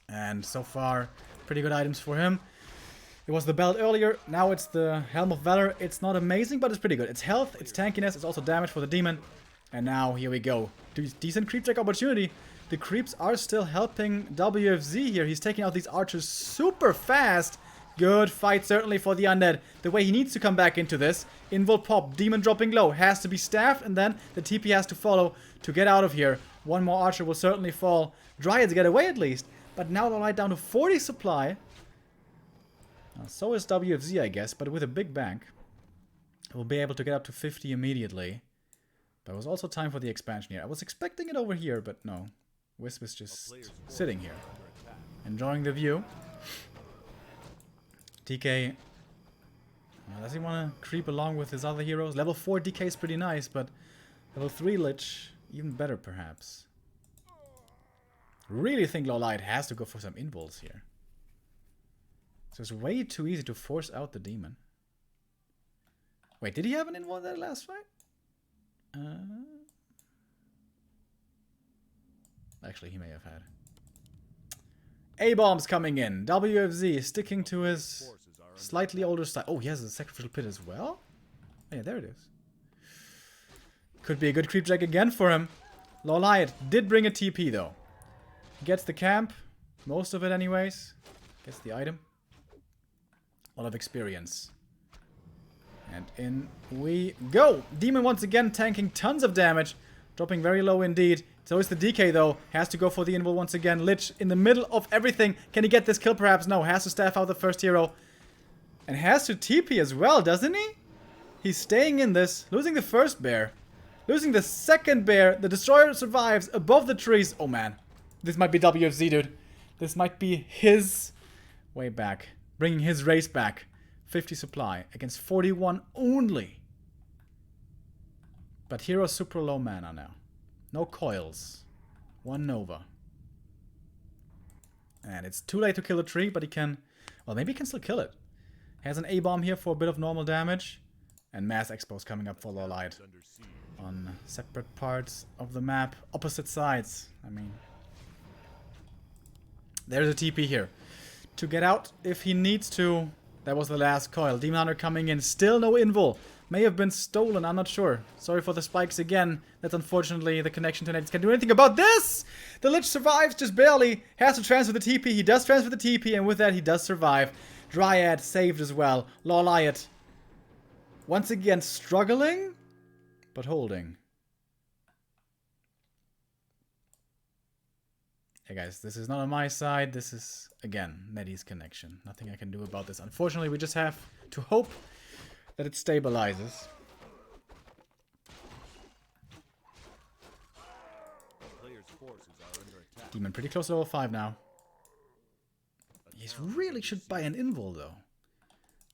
And so far, pretty good items for him. It was the belt earlier, now it's the Helm of Valor. It's not amazing, but it's pretty good. It's health, it's tankiness, it's also damage for the demon. And now, here we go. Decent creep check opportunity. The creeps are still helping WFZ here. He's taking out these archers super fast. Good fight, certainly, for the Undead. The way he needs to come back into this. Invul pop, demon dropping low. Has to be staffed, and then the TP has to follow to get out of here. One more archer will certainly fall. Dryads get away at least. But now they're right down to 40 supply. So is WFZ, I guess, but with a big bank. We'll be able to get up to 50 immediately. But it was also time for the expansion here. I was expecting it over here, but no. Wisp is just sitting here. Enjoying the view. DK... does he want to creep along with his other heroes? Level 4 DK is pretty nice, but level 3 Lich, even better perhaps. Really think Lolite has to go for some invuls here. So it's way too easy to force out the demon. Wait, did he have an invul in that last fight? Actually, he may have had. A-bombs coming in. WFZ sticking to his slightly older style. Oh, he has a sacrificial pit as well? Oh, yeah, there it is. Could be a good creep check again for him. Lolite did bring a TP, though. Gets the camp. Most of it, anyways. Gets the item. A lot of experience. And in we go. Demon once again tanking tons of damage. Dropping very low indeed. So is the DK though. Has to go for the invul once again. Lich in the middle of everything. Can he get this kill perhaps? No. Has to staff out the first hero. And has to TP as well, doesn't he? He's staying in this. Losing the first bear. Losing the second bear. The destroyer survives above the trees. Oh man. This might be WFZ, dude. This might be his way back. Bringing his race back. 50 supply against 41 only. But hero's super low mana now. No coils. 1 Nova. And it's too late to kill a tree, but he can... Well, maybe he can still kill it. Has an A-bomb here for a bit of normal damage. And mass expos coming up for Lolite. On separate parts of the map. Opposite sides. I mean... There's a TP here. To get out if he needs to. That was the last coil. Demon Hunter coming in. Still no invul. May have been stolen. I'm not sure. Sorry for the spikes again. That's unfortunately the connection to Nets can't do anything about this. The Lich survives just barely. Has to transfer the TP. He does transfer the TP. And with that he does survive. Dryad saved as well. Lolite. Once again struggling. But holding. Hey guys, this is not on my side. This is, again, Neddy's connection. Nothing I can do about this. Unfortunately, we just have to hope that it stabilizes. Demon pretty close to level 5 now. He really should buy an invul, though.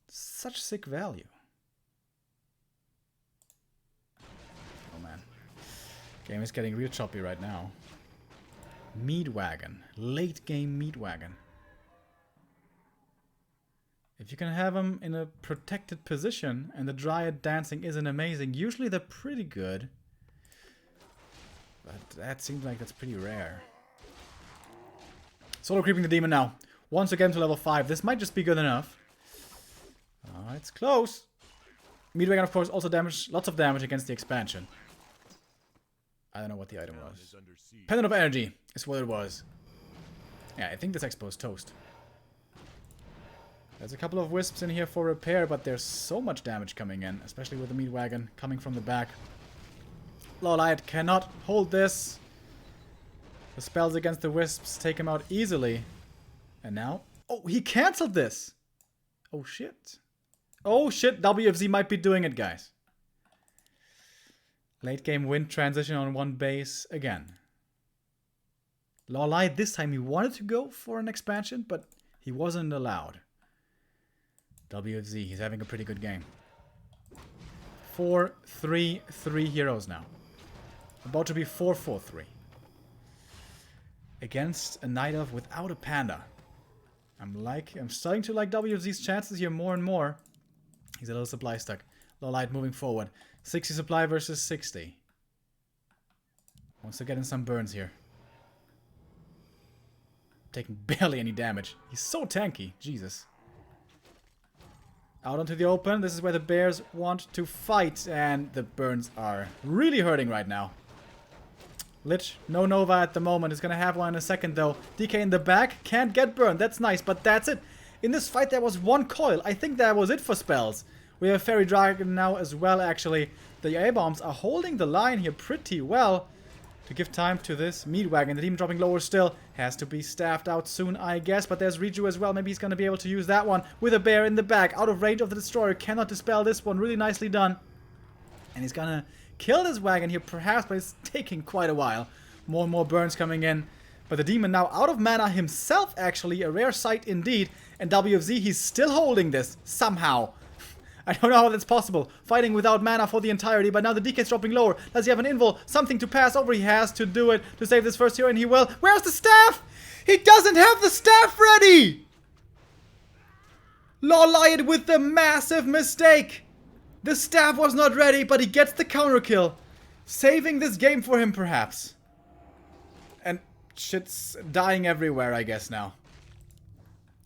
Such sick value. Oh man. Game is getting real choppy right now. Meat wagon. Late game meat wagon. If you can have them in a protected position and the Dryad dancing isn't amazing, usually they're pretty good. But that seems like that's pretty rare. Solo creeping the demon now. Once again to level 5. This might just be good enough. It's close. Meat wagon, of course, also damage. Lots of damage against the expansion. I don't know what the item was. Pendant of Energy is what it was. Yeah, I think this expo is toast. There's a couple of wisps in here for repair, but there's so much damage coming in, especially with the meat wagon coming from the back. Lolite cannot hold this. The spells against the wisps take him out easily. And now... Oh, he cancelled this! Oh, shit. Oh, shit. WFZ might be doing it, guys. Late game wind transition on 1 base again. Lolite, this time he wanted to go for an expansion, but he wasn't allowed. WFZ, he's having a pretty good game. 4-3-3 heroes now. About to be 4-4-3. against a Night Elf without a Panda. I'm starting to like WFZ's chances here more and more. He's a little supply stuck. Low light moving forward. 60 supply versus 60. Wants to get in some burns here. Taking barely any damage. He's so tanky. Jesus. Out onto the open. This is where the bears want to fight. And the burns are really hurting right now. Lich, no Nova at the moment. Is going to have one in a second though. DK in the back. Can't get burned. That's nice. But that's it. In this fight there was one coil. I think that was it for spells. We have Fairy Dragon now as well actually. The A-bombs are holding the line here pretty well. To give time to this meat wagon. The demon dropping lower still. Has to be staffed out soon, I guess. But there's Riju as well. Maybe he's going to be able to use that one. With a bear in the back. Out of range of the destroyer. Cannot dispel this one. Really nicely done. And he's going to kill this wagon here perhaps. But it's taking quite a while. More and more burns coming in. But the demon now out of mana himself actually. A rare sight indeed. And WFZ, he's still holding this. Somehow. I don't know how that's possible. Fighting without mana for the entirety, but now the DK's dropping lower. Does he have an invul? Something to pass over. He has to do it to save this first hero, and he will. Where's the staff? He doesn't have the staff ready! Lawliot with the massive mistake. The staff was not ready, but he gets the counter kill. Saving this game for him, perhaps. And shit's dying everywhere, I guess, now.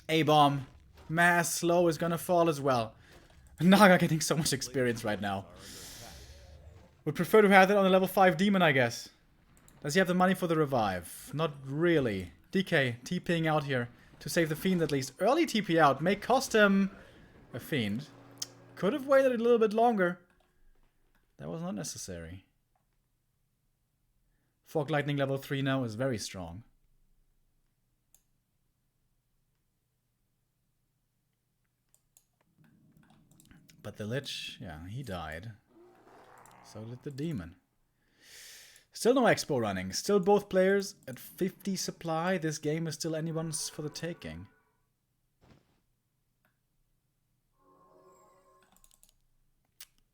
A-bomb. Mass slow is gonna fall as well. Naga getting so much experience right now. Would prefer to have that on a level 5 demon, I guess. Does he have the money for the revive? Not really. DK TPing out here to save the fiend at least. Early TP out may cost him a fiend. Could have waited a little bit longer. That was not necessary. Fog Lightning level 3 now is very strong. But the Lich, yeah, he died. So did the Demon. Still no Expo running. Still both players at 50 supply. This game is still anyone's for the taking.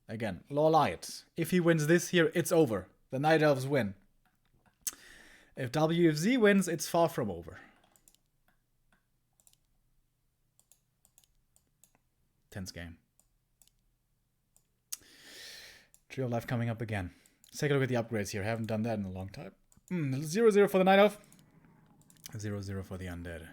Again, Lawliot. If he wins this here, it's over. The Night Elves win. If WFZ wins, it's far from over. Tense game. Tree of Life coming up again. Let's take a look at the upgrades here. Haven't done that in a long time. 0-0 for the Night Elf. 0-0 for the Undead.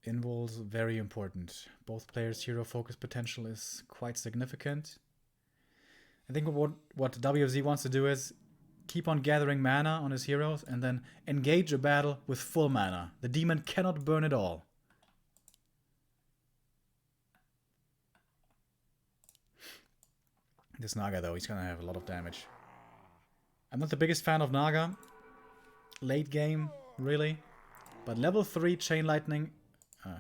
Invuls, very important. Both players' hero focus potential is quite significant. I think what WFZ wants to do is keep on gathering mana on his heroes and then engage a battle with full mana. The demon cannot burn it all. This Naga, though, he's gonna have a lot of damage. I'm not the biggest fan of Naga. Late game, really. But level 3 Chain Lightning,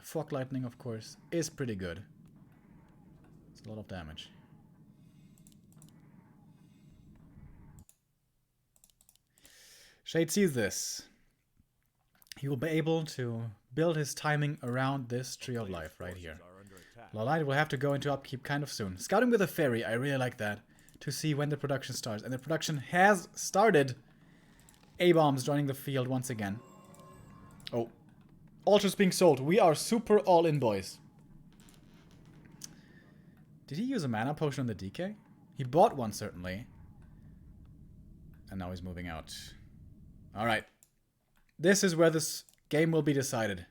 Fog Lightning, of course, is pretty good. It's a lot of damage. Shade sees this. He will be able to build his timing around this Tree of Life right here. Lawlight will have to go into upkeep kind of soon. Scouting with a fairy, I really like that. To see when the production starts. And the production has started. A-bombs joining the field once again. Oh. Altars being sold. We are super all in, boys. Did he use a mana potion on the DK? He bought one, certainly. And now he's moving out. Alright. This is where this game will be decided.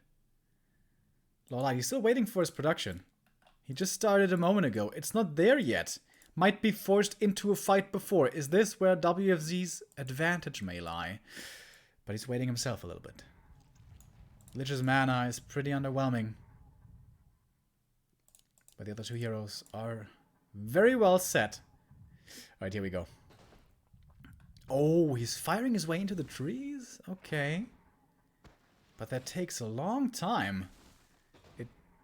Lawlight, he's still waiting for his production. He just started a moment ago. It's not there yet. Might be forced into a fight before. Is this where WFZ's advantage may lie? But he's waiting himself a little bit. Lich's mana is pretty underwhelming. But the other two heroes are very well set. Alright, here we go. Oh, he's firing his way into the trees? Okay. But that takes a long time.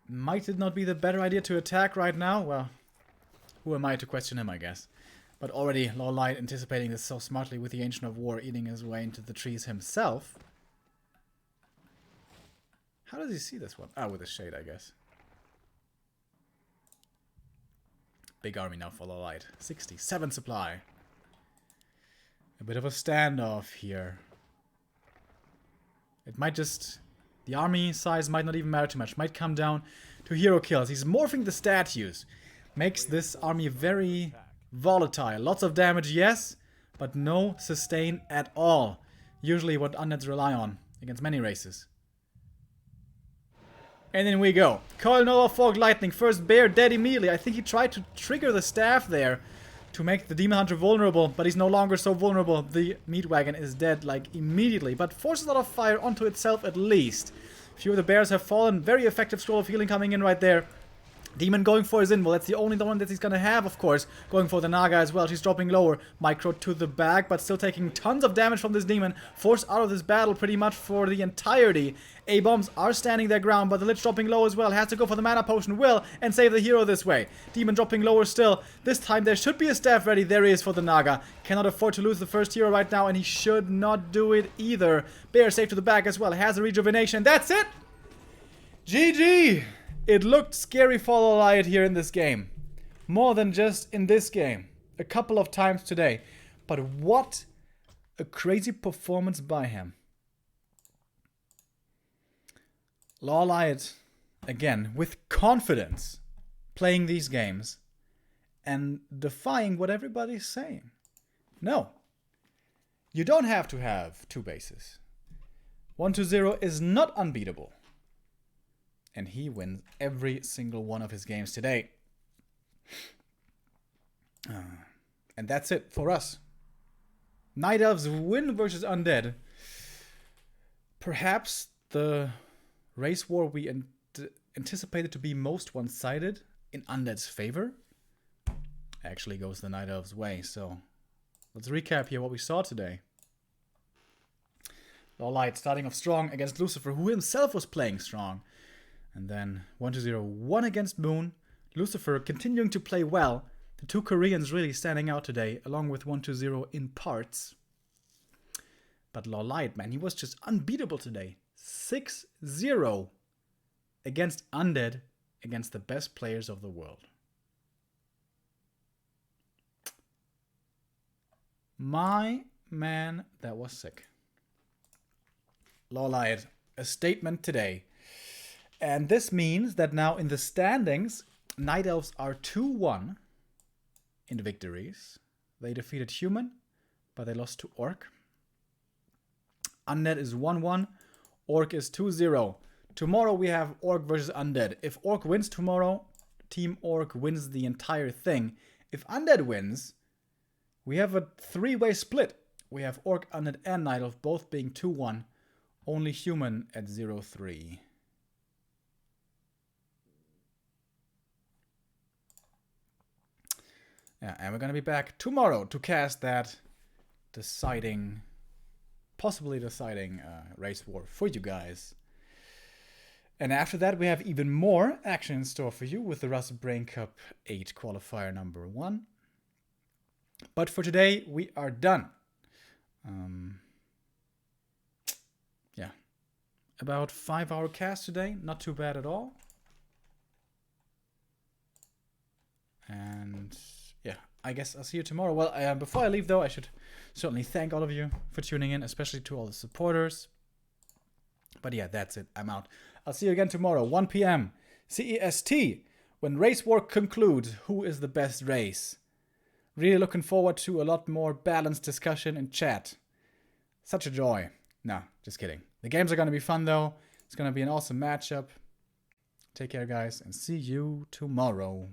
Might it not be the better idea to attack right now? Well, who am I to question him, I guess. But already Lawlight anticipating this so smartly with the Ancient of War eating his way into the trees himself. How does he see this one? Ah, with a shade, I guess. Big army now for Lawlight. 67 supply. A bit of a standoff here. It might just... The army size might not even matter too much. Might come down to hero kills. He's morphing the statues. Makes this army very volatile. Lots of damage, yes, but no sustain at all. Usually what undeads rely on against many races. And in we go. Coil Nova Fog Lightning. First bear dead immediately. I think he tried to trigger the staff there to make the Demon Hunter vulnerable, but he's no longer so vulnerable. The Meat Wagon is dead, like, immediately, but forces a lot of fire onto itself at least. Few of the bears have fallen. Very effective Scroll of Healing coming in right there. Demon going for his invul. That's the only one that he's gonna have, of course. Going for the Naga as well. She's dropping lower. Micro to the back, but still taking tons of damage from this demon. Forced out of this battle pretty much for the entirety. A-bombs are standing their ground, but the Lich dropping low as well. Has to go for the mana potion. Will, and save the hero this way. Demon dropping lower still. This time there should be a staff ready. There is for the Naga. Cannot afford to lose the first hero right now, and he should not do it either. Bear safe to the back as well. Has a rejuvenation. That's it! GG! It looked scary for Lolliot here in this game. More than just in this game. A couple of times today. But what a crazy performance by him. Lolliot, again, with confidence, playing these games and defying what everybody's saying. No. You don't have to have two bases. 1-0 is not unbeatable. And he wins every single one of his games today. And that's it for us. Night Elves win versus Undead. Perhaps the race war we anticipated to be most one-sided in Undead's favor actually goes the Night Elves' way. So let's recap here what we saw today. Lollight starting off strong against Lucifer, who himself was playing strong. And then 1-0 won against Moon. Lucifer continuing to play well. The two Koreans really standing out today, along with 1-0 in parts. But Lollight, man, he was just unbeatable today. 6-0 against Undead, against the best players of the world. My man, that was sick. Lollight, a statement today. And this means that now in the standings, Night Elves are 2-1 in victories. They defeated Human, but they lost to Orc. Undead is 1-1. Orc is 2-0. Tomorrow we have Orc versus Undead. If Orc wins tomorrow, Team Orc wins the entire thing. If Undead wins, we have a three-way split. We have Orc, Undead, and Night Elf both being 2-1. Only Human at 0-3. Yeah, and we're gonna be back tomorrow to cast that possibly deciding race war for you guys. And after that, we have even more action in store for you with the Rust Brain Cup 8 qualifier number 1. But for today, we are done. Yeah, about 5-hour cast today, not too bad at all. And yeah, I guess I'll see you tomorrow. Well, before I leave though, I should certainly thank all of you for tuning in, especially to all the supporters. But yeah, that's it. I'm out. I'll see you again tomorrow, 1 p.m. CEST, when Race War concludes. Who is the best race? Really looking forward to a lot more balanced discussion in chat. Such a joy. Nah, just kidding. The games are going to be fun though. It's going to be an awesome matchup. Take care, guys, and see you tomorrow.